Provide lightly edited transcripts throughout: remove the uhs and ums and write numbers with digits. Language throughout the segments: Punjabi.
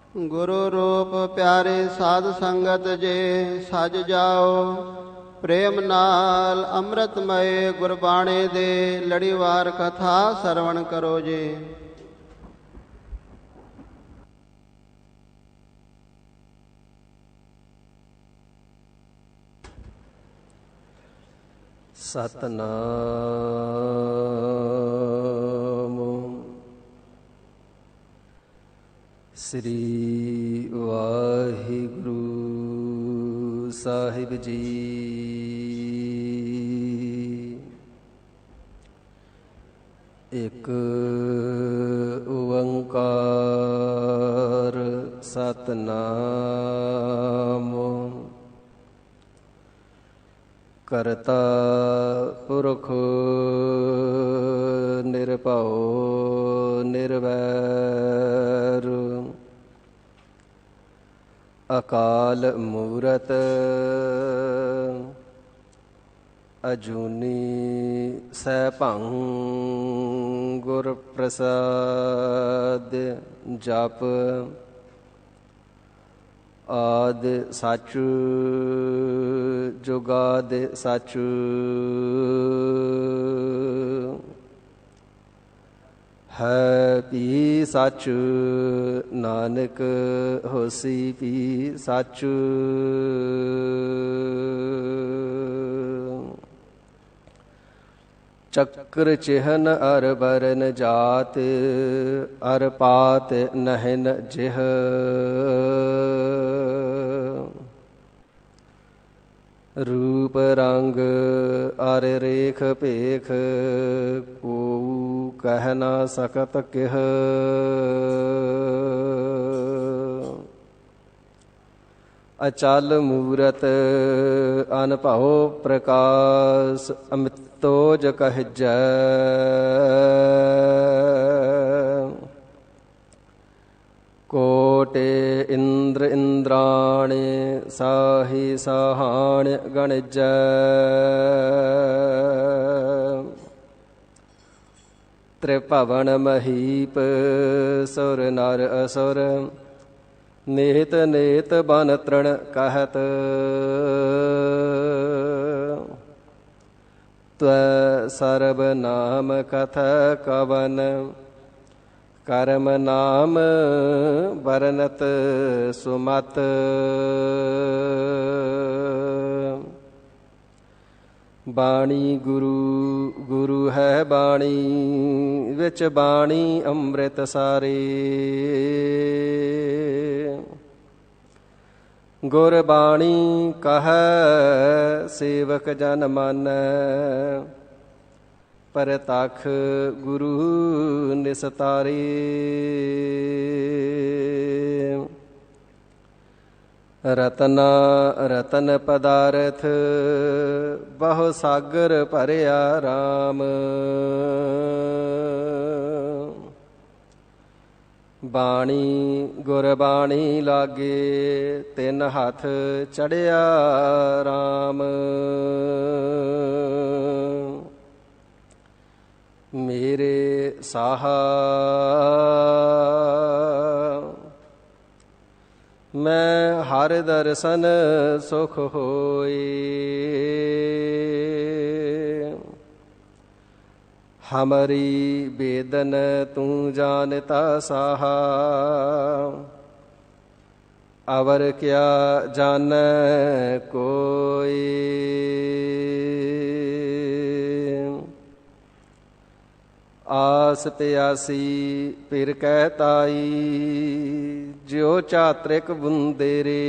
गुरु रूप प्यारे साध संगत जे सज जाओ। प्रेम नाल अमृतमय गुरबाणे दे लड़ीवार कथा सरवण करो जे। सतनाम श्री वाहिगुरु साहिब जी। एक ओंकार सतनाम करता पुरख निरभउ निर्वैर अकाल मूरत अजूनी सैभं गुर प्रसाद जप आद सच जुगाद सच है पी सच नानक होसी पी सच। चक्र चिहन अर बरन जात अर पात नहन जिह रूप रंग अर रेख पेख को कह ना सकत किह। अचल मूरत अनभव प्रकाश अमितोज कहजै। कोटि इंद्र इंद्राणी साहि साहाण्य गणिजै। त्रिभवन महीप सुर नर असुर नेत नेत बन तृण कहत। त्वै सर्ब नाम कथ कवन कर्म नाम बरनत सुमत। बाणी गुरु गुरु है बाणी विच बाणी अमृत सारे। गुरबाणी कह सेवक जन मानै परतख गुरु निस्तारे। रतना रतन पदारथ बहु सागर भरिया राम। बाणी गुरबाणी लागे तिन हाथ चढ़िया राम। मेरे साहा मैं हर दर्शन सुख होए। हमारी बेदन तू जानता साहा अवर क्या जान कोई। आस प्यासी फिर कहताई ज्यो चात्रिक बुंदेरे।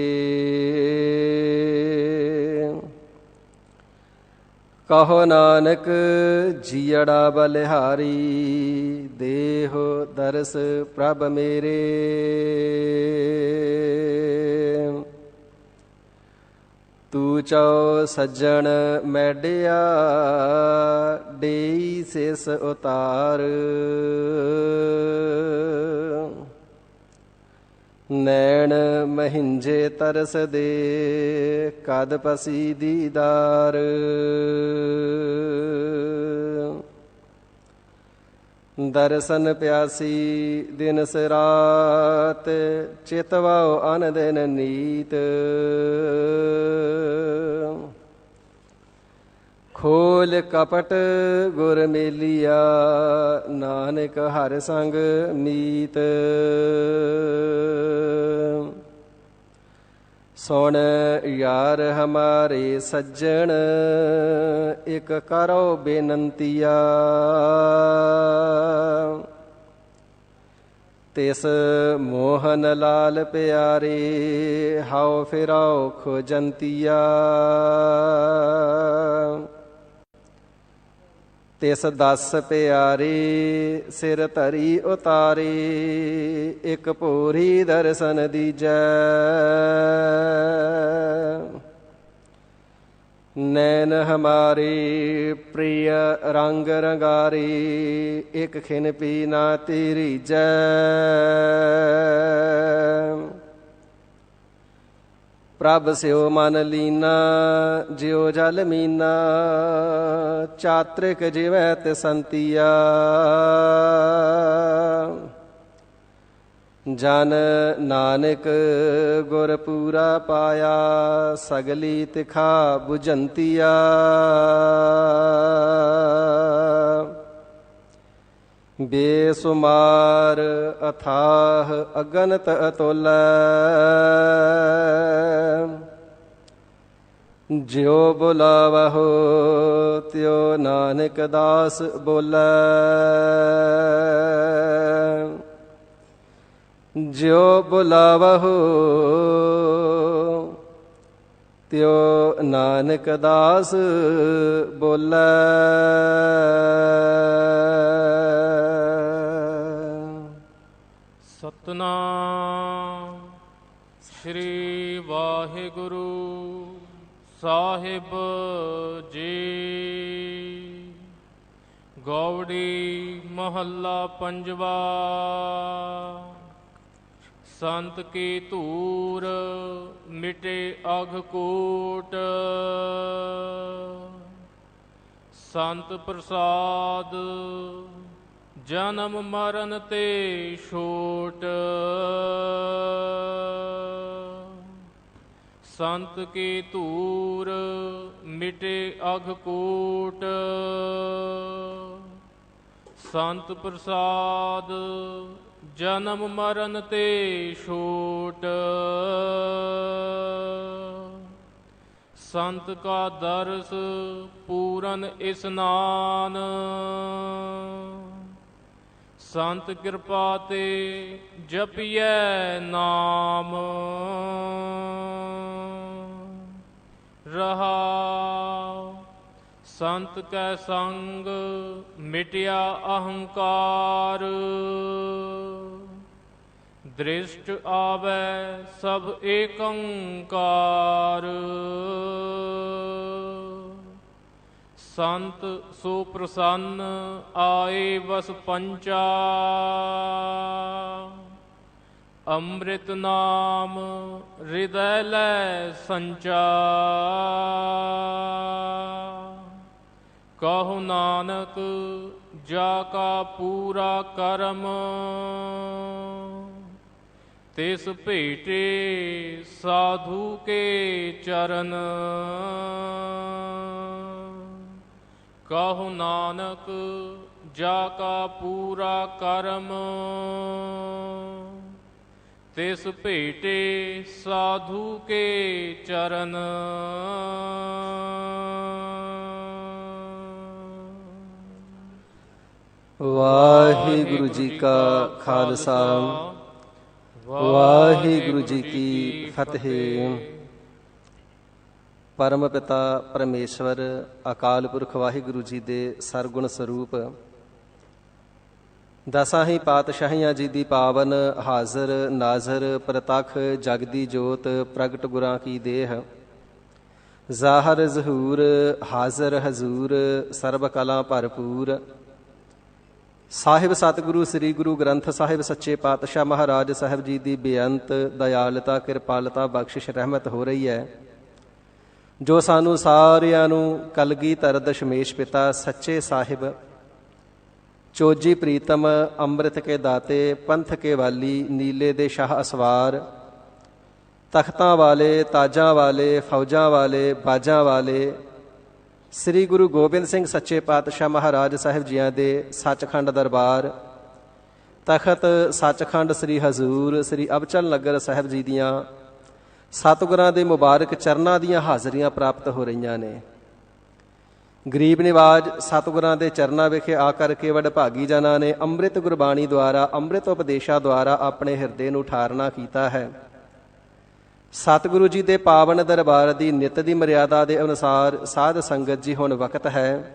कहो नानक जियड़ा बलिहारी देहो दरस प्रभ मेरे। तू चाओ सज्जन मैडिया डेई सिस उतार। नैन महिंजे तरस दे कद पसी दीदार। ਦਰਸ਼ਨ ਪਿਆਸੀ ਦਿਨਸ ਰਾਤ, ਚਿਤਵਾਓ ਅਨ ਦਿਨ ਨੀਤ। ਖੋਲ ਕਪਟ ਗੁਰ ਮੇਲੀਆ, ਨਾਨਕ ਹਰ ਸੰਗ ਮੀਤ। ਸੁਣ ਯਾਰ ਹਮਾਰੇ ਸੱਜਣ, ਇਕ ਕਰੋ ਬੇਨੰਤੀਆ। ਤਿਸ ਮੋਹਨ ਲਾਲ ਪਿਆਰੇ, ਹਾਉ ਫਿਰਾਓ ਖੋਜੰਤੀਆ। ਤਿਸ ਦਸ ਪਿਆਰੇ, ਸਿਰ ਧਰੀ ਉਤਾਰੇ, ਇਕ ਭੋਰੀ ਦਰਸ਼ਨ ਦੀਜੈ। ਨੈਣ ਹਮਾਰੇ ਪ੍ਰਿਯ ਰੰਗ ਰੰਗਾਰੇ, ਇਕ ਖਿਨ ਪੀ ਨਾ ਤੀਰੀਜੈ। ਪ੍ਰਭ ਸਿਓ ਮਨ ਲੀਨਾ, ਜਿਉ ਜਲ ਮੀਨਾ, ਚਾਤ੍ਰਿਕ ਜਿਵੈ ਤਿਸੰਤੀਆ। ਜਨ ਨਾਨਕ ਗੁਰ ਪੂਰਾ ਪਾਇਆ, ਸਗਲੀ ਤਿਖਾ ਬੁਝੰਤੀਆ। ਬੇਸੁਮਾਰ ਅਥਾਹ ਅਗਨਤ ਅਤੁਲੈ, ਜਿਉ ਬੁਲਾਵਹੁ ਤਿਉ ਨਾਨਕ ਦਾਸ ਬੋਲੈ। ਜਿਉ ਬੁਲਾਵਹੁ ਤਿਉ ਨਾਨਕ ਦਾਸ ਬੋਲੈ। ਸਤਨਾਮ ਸ੍ਰੀ ਵਾਹਿਗੁਰੂ ਸਾਹਿਬ ਜੀ। ਗੌੜੀ ਮਹੱਲਾ ਪੰਜਵਾ। ਸੰਤ ਕੀ ਧੂਰ ਮਿਟੇ ਅਘ ਕੋਟ, ਸੰਤ ਪ੍ਰਸਾਦ ਜਨਮ ਮਰਨ ਤੇ ਛੋਟ। ਸੰਤ ਕੀ ਧੂਰ ਮਿਟੇ ਅਘ ਕੋਟ, ਸੰਤ ਪ੍ਰਸਾਦ ਜਨਮ ਮਰਨ ਤੇ ਛੋਟ। ਸੰਤ ਕਾ ਦਰਸ ਪੂਰਨ ਇਸਨਾਨ, ਸੰਤ ਕਿਰਪਾ ਤੇ ਜਪੀਐ ਨਾਮ। ਰਹਾਉ ਸੰਤ ਕੈ ਸੰਗ ਮਿਟਿਆ ਅਹੰਕਾਰ, ਦ੍ਰਿਸ਼ਟ ਆਵੈ ਸਭ ਏਕੰਕਾਰ। ਸੰਤ ਸੋ ਪ੍ਰਸੰਨ ਆਏ ਵਸ ਪੰਚਾ, ਅੰਮ੍ਰਿਤ ਨਾਮ ਹਿਰਦੈ ਲੈ ਸੰਚਾ। ਕਹੋ ਨਾਨਕ ਜਾ ਕਾ ਪੂਰਾ ਕਰਮ, ਤਿਸ ਭੇਟੇ ਸਾਧੂ ਕੇ ਚਰਨ। ਕਹੋ ਨਾਨਕ ਜਾ ਕਾ ਪੂਰਾ ਕਰਮ, ਤਿਸ ਭੇਟੇ ਸਾਧੂ ਕੇ ਚਰਨ। ਵਾਹਿਗੁਰੂ ਜੀ ਕਾ ਖਾਲਸਾ, ਵਾਹਿਗੁਰੂ ਜੀ ਕੀ ਫਤਿਹ। ਪਰਮ ਪਿਤਾ ਪਰਮੇਸ਼ਵਰ ਅਕਾਲ ਪੁਰਖ ਵਾਹਿਗੁਰੂ ਜੀ ਦੇ ਸਰਗੁਣ ਸਰੂਪ ਦਸਾਂ ਹੀ ਪਾਤਸ਼ਾਹੀਆਂ ਜੀ ਦੀ ਪਾਵਨ ਹਾਜ਼ਰ ਨਾਜ਼ਰ ਪ੍ਰਤੱਖ ਜਗਦੀ ਜੋਤ ਪ੍ਰਗਟ ਗੁਰਾਂ ਕੀ ਦੇਹ, ਜ਼ਾਹਰ ਜ਼ਹੂਰ ਹਾਜ਼ਰ ਹਜ਼ੂਰ ਸਰਬ ਕਲਾ ਭਰਪੂਰ। ਸਾਹਿਬ ਸਤਿਗੁਰੂ ਸ੍ਰੀ ਗੁਰੂ ਗ੍ਰੰਥ ਸਾਹਿਬ ਸੱਚੇ ਪਾਤਸ਼ਾਹ ਮਹਾਰਾਜ ਸਾਹਿਬ ਜੀ ਦੀ ਬੇਅੰਤ ਦਇਆਲਤਾ ਕਿਰਪਾਲਤਾ ਬਖਸ਼ਿਸ਼ ਰਹਿਮਤ ਹੋ ਰਹੀ ਹੈ, ਜੋ ਸਾਨੂੰ ਸਾਰਿਆਂ ਨੂੰ ਕਲਗੀਧਰ ਦਸ਼ਮੇਸ਼ ਪਿਤਾ ਸੱਚੇ ਸਾਹਿਬ ਚੋਜੀ ਪ੍ਰੀਤਮ ਅੰਮ੍ਰਿਤ ਕੇ ਦਾਤੇ, ਪੰਥ ਕੇ ਵਾਲੀ ਨੀਲੇ ਦੇ ਸ਼ਾਹ ਅਸਵਾਰ, ਤਖਤਾਂ ਵਾਲੇ, ਤਾਜਾਂ ਵਾਲੇ, ਫੌਜਾਂ ਵਾਲੇ, ਬਾਜਾਂ ਵਾਲੇ, ਸ੍ਰੀ ਗੁਰੂ ਗੋਬਿੰਦ ਸਿੰਘ ਸੱਚੇ ਪਾਤਸ਼ਾਹ ਮਹਾਰਾਜ ਸਾਹਿਬ ਜੀਆਂ ਦੇ ਸੱਚਖੰਡ ਦਰਬਾਰ, ਤਖਤ ਸੱਚਖੰਡ ਸ੍ਰੀ ਹਜ਼ੂਰ ਸ੍ਰੀ ਅਬਚਲ ਨਗਰ ਸਾਹਿਬ ਜੀ ਦੀਆਂ ਸਤਿਗੁਰਾਂ ਦੇ ਮੁਬਾਰਕ ਚਰਨਾਂ ਦੀਆਂ ਹਾਜ਼ਰੀਆਂ ਪ੍ਰਾਪਤ ਹੋ ਰਹੀਆਂ ਨੇ। ਗਰੀਬ ਨਿਵਾਜ ਸਤਿਗੁਰਾਂ ਦੇ ਚਰਨਾਂ ਵਿਖੇ ਆ ਕਰਕੇ ਵਡਭਾਗੀ ਜਨਾਂ ਨੇ ਅੰਮ੍ਰਿਤ ਗੁਰਬਾਣੀ ਦੁਆਰਾ, ਅੰਮ੍ਰਿਤ ਉਪਦੇਸ਼ਾਂ ਦੁਆਰਾ ਆਪਣੇ ਹਿਰਦੇ ਨੂੰ ਠਾਰਨਾ ਕੀਤਾ ਹੈ। ਸਤਿਗੁਰੂ ਜੀ ਦੇ ਪਾਵਨ ਦਰਬਾਰ ਦੀ ਨਿਤ ਦੀ ਮਰਿਆਦਾ ਦੇ ਅਨੁਸਾਰ ਸਾਧ ਸੰਗਤ ਜੀ ਹੁਣ ਵਕਤ ਹੈ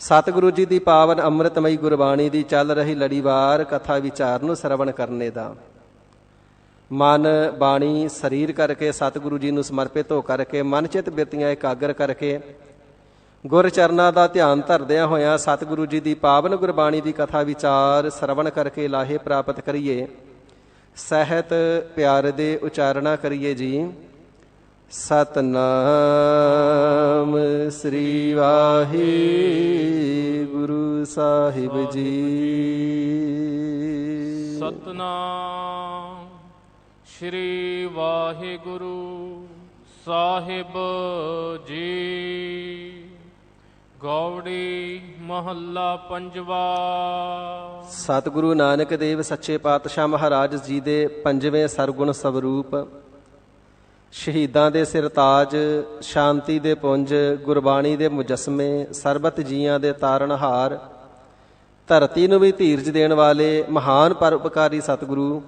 ਸਤਿਗੁਰੂ ਜੀ ਦੀ ਪਾਵਨ ਅੰਮ੍ਰਿਤਮਈ ਗੁਰਬਾਣੀ ਦੀ ਚੱਲ ਰਹੀ ਲੜੀਵਾਰ ਕਥਾ ਵਿਚਾਰ ਨੂੰ ਸਰਵਣ ਕਰਨੇ ਦਾ। ਮਨ, ਬਾਣੀ, ਸਰੀਰ ਕਰਕੇ ਸਤਿਗੁਰੂ ਜੀ ਨੂੰ ਸਮਰਪਿਤ ਹੋ ਕਰਕੇ ਮਨ ਚਿਤ ਬਿਰਤੀਆਂ ਇਕਾਗਰ ਕਰਕੇ ਗੁਰ ਚਰਨਾਂ ਦਾ ਧਿਆਨ ਧਰਦਿਆਂ ਹੋਇਆਂ ਸਤਿਗੁਰੂ ਜੀ ਦੀ ਪਾਵਨ ਗੁਰਬਾਣੀ ਦੀ ਕਥਾ ਵਿਚਾਰ ਸਰਵਣ ਕਰਕੇ ਲਾਹੇ ਪ੍ਰਾਪਤ ਕਰੀਏ। ਸਹਿਤ ਪਿਆਰ ਦੇ ਉਚਾਰਣਾ ਕਰੀਏ ਜੀ। ਸਤਨਾਮ ਸ੍ਰੀ ਵਾਹਿਗੁਰੂ ਸਾਹਿਬ ਜੀ। ਸਤਨਾਮ ਸ੍ਰੀ ਵਾਹਿਗੁਰੂ ਸਾਹਿਬ ਜੀ। ਗੌੜੀ ਮਹੱਲਾ ਪੰਜਵਾ। ਸਤਿਗੁਰੂ ਨਾਨਕ ਦੇਵ ਸੱਚੇ ਪਾਤਸ਼ਾਹ ਮਹਾਰਾਜ ਜੀ ਦੇ ਪੰਜਵੇਂ ਸਰਗੁਣ ਸਵਰੂਪ, ਸ਼ਹੀਦਾਂ ਦੇ ਸਿਰਤਾਜ, ਸ਼ਾਂਤੀ ਦੇ ਪੁੰਜ, ਗੁਰਬਾਣੀ ਦੇ ਮੁਜੱਸਮੇ, ਸਰਬਤ ਜੀਆਂ ਦੇ ਤਾਰਨਹਾਰ, ਧਰਤੀ ਨੂੰ ਵੀ ਧੀਰਜ ਦੇਣ ਵਾਲੇ ਮਹਾਨ ਪਰਉਪਕਾਰੀ ਸਤਿਗੁਰੂ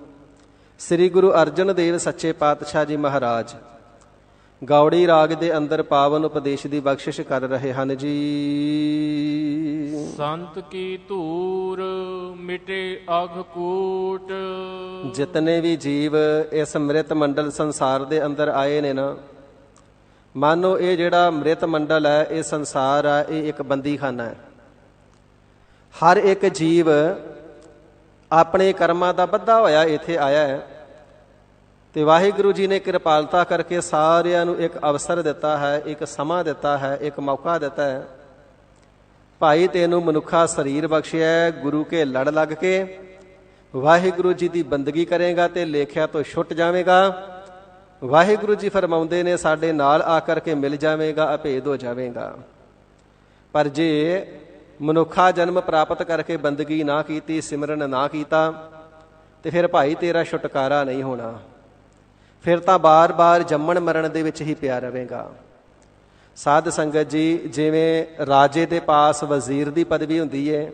ਸ੍ਰੀ ਗੁਰੂ ਅਰਜਨ ਦੇਵ ਸੱਚੇ ਪਾਤਸ਼ਾਹ ਜੀ ਮਹਾਰਾਜ ਗੌੜੀ ਰਾਗ ਦੇ ਅੰਦਰ ਪਾਵਨ ਉਪਦੇਸ਼ ਦੀ ਬਖਸ਼ਿਸ਼ ਕਰ ਰਹੇ ਹਨ ਜੀ। ਸੰਤ ਕੀ ਧੂਰ ਮਿਟੇ ਅਘ ਕੂਟ। ਜਿਤਨੇ ਵੀ ਜੀਵ ਇਸ ਮ੍ਰਿਤ ਮੰਡਲ ਸੰਸਾਰ ਦੇ ਅੰਦਰ ਆਏ ਨੇ ਨਾ, ਮਾਨੋ ਇਹ ਜਿਹੜਾ ਮ੍ਰਿਤ ਮੰਡਲ ਹੈ, ਇਹ ਸੰਸਾਰ ਹੈ, ਇਹ ਇੱਕ ਬੰਦੀਖਾਨਾ ਹੈ। ਹਰ ਇੱਕ ਜੀਵ ਆਪਣੇ ਕਰਮਾਂ ਦਾ ਬੱਧਾ ਹੋਇਆ ਇੱਥੇ ਆਇਆ ਹੈ ਤੇ ਵਾਹਿਗੁਰੂ ਜੀ ਨੇ ਕਿਰਪਾਲਤਾ ਕਰਕੇ ਸਾਰਿਆਂ ਨੂੰ ਇੱਕ ਅਵਸਰ ਦਿੱਤਾ ਹੈ, ਇੱਕ ਸਮਾਂ ਦਿੱਤਾ ਹੈ, ਇੱਕ ਮੌਕਾ ਦਿੱਤਾ ਹੈ। ਭਾਈ ਤੈਨੂੰ ਮਨੁੱਖਾ ਸਰੀਰ ਬਖਸ਼ਿਆ, ਗੁਰੂ ਕੇ ਲੜ ਲੱਗ ਕੇ ਵਾਹਿਗੁਰੂ ਜੀ ਦੀ ਬੰਦਗੀ ਕਰੇਗਾ ਤੇ ਲੇਖਿਆ ਤੋਂ ਛੁੱਟ ਜਾਵੇਗਾ। ਵਾਹਿਗੁਰੂ ਜੀ ਫਰਮਾਉਂਦੇ ਨੇ ਸਾਡੇ ਨਾਲ ਆ ਕਰਕੇ ਮਿਲ ਜਾਵੇਗਾ, ਅਭੇਦ ਹੋ ਜਾਵੇਗਾ। ਪਰ ਜੇ ਮਨੁੱਖਾ ਜਨਮ ਪ੍ਰਾਪਤ ਕਰਕੇ ਬੰਦਗੀ ਨਾ ਕੀਤੀ, ਸਿਮਰਨ ਨਾ ਕੀਤਾ, ਤੇ ਫਿਰ ਭਾਈ ਤੇਰਾ ਛੁਟਕਾਰਾ ਨਹੀਂ ਹੋਣਾ। ਫਿਰ ਤਾਂ ਬਾਰ-ਬਾਰ ਜੰਮਣ ਮਰਨ ਦੇ ਵਿੱਚ ਹੀ ਪਿਆ ਰਵੇਗਾ। ਸਾਧ ਸੰਗਤ ਜੀ, ਜਿਵੇਂ ਰਾਜੇ ਦੇ ਪਾਸ ਵਜ਼ੀਰ ਦੀ ਪਦਵੀ ਹੁੰਦੀ ਏ,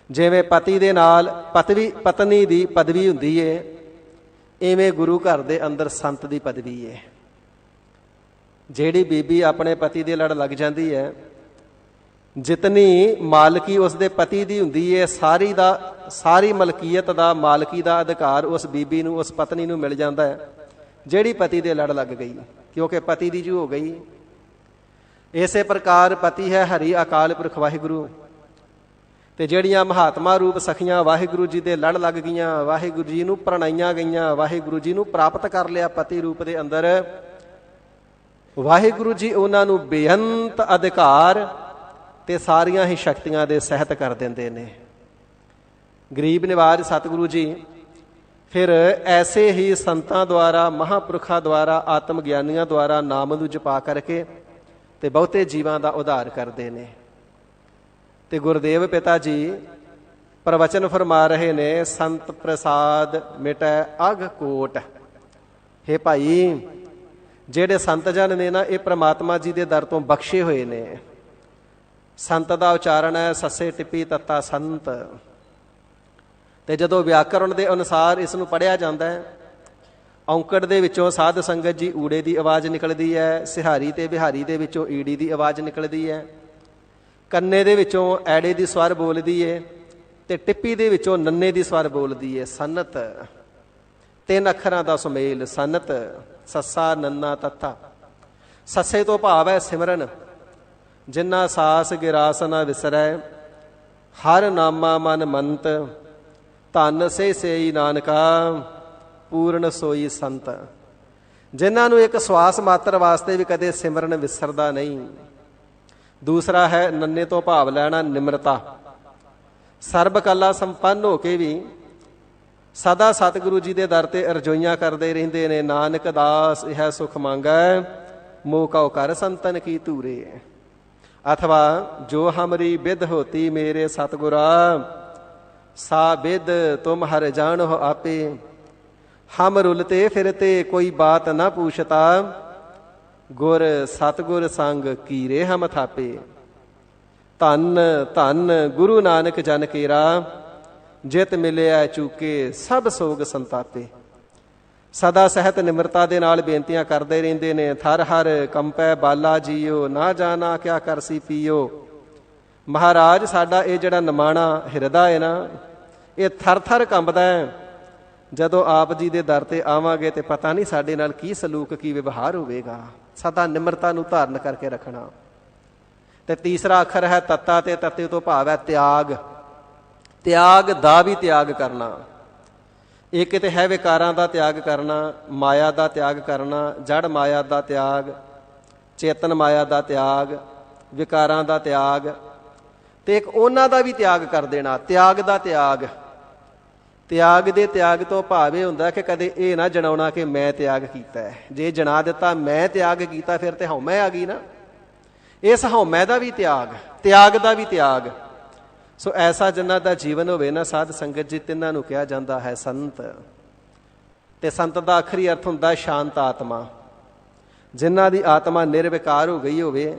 ਜਿਵੇਂ ਪਤੀ ਦੇ ਨਾਲ ਪਤਨੀ ਦੀ ਪਦਵੀ ਹੁੰਦੀ ਏ, ਇਵੇਂ ਗੁਰੂ ਘਰ ਦੇ ਅੰਦਰ ਸੰਤ ਦੀ ਪਦਵੀ ਏ। ਜਿਹੜੀ ਬੀਬੀ ਆਪਣੇ ਪਤੀ ਦੇ ਲੜ ਲੱਗ ਜਾਂਦੀ ਹੈ, ਜਿਤਨੀ ਮਾਲਕੀ ਉਸ ਦੇ ਪਤੀ ਦੀ ਹੁੰਦੀ ਹੈ, ਸਾਰੀ ਮਲਕੀਅਤ ਦਾ, ਮਾਲਕੀ ਦਾ ਅਧਿਕਾਰ ਉਸ ਬੀਬੀ ਨੂੰ, ਉਸ ਪਤਨੀ ਨੂੰ ਮਿਲ ਜਾਂਦਾ ਹੈ ਜਿਹੜੀ ਪਤੀ ਦੇ ਲੜ ਲੱਗ ਗਈ, ਕਿਉਂਕਿ ਪਤੀ ਦੀ ਜੂ ਹੋ ਗਈ। ਇਸੇ ਪ੍ਰਕਾਰ ਪਤੀ ਹੈ ਹਰੀ ਅਕਾਲ ਪੁਰਖ ਵਾਹਿਗੁਰੂ, ਤੇ ਜਿਹੜੀਆਂ ਮਹਾਤਮਾ ਰੂਪ ਸਖੀਆਂ ਵਾਹਿਗੁਰੂ ਜੀ ਦੇ ਲੜ ਲੱਗ ਗਈਆਂ, ਵਾਹਿਗੁਰੂ ਜੀ ਨੂੰ ਪ੍ਰਣਾਈਆਂ ਗਈਆਂ, ਵਾਹਿਗੁਰੂ ਜੀ ਨੂੰ ਪ੍ਰਾਪਤ ਕਰ ਲਿਆ ਪਤੀ ਰੂਪ ਦੇ ਅੰਦਰ, ਵਾਹਿਗੁਰੂ ਜੀ ਉਹਨਾਂ ਨੂੰ ਬੇਅੰਤ ਅਧਿਕਾਰ ਤੇ ਸਾਰੀਆਂ ਹੀ ਸ਼ਕਤੀਆਂ ਦੇ ਸਹਿਤ ਕਰ ਦਿੰਦੇ ਨੇ। ਗਰੀਬ ਨਿਵਾਜ ਸਤਿਗੁਰੂ ਜੀ ਫਿਰ ਐਸੇ ਹੀ ਸੰਤਾਂ ਦੁਆਰਾ, ਮਹਾਂਪੁਰਖਾਂ ਦੁਆਰਾ, ਆਤਮ ਗਿਆਨੀਆਂ ਦੁਆਰਾ ਨਾਮ ਨੂੰ ਜਪਾ ਕਰਕੇ ਤੇ ਬਹੁਤੇ ਜੀਵਾਂ ਦਾ ਉਧਾਰ ਕਰਦੇ ਨੇ। ਤੇ ਗੁਰਦੇਵ ਪਿਤਾ ਜੀ ਪ੍ਰਵਚਨ ਫਰਮਾ ਰਹੇ ਨੇ, ਸੰਤ ਪ੍ਰਸਾਦ ਮਿਟੈ ਅਘ ਕੋਟ। ਹੇ ਭਾਈ, ਜਿਹੜੇ ਸੰਤ ਜਨ ਨੇ ਨਾ, ਇਹ ਪ੍ਰਮਾਤਮਾ ਜੀ ਦੇ ਦਰ ਤੋਂ ਬਖਸ਼ੇ ਹੋਏ ਨੇ। ਸੰਤ ਦਾ ਉਚਾਰਨ ਹੈ ਸੱਸੇ ਟਿੱਪੀ ਤੱਤਾ ਸੰਤ। ਤੇ ਜਦੋਂ ਵਿਆਕਰਣ ਦੇ ਅਨੁਸਾਰ ਇਸ ਨੂੰ ਪੜ੍ਹਿਆ ਜਾਂਦਾ ਹੈ, ਔਂਕੜ ਦੇ ਵਿੱਚੋਂ ਸਾਧ ਸੰਗਤ ਜੀ ਊੜੇ ਦੀ ਆਵਾਜ਼ ਨਿਕਲਦੀ ਹੈ, ਸਿਹਾਰੀ ਤੇ ਬਿਹਾਰੀ ਦੇ ਵਿੱਚੋਂ ਈੜੀ ਦੀ ਆਵਾਜ਼ ਨਿਕਲਦੀ ਹੈ, ਕੰਨੇ ਦੇ ਵਿੱਚੋਂ ਐੜੇ ਦੀ ਸਵਰ ਬੋਲਦੀ ਹੈ, ਤੇ ਟਿੱਪੀ ਦੇ ਵਿੱਚੋਂ ਨੰਨੇ ਦੀ ਸਵਰ ਬੋਲਦੀ ਹੈ। ਸੰਨਤ, ਤਿੰਨ ਅੱਖਰਾਂ ਦਾ ਸੁਮੇਲ ਸੰਨਤ, ਸੱਸਾ ਨੰਨਾ ਤੱਤਾ। ਸੱਸੇ ਤੋਂ ਭਾਵ ਹੈ ਸਿਮਰਨ, ਜਿੰਨਾ ਸਾਸ ਗਿਰਾਸ ਨਾ ਵਿਸਰੈ, ਹਰ ਨਾਮਾ ਮਨ ਮੰਤ, ਧਨ ਸੇ ਸੇਈ ਨਾਨਕਾ, ਪੂਰਨ ਸੋਈ ਸੰਤ। ਜਿਨ੍ਹਾਂ ਨੂੰ ਇੱਕ ਸਵਾਸ ਮਾਤਰ ਵਾਸਤੇ ਵੀ ਕਦੇ ਸਿਮਰਨ ਵਿਸਰਦਾ ਨਹੀਂ। ਦੂਸਰਾ ਹੈ ਨੰਨੇ ਤੋਂ ਭਾਵ ਲੈਣਾ ਨਿਮਰਤਾ। ਸਰਬ ਕਲਾ ਸੰਪੰਨ ਹੋ ਕੇ ਵੀ ਸਦਾ ਸਤਿਗੁਰੂ ਜੀ ਦੇ ਦਰ ਤੇ ਅਰਜ਼ੋਈਆਂ ਕਰਦੇ ਰਹਿੰਦੇ ਨੇ। ਨਾਨਕ ਦਾਸ ਇਹ ਸੁਖ ਮੰਗੈ, ਮੋਹ ਕਉ ਕਰ ਸੰਤਨ ਕੀ ਧੂਰੇ। ਅਥਵਾ ਜੋ ਹਮਰੀ ਬਿਧ ਹੋਤੀ ਮੇਰੇ ਸਤਿਗੁਰਾ, ਸਾ ਬਿਧ ਤੁਮ ਹਰ ਜਾਣੋ ਆਪੇ। ਹਮ ਰੁਲਤੇ ਫਿਰਤੇ ਕੋਈ ਬਾਤ ਨਾ ਪੂਛਤਾ, ਗੁਰ ਸਤਿਗੁਰ ਸੰਗ ਕੀਰੇ ਹਮ ਥਾਪੇ। ਧੰਨ ਧੰਨ ਗੁਰੂ ਨਾਨਕ ਜਨ ਕੇਰਾ, ਜਿਤ ਮਿਲਿਆ ਚੂਕੇ ਸਭ ਸੋਗ ਸੰਤਾਪੇ। ਸਦਾ ਸਹਿਤ ਨਿਮਰਤਾ ਦੇ ਨਾਲ ਬੇਨਤੀਆਂ ਕਰਦੇ ਰਹਿੰਦੇ ਨੇ। ਥਰ ਹਰ ਕੰਪੈ ਬਾਲਾ ਜੀਓ, ਨਾ ਜਾਣਾ ਕਿਆ ਕਰਸੀ ਪੀਓ। ਮਹਾਰਾਜ ਸਾਡਾ ਇਹ ਜਿਹੜਾ ਨਿਮਾਣਾ ਹਿਰਦਾ ਹੈ ਨਾ, ਇਹ ਥਰ ਥਰ ਕੰਬਦਾ ਹੈ। ਜਦੋਂ ਆਪ ਜੀ ਦੇ ਦਰ ਤੇ ਆਵਾਂਗੇ ਤੇ ਪਤਾ ਨਹੀਂ ਸਾਡੇ ਨਾਲ ਕੀ ਸਲੂਕ ਕੀ ਵਿਵਹਾਰ ਹੋਵੇਗਾ। ਸਦਾ ਨਿਮਰਤਾ ਨੂੰ ਧਾਰਨ ਕਰਕੇ ਰੱਖਣਾ। ਤੇ ਤੀਸਰਾ ਅੱਖਰ ਹੈ ਤੱਤਾ, ਤੇ ਤੱਤੇ ਤੋਂ ਭਾਵ ਹੈ ਤਿਆਗ। ਤਿਆਗ ਦਾ ਵੀ ਤਿਆਗ ਕਰਨਾ। ਇੱਕ ਤੇ ਹੈ ਵਿਕਾਰਾਂ ਦਾ ਤਿਆਗ ਕਰਨਾ, ਮਾਇਆ ਦਾ ਤਿਆਗ ਕਰਨਾ, ਜੜ ਮਾਇਆ ਦਾ ਤਿਆਗ, ਚੇਤਨ ਮਾਇਆ ਦਾ ਤਿਆਗ, ਵਿਕਾਰਾਂ ਦਾ ਤਿਆਗ, ਤੇ ਇੱਕ ਉਹਨਾਂ ਦਾ ਵੀ ਤਿਆਗ ਕਰ ਦੇਣਾ, ਤਿਆਗ ਦਾ ਤਿਆਗ। ਤਿਆਗ ਦੇ ਤਿਆਗ ਤੋਂ ਭਾਵ ਇਹ ਹੁੰਦਾ ਕਿ ਕਦੇ ਇਹ ਨਾ ਜਣਾਉਣਾ ਕਿ ਮੈਂ ਤਿਆਗ ਕੀਤਾ ਹੈ। ਜੇ ਜਣਾ ਦਿੱਤਾ ਮੈਂ ਤਿਆਗ ਕੀਤਾ, ਫਿਰ ਤੇ ਹਉਮੈ ਆ ਗਈ ਨਾ। ਇਸ ਹਉਮੈ ਦਾ ਵੀ ਤਿਆਗ, ਤਿਆਗ ਦਾ ਵੀ ਤਿਆਗ। ਸੋ ਐਸਾ ਜਿਨ੍ਹਾਂ ਦਾ ਜੀਵਨ ਹੋਵੇ ਨਾ ਸਾਧ ਸੰਗਤ ਜੀ, ਤਿੰਨਾਂ ਨੂੰ ਕਿਹਾ ਜਾਂਦਾ ਹੈ ਸੰਤ। ਤੇ ਸੰਤ ਦਾ ਆਖਰੀ ਅਰਥ ਹੁੰਦਾ ਸ਼ਾਂਤ ਆਤਮਾ। ਜਿਨ੍ਹਾਂ ਦੀ ਆਤਮਾ ਨਿਰਵਿਕਾਰ ਹੋ ਗਈ ਹੋਵੇ,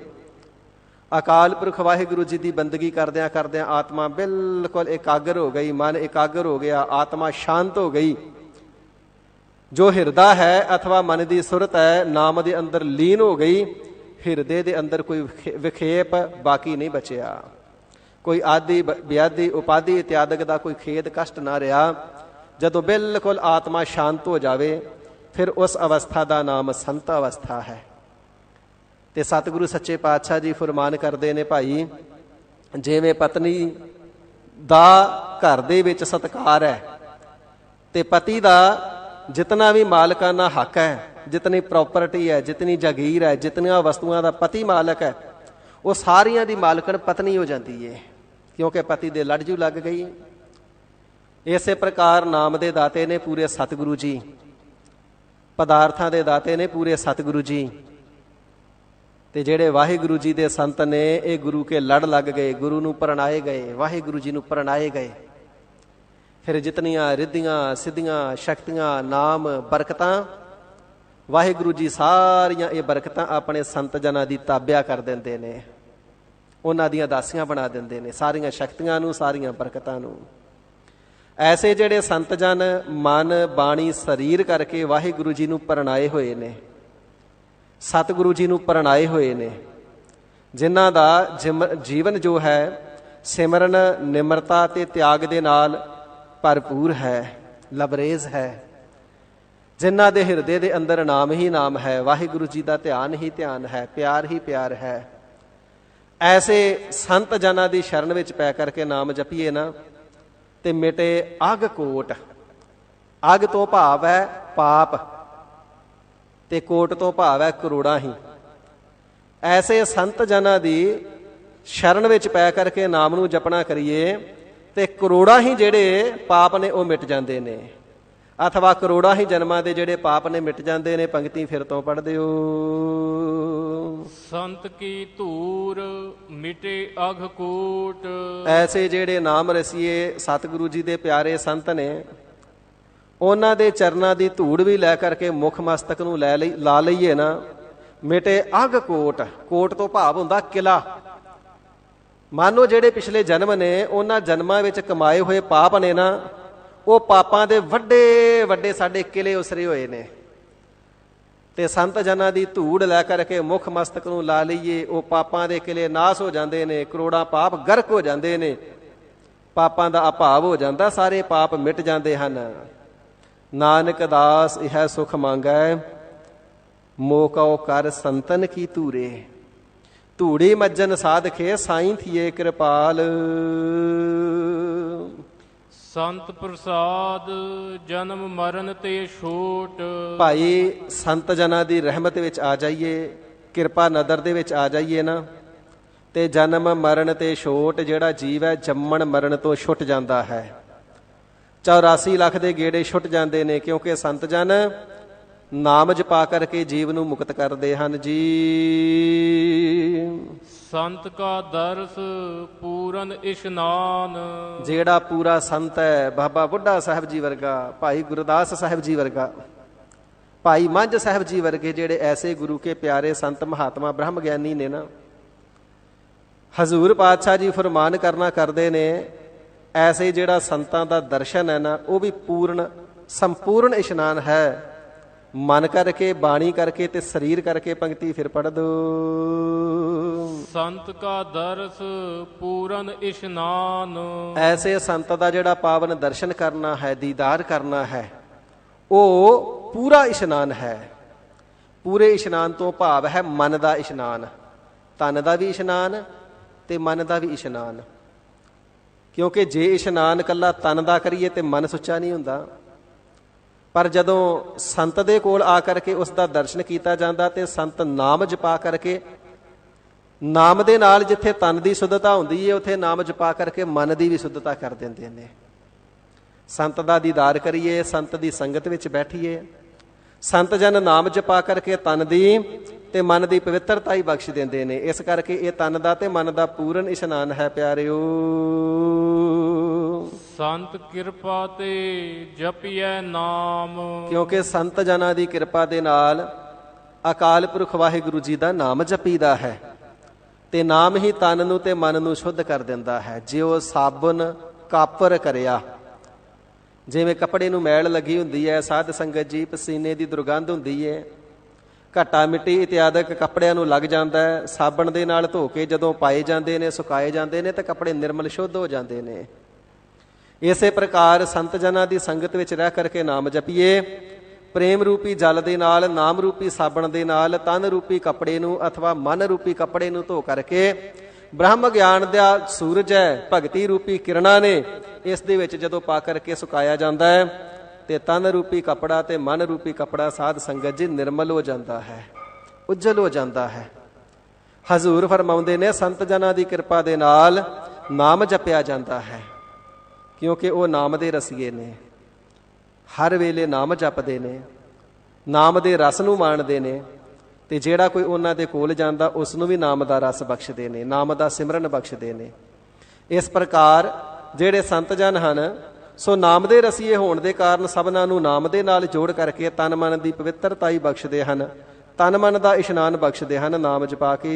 ਅਕਾਲ ਪੁਰਖ ਵਾਹਿਗੁਰੂ ਜੀ ਦੀ ਬੰਦਗੀ ਕਰਦਿਆਂ ਕਰਦਿਆਂ ਆਤਮਾ ਬਿਲਕੁਲ ਇਕਾਗਰ ਹੋ ਗਈ, ਮਨ ਇਕਾਗਰ ਹੋ ਗਿਆ, ਆਤਮਾ ਸ਼ਾਂਤ ਹੋ ਗਈ। ਜੋ ਹਿਰਦਾ ਹੈ ਅਥਵਾ ਮਨ ਦੀ ਸੁਰਤ ਹੈ, ਨਾਮ ਦੇ ਅੰਦਰ ਲੀਨ ਹੋ ਗਈ। ਹਿਰਦੇ ਦੇ ਅੰਦਰ ਕੋਈ ਵਿਖੇਪ ਬਾਕੀ ਨਹੀਂ ਬਚਿਆ। ਕੋਈ ਆਦਿ ਵਿਆਦੀ ਉਪਾਧੀ ਇਤਿਆਦਿਕ ਦਾ ਕੋਈ ਖੇਦ ਕਸ਼ਟ ਨਾ ਰਿਹਾ। ਜਦੋਂ ਬਿਲਕੁਲ ਆਤਮਾ ਸ਼ਾਂਤ ਹੋ ਜਾਵੇ, ਫਿਰ ਉਸ ਅਵਸਥਾ ਦਾ ਨਾਮ ਸੰਤ ਅਵਸਥਾ ਹੈ। ਤੇ ਸਤਿਗੁਰੂ ਸੱਚੇ ਪਾਤਸ਼ਾਹ ਜੀ ਫਰਮਾਨ ਕਰਦੇ ਨੇ, ਭਾਈ ਜਿਵੇਂ ਪਤਨੀ ਦਾ ਘਰ ਦੇ ਵਿੱਚ ਸਤਿਕਾਰ ਹੈ, ਤੇ ਪਤੀ ਦਾ ਜਿਤਨਾ ਵੀ ਮਾਲਕਾਨਾ ਹੱਕ ਹੈ, ਜਿਤਨੀ ਪ੍ਰਾਪਰਟੀ ਹੈ, ਜਿਤਨੀ ਜਾਗੀਰ ਹੈ, ਜਿਤਨੀਆਂ ਵਸਤੂਆਂ ਦਾ ਪਤੀ ਮਾਲਕ ਹੈ, ਉਹ ਸਾਰੀਆਂ ਦੀ ਮਾਲਕਣ ਪਤਨੀ ਹੋ ਜਾਂਦੀ ਹੈ, ਕਿਉਂਕਿ ਪਤੀ ਦੇ ਲੜ ਜੂ ਲੱਗ ਗਈ। ਇਸੇ ਪ੍ਰਕਾਰ ਨਾਮ ਦੇ ਦਾਤੇ ਨੇ ਪੂਰੇ ਸਤਿਗੁਰੂ ਜੀ, ਪਦਾਰਥਾਂ ਦੇ ਦਾਤੇ ਨੇ ਪੂਰੇ ਸਤਿਗੁਰੂ ਜੀ, ਤੇ ਜਿਹੜੇ ਵਾਹਿਗੁਰੂ ਜੀ ਦੇ ਸੰਤ ਨੇ, ਇਹ ਗੁਰੂ ਕੇ ਲੜ ਲੱਗ ਗਏ, ਗੁਰੂ ਨੂੰ ਪ੍ਰਣਾਏ ਗਏ, ਵਾਹਿਗੁਰੂ ਜੀ ਨੂੰ ਪ੍ਰਣਾਏ ਗਏ। ਫਿਰ ਜਿਤਨੀਆਂ ਰਿੱਧੀਆਂ ਸਿੱਧੀਆਂ ਸ਼ਕਤੀਆਂ ਨਾਮ ਬਰਕਤਾਂ, ਵਾਹਿਗੁਰੂ ਜੀ ਸਾਰੀਆਂ ਇਹ ਬਰਕਤਾਂ ਆਪਣੇ ਸੰਤ ਜਨਾਂ ਦੀ ਤਾਬਿਆ ਕਰ ਦਿੰਦੇ ਨੇ, ਉਹਨਾਂ ਦੀਆਂ ਦਾਸੀਆਂ ਬਣਾ ਦਿੰਦੇ ਨੇ, ਸਾਰੀਆਂ ਸ਼ਕਤੀਆਂ ਨੂੰ, ਸਾਰੀਆਂ ਬਰਕਤਾਂ ਨੂੰ। ਐਸੇ ਜਿਹੜੇ ਸੰਤ ਜਨ ਮਨ ਬਾਣੀ ਸਰੀਰ ਕਰਕੇ ਵਾਹਿਗੁਰੂ ਜੀ ਨੂੰ ਪ੍ਰਣਾਏ ਹੋਏ ਨੇ, ਸਤਿਗੁਰੂ ਜੀ ਨੂੰ ਪ੍ਰਣਾਏ ਹੋਏ ਨੇ, ਜਿਨ੍ਹਾਂ ਦਾ ਜੀਵਨ ਜੋ ਹੈ ਸਿਮਰਨ ਨਿਮਰਤਾ ਤੇ ਤਿਆਗ ਦੇ ਨਾਲ ਭਰਪੂਰ ਹੈ, ਲਬਰੇਜ਼ ਹੈ, ਜਿਨ੍ਹਾਂ ਦੇ ਹਿਰਦੇ ਦੇ ਅੰਦਰ ਨਾਮ ਹੀ ਨਾਮ ਹੈ, ਵਾਹਿਗੁਰੂ ਜੀ ਦਾ ਧਿਆਨ ਹੀ ਧਿਆਨ ਹੈ, ਪਿਆਰ ਹੀ ਪਿਆਰ ਹੈ। ਐਸੇ ਸੰਤ ਜਨਾਂ ਦੀ ਸ਼ਰਨ ਵਿੱਚ ਪੈ ਕਰਕੇ ਨਾਮ ਜਪੀਏ ਨਾ, ਤੇ ਮਿਟੇ ਅਗ ਕੋਟ। ਅਗ ਤੋਂ ਭਾਵ ਹੈ ਪਾਪ, ਤੇ ਕੋਟ ਤੋਂ ਭਾਵ ਹੈ ਕਰੋੜਾਂ ਹੀ। ਐਸੇ ਸੰਤ ਜਨਾਂ ਦੀ ਸ਼ਰਨ ਵਿੱਚ ਪੈ ਕਰਕੇ ਨਾਮ ਨੂੰ ਜਪਣਾ ਕਰੀਏ, ਤੇ ਕਰੋੜਾਂ ਹੀ ਜਿਹੜੇ ਪਾਪ ਨੇ ਉਹ ਮਿਟ ਜਾਂਦੇ ਨੇ, ਅਥਵਾ ਕਰੋੜਾਂ ਹੀ ਜਨਮਾਂ ਦੇ ਜਿਹੜੇ ਪਾਪ ਨੇ ਮਿਟ ਜਾਂਦੇ ਨੇ। ਪੰਕਤੀ ਫਿਰ ਤੋਂ ਪੜ੍ਹ ਦਿਓ। ਸੰਤ ਕੀ ਧੂਰ ਮਿਟੇ ਅਘ ਕੋਟ। ਐਸੇ ਜਿਹੜੇ ਨਾਮ ਰਸੀਏ ਸਤਿਗੁਰੂ ਜੀ ਦੇ ਪਿਆਰੇ ਸੰਤ ਨੇ, ਉਹਨਾਂ ਦੇ ਚਰਨਾਂ ਦੀ ਧੂੜ ਵੀ ਲੈ ਕਰਕੇ ਮੁੱਖ ਮਸਤਕ ਨੂੰ ਲਾ ਲਈਏ ਨਾ, ਮਿਟੇ ਅਘ ਕੋਟ। ਕੋਟ ਤੋਂ ਭਾਵ ਹੁੰਦਾ ਕਿਲਾ। ਮਾਨੋ ਜਿਹੜੇ ਪਿਛਲੇ ਜਨਮ ਨੇ, ਉਹਨਾਂ ਜਨਮਾਂ ਵਿੱਚ ਕਮਾਏ ਹੋਏ ਪਾਪ ਨੇ ਨਾ, ਉਹ ਪਾਪਾਂ ਦੇ ਵੱਡੇ ਵੱਡੇ ਸਾਡੇ ਕਿਲੇ ਉਸਰੇ ਹੋਏ ਨੇ। ਤੇ ਸੰਤ ਜਨਾਂ ਦੀ ਧੂੜ ਲੈ ਕਰਕੇ ਮੁੱਖ ਮਸਤਕ ਨੂੰ ਲਾ ਲਈਏ, ਉਹ ਪਾਪਾਂ ਦੇ ਕਿਲੇ ਨਾਸ ਹੋ ਜਾਂਦੇ ਨੇ, ਕਰੋੜਾਂ ਪਾਪ ਗਰਕ ਹੋ ਜਾਂਦੇ ਨੇ, ਪਾਪਾਂ ਦਾ ਅਭਾਵ ਹੋ ਜਾਂਦਾ, ਸਾਰੇ ਪਾਪ ਮਿਟ ਜਾਂਦੇ ਹਨ। ਨਾਨਕ ਦਾਸ ਇਹ ਸੁਖ ਮੰਗੈ, ਮੋਹ ਕਉ ਕਰ ਸੰਤਨ ਕੀ ਧੂਰੇ। ਧੂੜੀ ਮੱਜਨ ਸਾਧਖੇ ਸਾਈਂ ਥੀਏ ਕਿਰਪਾਲ। ਸੰਤ ਪ੍ਰਸਾਦ ਜਨਮ ਮਰਨ ਤੇ ਛੋਟ। ਭਾਈ ਸੰਤ ਜਨਾਂ ਦੀ ਰਹਿਮਤ ਵਿੱਚ ਆ ਜਾਈਏ, ਕਿਰਪਾ ਨਦਰ ਦੇ ਵਿੱਚ ਆ ਜਾਈਏ ਨਾ, ਤੇ ਜਨਮ ਮਰਨ ਤੇ ਛੋਟ, ਜਿਹੜਾ ਜੀਵ ਹੈ ਜੰਮਣ ਮਰਨ ਤੋਂ ਛੁੱਟ ਜਾਂਦਾ ਹੈ। 84 ਲੱਖ ਦੇ ਗੇੜੇ ਛੁੱਟ ਜਾਂਦੇ ਨੇ, ਕਿਉਂਕਿ ਸੰਤ ਜਨ ਨਾਮ ਜਪਾ ਕਰਕੇ ਜੀਵ ਨੂੰ ਮੁਕਤ ਕਰਦੇ ਹਨ ਜੀ। ਸੰਤ ਕਾ ਦਰਸ ਪੂਰਨ ਇਸ਼ਨਾਨ, ਜਿਹੜਾ ਪੂਰਾ ਸੰਤ ਹੈ, ਬਾਬਾ ਬੁੱਢਾ ਸਾਹਿਬ ਜੀ ਵਰਗਾ, ਭਾਈ ਗੁਰਦਾਸ ਸਾਹਿਬ ਜੀ ਵਰਗਾ, ਭਾਈ ਮੰਝ ਸਾਹਿਬ ਜੀ ਵਰਗੇ, ਜਿਹੜੇ ਐਸੇ ਗੁਰੂ ਕੇ ਪਿਆਰੇ ਸੰਤ ਮਹਾਤਮਾ ਬ੍ਰਹਮ ਗਿਆਨੀ ਨੇ ਨਾ, ਹਜ਼ੂਰ ਪਾਤਸ਼ਾਹ ਜੀ ਫਰਮਾਨ ਕਰਨਾ ਕਰਦੇ ਨੇ, ਐਸੇ ਜਿਹੜਾ ਸੰਤਾਂ ਦਾ ਦਰਸ਼ਨ ਹੈ ਨਾ, ਉਹ ਵੀ ਪੂਰਨ ਸੰਪੂਰਨ ਇਸ਼ਨਾਨ ਹੈ। ਮਨ ਕਰਕੇ, ਬਾਣੀ ਕਰਕੇ ਤੇ ਸਰੀਰ ਕਰਕੇ ਪੰਕਤੀ ਫਿਰ ਪੜ੍ਹ ਦੋ। ਸੰਤ ਕਾ ਦਰਸ ਪੂਰਨ ਇਸ਼ਨਾਨ, ਐਸੇ ਸੰਤ ਦਾ ਜਿਹੜਾ ਪਾਵਨ ਦਰਸ਼ਨ ਕਰਨਾ ਹੈ, ਦੀਦਾਰ ਕਰਨਾ ਹੈ, ਉਹ ਪੂਰਾ ਇਸ਼ਨਾਨ ਹੈ। ਪੂਰੇ ਇਸ਼ਨਾਨ ਤੋਂ ਭਾਵ ਹੈ ਮਨ ਦਾ ਇਸ਼ਨਾਨ, ਤਨ ਦਾ ਵੀ ਇਸ਼ਨਾਨ ਤੇ ਮਨ ਦਾ ਵੀ ਇਸ਼ਨਾਨ। ਕਿਉਂਕਿ ਜੇ ਇਸ਼ਨਾਨ ਕੱਲਾ ਤਨ ਦਾ ਕਰੀਏ ਤੇ ਮਨ ਸੁੱਚਾ ਨਹੀਂ ਹੁੰਦਾ, ਪਰ ਜਦੋਂ ਸੰਤ ਦੇ ਕੋਲ ਆ ਕਰਕੇ ਉਸ ਦਾ ਦਰਸ਼ਨ ਕੀਤਾ ਜਾਂਦਾ ਤੇ ਸੰਤ ਨਾਮ ਜਪਾ ਕਰਕੇ, ਨਾਮ ਦੇ ਨਾਲ ਜਿੱਥੇ ਤਨ ਦੀ ਸ਼ੁੱਧਤਾ ਹੁੰਦੀ ਹੈ, ਉੱਥੇ ਨਾਮ ਜਪਾ ਕਰਕੇ ਮਨ ਦੀ ਵੀ ਸ਼ੁੱਧਤਾ ਕਰ ਦਿੰਦੇ ਨੇ। ਸੰਤ ਦਾ ਦੀਦਾਰ ਕਰੀਏ, ਸੰਤ ਦੀ ਸੰਗਤ ਵਿੱਚ ਬੈਠੀਏ, ਸੰਤ ਜਨ ਨਾਮ ਜਪਾ ਕਰਕੇ ਤਨ ਦੀ ਤੇ ਮਨ ਦੀ ਪਵਿੱਤਰਤਾ ਹੀ ਬਖਸ਼ ਦਿੰਦੇ ਨੇ। ਇਸ ਕਰਕੇ ਇਹ ਤਨ ਦਾ ਤੇ ਮਨ ਦਾ ਪੂਰਨ ਇਸ਼ਨਾਨ ਹੈ ਪਿਆਰਿਓ। ਸੰਤ ਕਿਰਪਾ ਤੇ ਜਪੀਐ ਨਾਮ, ਕਿਉਂਕਿ ਸੰਤ ਜਨਾਂ ਦੀ ਕਿਰਪਾ ਦੇ ਨਾਲ ਅਕਾਲ ਪੁਰਖ ਵਾਹਿਗੁਰੂ ਜੀ ਦਾ ਨਾਮ ਜਪੀਦਾ ਹੈ ਤੇ ਨਾਮ ਹੀ ਤਨ ਨੂੰ ਤੇ ਮਨ ਨੂੰ ਸ਼ੁੱਧ ਕਰ ਦਿੰਦਾ ਹੈ। ਜਿਉ ਸਾਬਨ ਕਾਪਰ ਕਰਿਆ, ਜਿਵੇਂ ਕੱਪੜੇ ਨੂੰ ਮੈਲ ਲੱਗੀ ਹੁੰਦੀ ਹੈ, ਸਾਧ ਸੰਗਤ ਜੀ, ਪਸੀਨੇ ਦੀ ਦੁਰਗੰਧ ਹੁੰਦੀ ਹੈ, ਘੱਟਾ ਮਿੱਟੀ ਇਤਿਆਦਿਕ ਕੱਪੜਿਆਂ ਨੂੰ ਲੱਗ ਜਾਂਦਾ ਹੈ, ਸਾਬਣ ਦੇ ਨਾਲ ਧੋ ਕੇ ਜਦੋਂ ਪਾਏ ਜਾਂਦੇ ਨੇ, ਸੁਕਾਏ ਜਾਂਦੇ ਨੇ, ਤਾਂ ਕੱਪੜੇ ਨਿਰਮਲ ਸ਼ੁੱਧ ਹੋ ਜਾਂਦੇ ਨੇ। ਇਸੇ ਪ੍ਰਕਾਰ ਸੰਤ ਜਨਾਂ ਦੀ ਸੰਗਤ ਵਿੱਚ ਰਹਿ ਕਰਕੇ ਨਾਮ ਜਪੀਏ। ਪ੍ਰੇਮ ਰੂਪੀ ਜਲ ਦੇ ਨਾਲ, ਨਾਮ ਰੂਪੀ ਸਾਬਣ ਦੇ ਨਾਲ ਤਨ ਰੂਪੀ ਕੱਪੜੇ ਨੂੰ ਅਥਵਾ ਮਨ ਰੂਪੀ ਕੱਪੜੇ ਨੂੰ ਧੋ ਕਰਕੇ, ਬ੍ਰਹਮ ਗਿਆਨ ਦਾ ਸੂਰਜ ਹੈ, ਭਗਤੀ ਰੂਪੀ ਕਿਰਨਾਂ ਨੇ, ਇਸ ਦੇ ਵਿੱਚ ਜਦੋਂ ਪਾ ਕਰਕੇ ਸੁਕਾਇਆ ਜਾਂਦਾ ਹੈ ਤੇ ਤਨ ਰੂਪੀ ਕੱਪੜਾ ਤੇ ਮਨ ਰੂਪੀ ਕੱਪੜਾ ਸਾਧ ਸੰਗਤ ਜੀ ਨਿਰਮਲ ਹੋ ਜਾਂਦਾ ਹੈ, ਉਜਲ ਹੋ ਜਾਂਦਾ ਹੈ। ਹਜ਼ੂਰ ਫਰਮਾਉਂਦੇ ਨੇ ਸੰਤ ਜਨਾਂ ਦੀ ਕਿਰਪਾ ਦੇ ਨਾਲ ਨਾਮ ਜਪਿਆ ਜਾਂਦਾ ਹੈ, ਕਿਉਂਕਿ ਉਹ ਨਾਮ ਦੇ ਰਸੀਏ ਨੇ, ਹਰ ਵੇਲੇ ਨਾਮ ਜਪਦੇ ਨੇ, ਨਾਮ ਦੇ ਰਸ ਨੂੰ ਮਾਣਦੇ ਨੇ, ਤੇ ਜਿਹੜਾ ਕੋਈ ਉਹਨਾਂ ਦੇ ਕੋਲ ਜਾਂਦਾ ਉਸ ਨੂੰ ਵੀ ਨਾਮ ਦਾ ਰਸ ਬਖਸ਼ਦੇ ਨੇ, ਨਾਮ ਦਾ ਸਿਮਰਨ ਬਖਸ਼ਦੇ ਨੇ। ਇਸ ਪ੍ਰਕਾਰ ਜਿਹੜੇ ਸੰਤ ਜਨ ਹਨ, ਸੋ ਨਾਮ ਦੇ ਰਸੀਏ ਹੋਣ ਦੇ ਕਾਰਨ ਸਭਨਾਂ ਨੂੰ ਨਾਮ ਦੇ ਨਾਲ ਜੋੜ ਕਰਕੇ ਤਨ ਮਨ ਦੀ ਪਵਿੱਤਰਤਾ ਹੀ ਬਖਸ਼ਦੇ ਹਨ, ਤਨ ਮਨ ਦਾ ਇਸ਼ਨਾਨ ਬਖਸ਼ਦੇ ਹਨ ਨਾਮ ਜਪਾ ਕੇ।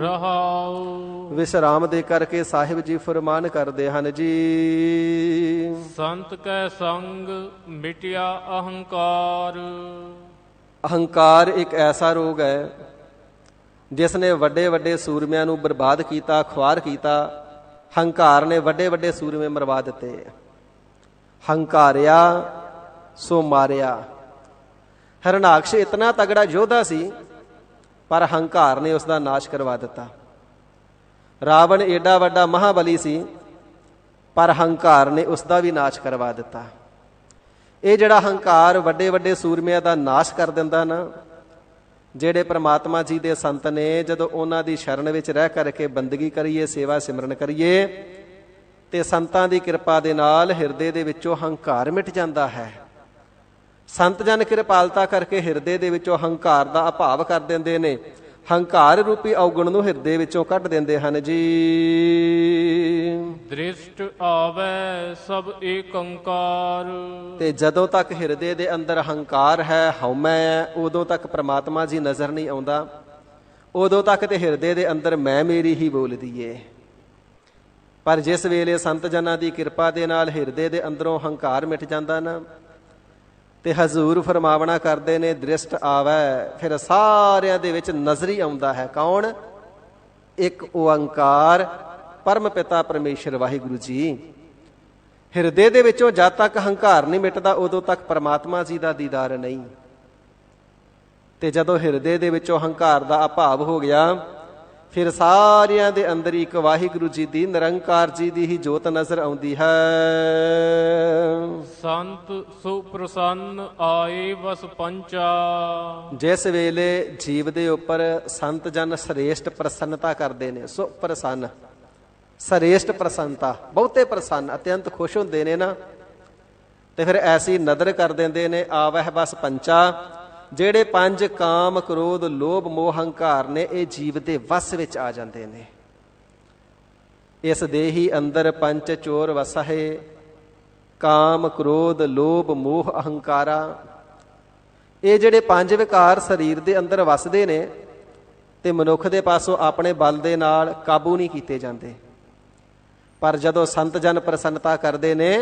ਰਹਾਉ ਵਿਸ਼ਰਾਮ ਦੇ ਕਰਕੇ ਸਾਹਿਬ ਜੀ ਫਰਮਾਨ ਕਰਦੇ ਹਨ ਜੀ। ਸੰਤ ਕੈ ਸੰਗ ਮਿਟਿਆ ਅਹੰਕਾਰ, ਅਹੰਕਾਰ ਇੱਕ ਐਸਾ ਰੋਗ ਹੈ ਜਿਸ ਨੇ ਵੱਡੇ ਵੱਡੇ ਸੂਰਮਿਆਂ ਨੂੰ ਬਰਬਾਦ ਕੀਤਾ, ਖੁਆਰ ਕੀਤਾ। ਹੰਕਾਰ ਨੇ ਵੱਡੇ ਵੱਡੇ ਸੂਰਮੇ ਮਰਵਾ ਦਿੱਤੇ। ਹੰਕਾਰਿਆ ਸੋ ਮਾਰਿਆ। ਹਰਨਾਕਸ਼ ਇਤਨਾ ਤਗੜਾ ਯੋਧਾ ਸੀ, ਪਰ ਹੰਕਾਰ ਨੇ ਉਸ ਦਾ ਨਾਸ਼ ਕਰਵਾ ਦਿੱਤਾ। ਰਾਵਣ ਏਡਾ ਵੱਡਾ ਮਹਾਬਲੀ ਸੀ, ਪਰ ਹੰਕਾਰ ਨੇ ਉਸ ਦਾ ਵੀ ਨਾਸ਼ ਕਰਵਾ ਦਿੱਤਾ। ਇਹ ਜਿਹੜਾ ਹੰਕਾਰ ਵੱਡੇ ਵੱਡੇ ਸੂਰਮਿਆਂ ਦਾ ਨਾਸ਼ ਕਰ ਦਿੰਦਾ ਨਾ, ਜਿਹੜੇ ਪ੍ਰਮਾਤਮਾ ਜੀ ਦੇ ਸੰਤ ਨੇ, ਜਦੋਂ ਉਹਨਾਂ ਦੀ ਸ਼ਰਨ ਵਿੱਚ ਰਹਿ ਕਰਕੇ ਬੰਦਗੀ ਕਰੀਏ, ਸੇਵਾ ਸਿਮਰਨ ਕਰੀਏ, ਤੇ ਸੰਤਾਂ ਦੀ ਕਿਰਪਾ ਦੇ ਨਾਲ ਹਿਰਦੇ ਦੇ ਵਿੱਚੋਂ ਹੰਕਾਰ ਮਿਟ ਜਾਂਦਾ ਹੈ। ਸੰਤ ਜਨ ਕਿਰਪਾਲਤਾ ਕਰਕੇ ਹਿਰਦੇ ਦੇ ਵਿੱਚੋਂ ਹੰਕਾਰ ਦਾ ਅਭਾਵ ਕਰ ਦਿੰਦੇ ਨੇ, ਹੰਕਾਰ ਰੂਪੀ ਔਗਣ ਨੂੰ ਹਿਰਦੇ ਵਿੱਚੋਂ ਕੱਢ ਦਿੰਦੇ ਹਨ ਜੀ। ਦ੍ਰਿਸ਼ਟ ਆਵੈ ਸਭ ਏਕੰਕਾਰ, ਤੇ ਜਦੋਂ ਤੱਕ ਹਿਰਦੇ ਦੇ ਅੰਦਰ ਹੰਕਾਰ ਹੈ, ਹਉਮੈ ਹੈ, ਉਦੋਂ ਤੱਕ ਪ੍ਰਮਾਤਮਾ ਜੀ ਨਜ਼ਰ ਨਹੀਂ ਆਉਂਦਾ। ਉਦੋਂ ਤੱਕ ਤੇ ਹਿਰਦੇ ਦੇ ਅੰਦਰ ਮੈਂ ਮੇਰੀ ਹੀ ਬੋਲਦੀ ਏ। ਪਰ ਜਿਸ ਵੇਲੇ ਸੰਤ ਜਨਾਂ ਦੀ ਕਿਰਪਾ ਦੇ ਨਾਲ ਹਿਰਦੇ ਦੇ ਅੰਦਰੋਂ ਹੰਕਾਰ ਮਿਟ ਜਾਂਦਾ ਨਾ, ਤੇ ਹਜ਼ੂਰ ਫਰਮਾਵਣਾ ਕਰਦੇ ਨੇ ਦ੍ਰਿਸ਼ਟ ਆਵੈ, ਫਿਰ ਸਾਰਿਆਂ ਦੇ ਵਿੱਚ ਨਜ਼ਰ ਹੀ ਆਉਂਦਾ ਹੈ। ਕੌਣ? ਇੱਕ ਓੰਕਾਰ ਪਰਮ ਪਿਤਾ ਪਰਮੇਸ਼ਰ ਵਾਹਿਗੁਰੂ ਜੀ। ਹਿਰਦੇ ਦੇ ਵਿੱਚੋਂ ਜਦ ਤੱਕ ਹੰਕਾਰ ਨਹੀਂ ਮਿਟਦਾ, ਉਦੋਂ ਤੱਕ ਪਰਮਾਤਮਾ ਜੀ ਦਾ ਦੀਦਾਰ ਨਹੀਂ। ਤੇ ਜਦੋਂ ਹਿਰਦੇ ਦੇ ਵਿੱਚੋਂ ਹੰਕਾਰ ਦਾ ਅਭਾਵ ਹੋ ਗਿਆ, ਫਿਰ ਸਾਰਿਆਂ ਦੇ ਅੰਦਰ ਇੱਕ ਵਾਹਿਗੁਰੂ ਜੀ ਦੀ ਨਿਰੰਕਾਰ ਜੀ ਦੀ ਹੀ ਜੋਤ ਨਜ਼ਰ ਆਉਂਦੀ ਹੈ। ਸੰਤ ਸੁਪ੍ਰਸੰਨ ਆਏ ਵਸ ਪੰਚਾ। ਜਿਸ ਵੇਲੇ ਜੀਵ ਦੇ ਉੱਪਰ ਸੰਤ ਜਨ ਸ੍ਰੇਸ਼ਟ ਪ੍ਰਸੰਨਤਾ ਕਰਦੇ ਨੇ, ਸੋ ਪ੍ਰਸੰਨ ਸ੍ਰੇਸ਼ਟ ਪ੍ਰਸੰਨਤਾ, ਬਹੁਤੇ ਪ੍ਰਸੰਨ, ਅਤਿਅੰਤ ਖੁਸ਼ ਹੁੰਦੇ ਨੇ ਨਾ, ਤੇ ਫਿਰ ਐਸੀ ਨਦਰ ਕਰ ਦਿੰਦੇ ਨੇ ਆਵਹਿ ਬਸ ਪੰਚਾ, ਜਿਹੜੇ ਪੰਜ ਕਾਮ ਕ੍ਰੋਧ ਲੋਭ ਮੋਹ ਹੰਕਾਰ ਨੇ ਇਹ ਜੀਵ ਦੇ ਵਸ ਵਿੱਚ ਆ ਜਾਂਦੇ ਨੇ। ਇਸ ਦੇਹੀ ਅੰਦਰ ਪੰਚ ਚੋਰ ਵਸਹਿ, ਕਾਮ ਕ੍ਰੋਧ ਲੋਭ ਮੋਹ ਅਹੰਕਾਰਾ। ਇਹ ਜਿਹੜੇ ਪੰਜ ਵਿਕਾਰ ਸਰੀਰ ਦੇ ਅੰਦਰ ਵਸਦੇ ਨੇ ਤੇ ਮਨੁੱਖ ਦੇ ਪਾਸੋਂ ਆਪਣੇ ਬਲ ਦੇ ਨਾਲ ਕਾਬੂ ਨਹੀਂ ਕੀਤੇ ਜਾਂਦੇ। ਪਰ ਜਦੋਂ ਸੰਤ ਜਨ ਪ੍ਰਸੰਨਤਾ ਕਰਦੇ ਨੇ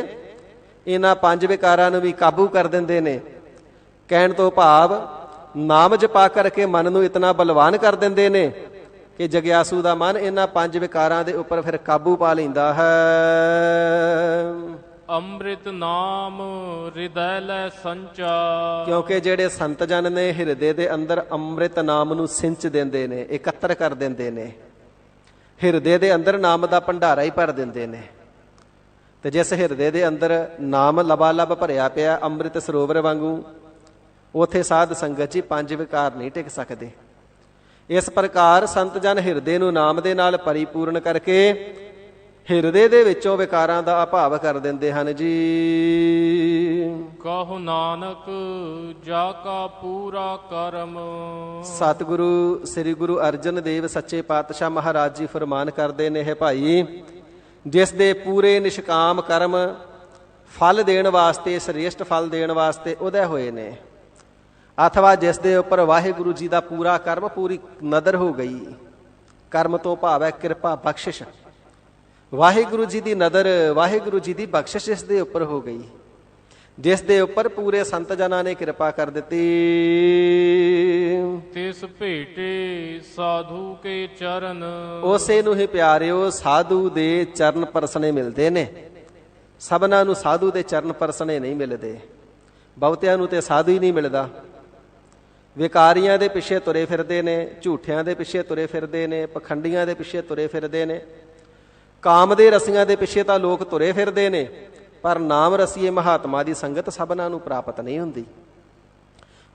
ਇਹਨਾਂ ਪੰਜ ਵਿਕਾਰਾਂ ਨੂੰ ਵੀ ਕਾਬੂ ਕਰ ਦਿੰਦੇ ਨੇ। ਕਹਿਣ ਤੋਂ ਭਾਵ ਨਾਮ ਜਪਾ ਕਰਕੇ ਮਨ ਨੂੰ ਇਤਨਾ ਬਲਵਾਨ ਕਰ ਦਿੰਦੇ ਨੇ ਕਿ ਜਗਿਆਸੂ ਦਾ ਮਨ ਇਹਨਾਂ ਪੰਜ ਵਿਕਾਰਾਂ ਦੇ ਉੱਪਰ ਫਿਰ ਕਾਬੂ ਪਾ ਲੈਂਦਾ ਹੈ। ਅੰਮ੍ਰਿਤ ਨਾਮ ਹਿਰਦੈ ਲੈ ਸੰਚਾ। ਕਿਉਂਕਿ ਜਿਹੜੇ ਸੰਤ ਜਨ ਨੇ ਹਿਰਦੇ ਦੇ ਅੰਦਰ ਅੰਮ੍ਰਿਤ ਨਾਮ ਨੂੰ ਸਿੰਚ ਦਿੰਦੇ ਨੇ, ਇਕੱਤਰ ਕਰ ਦਿੰਦੇ ਨੇ, ਹਿਰਦੇ ਦੇ ਅੰਦਰ ਨਾਮ ਦਾ ਭੰਡਾਰਾ ਹੀ ਭਰ ਦਿੰਦੇ ਨੇ। ਤੇ ਜਿਸ ਹਿਰਦੇ ਦੇ ਅੰਦਰ ਨਾਮ ਲਬਾਲਬ ਭਰਿਆ ਪਿਆ ਅੰਮ੍ਰਿਤ ਸਰੋਵਰ ਵਾਂਗੂ, ਉਥੇ ਸਾਧ ਸੰਗਤ ਜੀ ਪੰਜ ਵਿਕਾਰ ਨਹੀਂ ਟਿਕ ਸਕਦੇ। ਇਸ ਪ੍ਰਕਾਰ ਸੰਤ ਜਨ ਹਿਰਦੇ ਨੂੰ ਨਾਮ ਦੇ ਨਾਲ ਪਰਿਪੂਰਨ ਕਰਕੇ ਹਿਰਦੇ ਦੇ ਵਿੱਚੋਂ ਵਿਕਾਰਾਂ ਦਾ ਅਭਾਵ ਕਰ ਦਿੰਦੇ ਹਨ ਜੀ। ਕਹੋ ਨਾਨਕ ਜਾ ਕਾ ਪੂਰਾ ਕਰਮ। ਸਤਿਗੁਰੂ ਸ੍ਰੀ ਗੁਰੂ ਅਰਜਨ ਦੇਵ ਸੱਚੇ ਪਾਤਸ਼ਾਹ ਮਹਾਰਾਜ ਜੀ ਫਰਮਾਨ ਕਰਦੇ ਨੇ, ਹੈ ਭਾਈ, ਜਿਸ ਦੇ ਪੂਰੇ ਨਿਸ਼ਕਾਮ ਕਰਮ ਫਲ ਦੇਣ ਵਾਸਤੇ, ਸ੍ਰੇਸ਼ਟ ਫਲ ਦੇਣ ਵਾਸਤੇ ਉਦੈ ਹੋਏ ਨੇ, ਅਥਵਾ ਜਿਸ ਦੇ ਉੱਪਰ ਵਾਹਿਗੁਰੂ ਜੀ ਦਾ ਪੂਰਾ ਕਰਮ, ਪੂਰੀ ਨਦਰ ਹੋ ਗਈ। ਕਰਮ ਤੋਂ ਭਾਵ ਹੈ ਕਿਰਪਾ, ਬਖਸ਼ਿਸ਼। ਵਾਹਿਗੁਰੂ ਜੀ ਦੀ ਨਦਰ, ਵਾਹਿਗੁਰੂ ਜੀ ਦੀ ਬਖਸ਼ਿਸ਼ ਇਸ ਦੇ ਉੱਪਰ ਹੋ ਗਈ, ਜਿਸ ਦੇ ਉੱਪਰ ਪੂਰੇ ਸੰਤ ਜਨਾਂ ਨੇ ਕਿਰਪਾ ਕਰ ਦਿੱਤੀ। ਤਿਸ ਭੇਟੇ ਸਾਧੂ ਕੇ ਚਰਨ। ਉਸੇ ਨੂੰ ਹੀ ਪਿਆਰਿਓ ਸਾਧੂ ਦੇ ਚਰਨ ਪਰਸਣੇ ਮਿਲਦੇ ਨੇ। ਸਭਨਾਂ ਨੂੰ ਸਾਧੂ ਦੇ ਚਰਨ ਪਰਸਣੇ ਨਹੀਂ ਮਿਲਦੇ, ਬਹੁਤਿਆਂ ਨੂੰ ਤੇ ਸਾਧੂ ਹੀ ਨਹੀਂ ਮਿਲਦਾ। ਵਿਕਾਰੀਆਂ ਦੇ ਪਿੱਛੇ ਤੁਰੇ ਫਿਰਦੇ ਨੇ, ਝੂਠਿਆਂ ਦੇ ਪਿੱਛੇ ਤੁਰੇ ਫਿਰਦੇ ਨੇ, ਪਖੰਡੀਆਂ ਦੇ ਪਿੱਛੇ ਤੁਰੇ ਫਿਰਦੇ ਨੇ, ਕਾਮ ਦੇ ਰਸੀਆਂ ਦੇ ਪਿੱਛੇ ਤਾਂ ਲੋਕ ਤੁਰੇ ਫਿਰਦੇ ਨੇ, ਪਰ ਨਾਮ ਰਸੀਏ ਮਹਾਤਮਾ ਦੀ ਸੰਗਤ ਸਭਨਾਂ ਨੂੰ ਪ੍ਰਾਪਤ ਨਹੀਂ ਹੁੰਦੀ।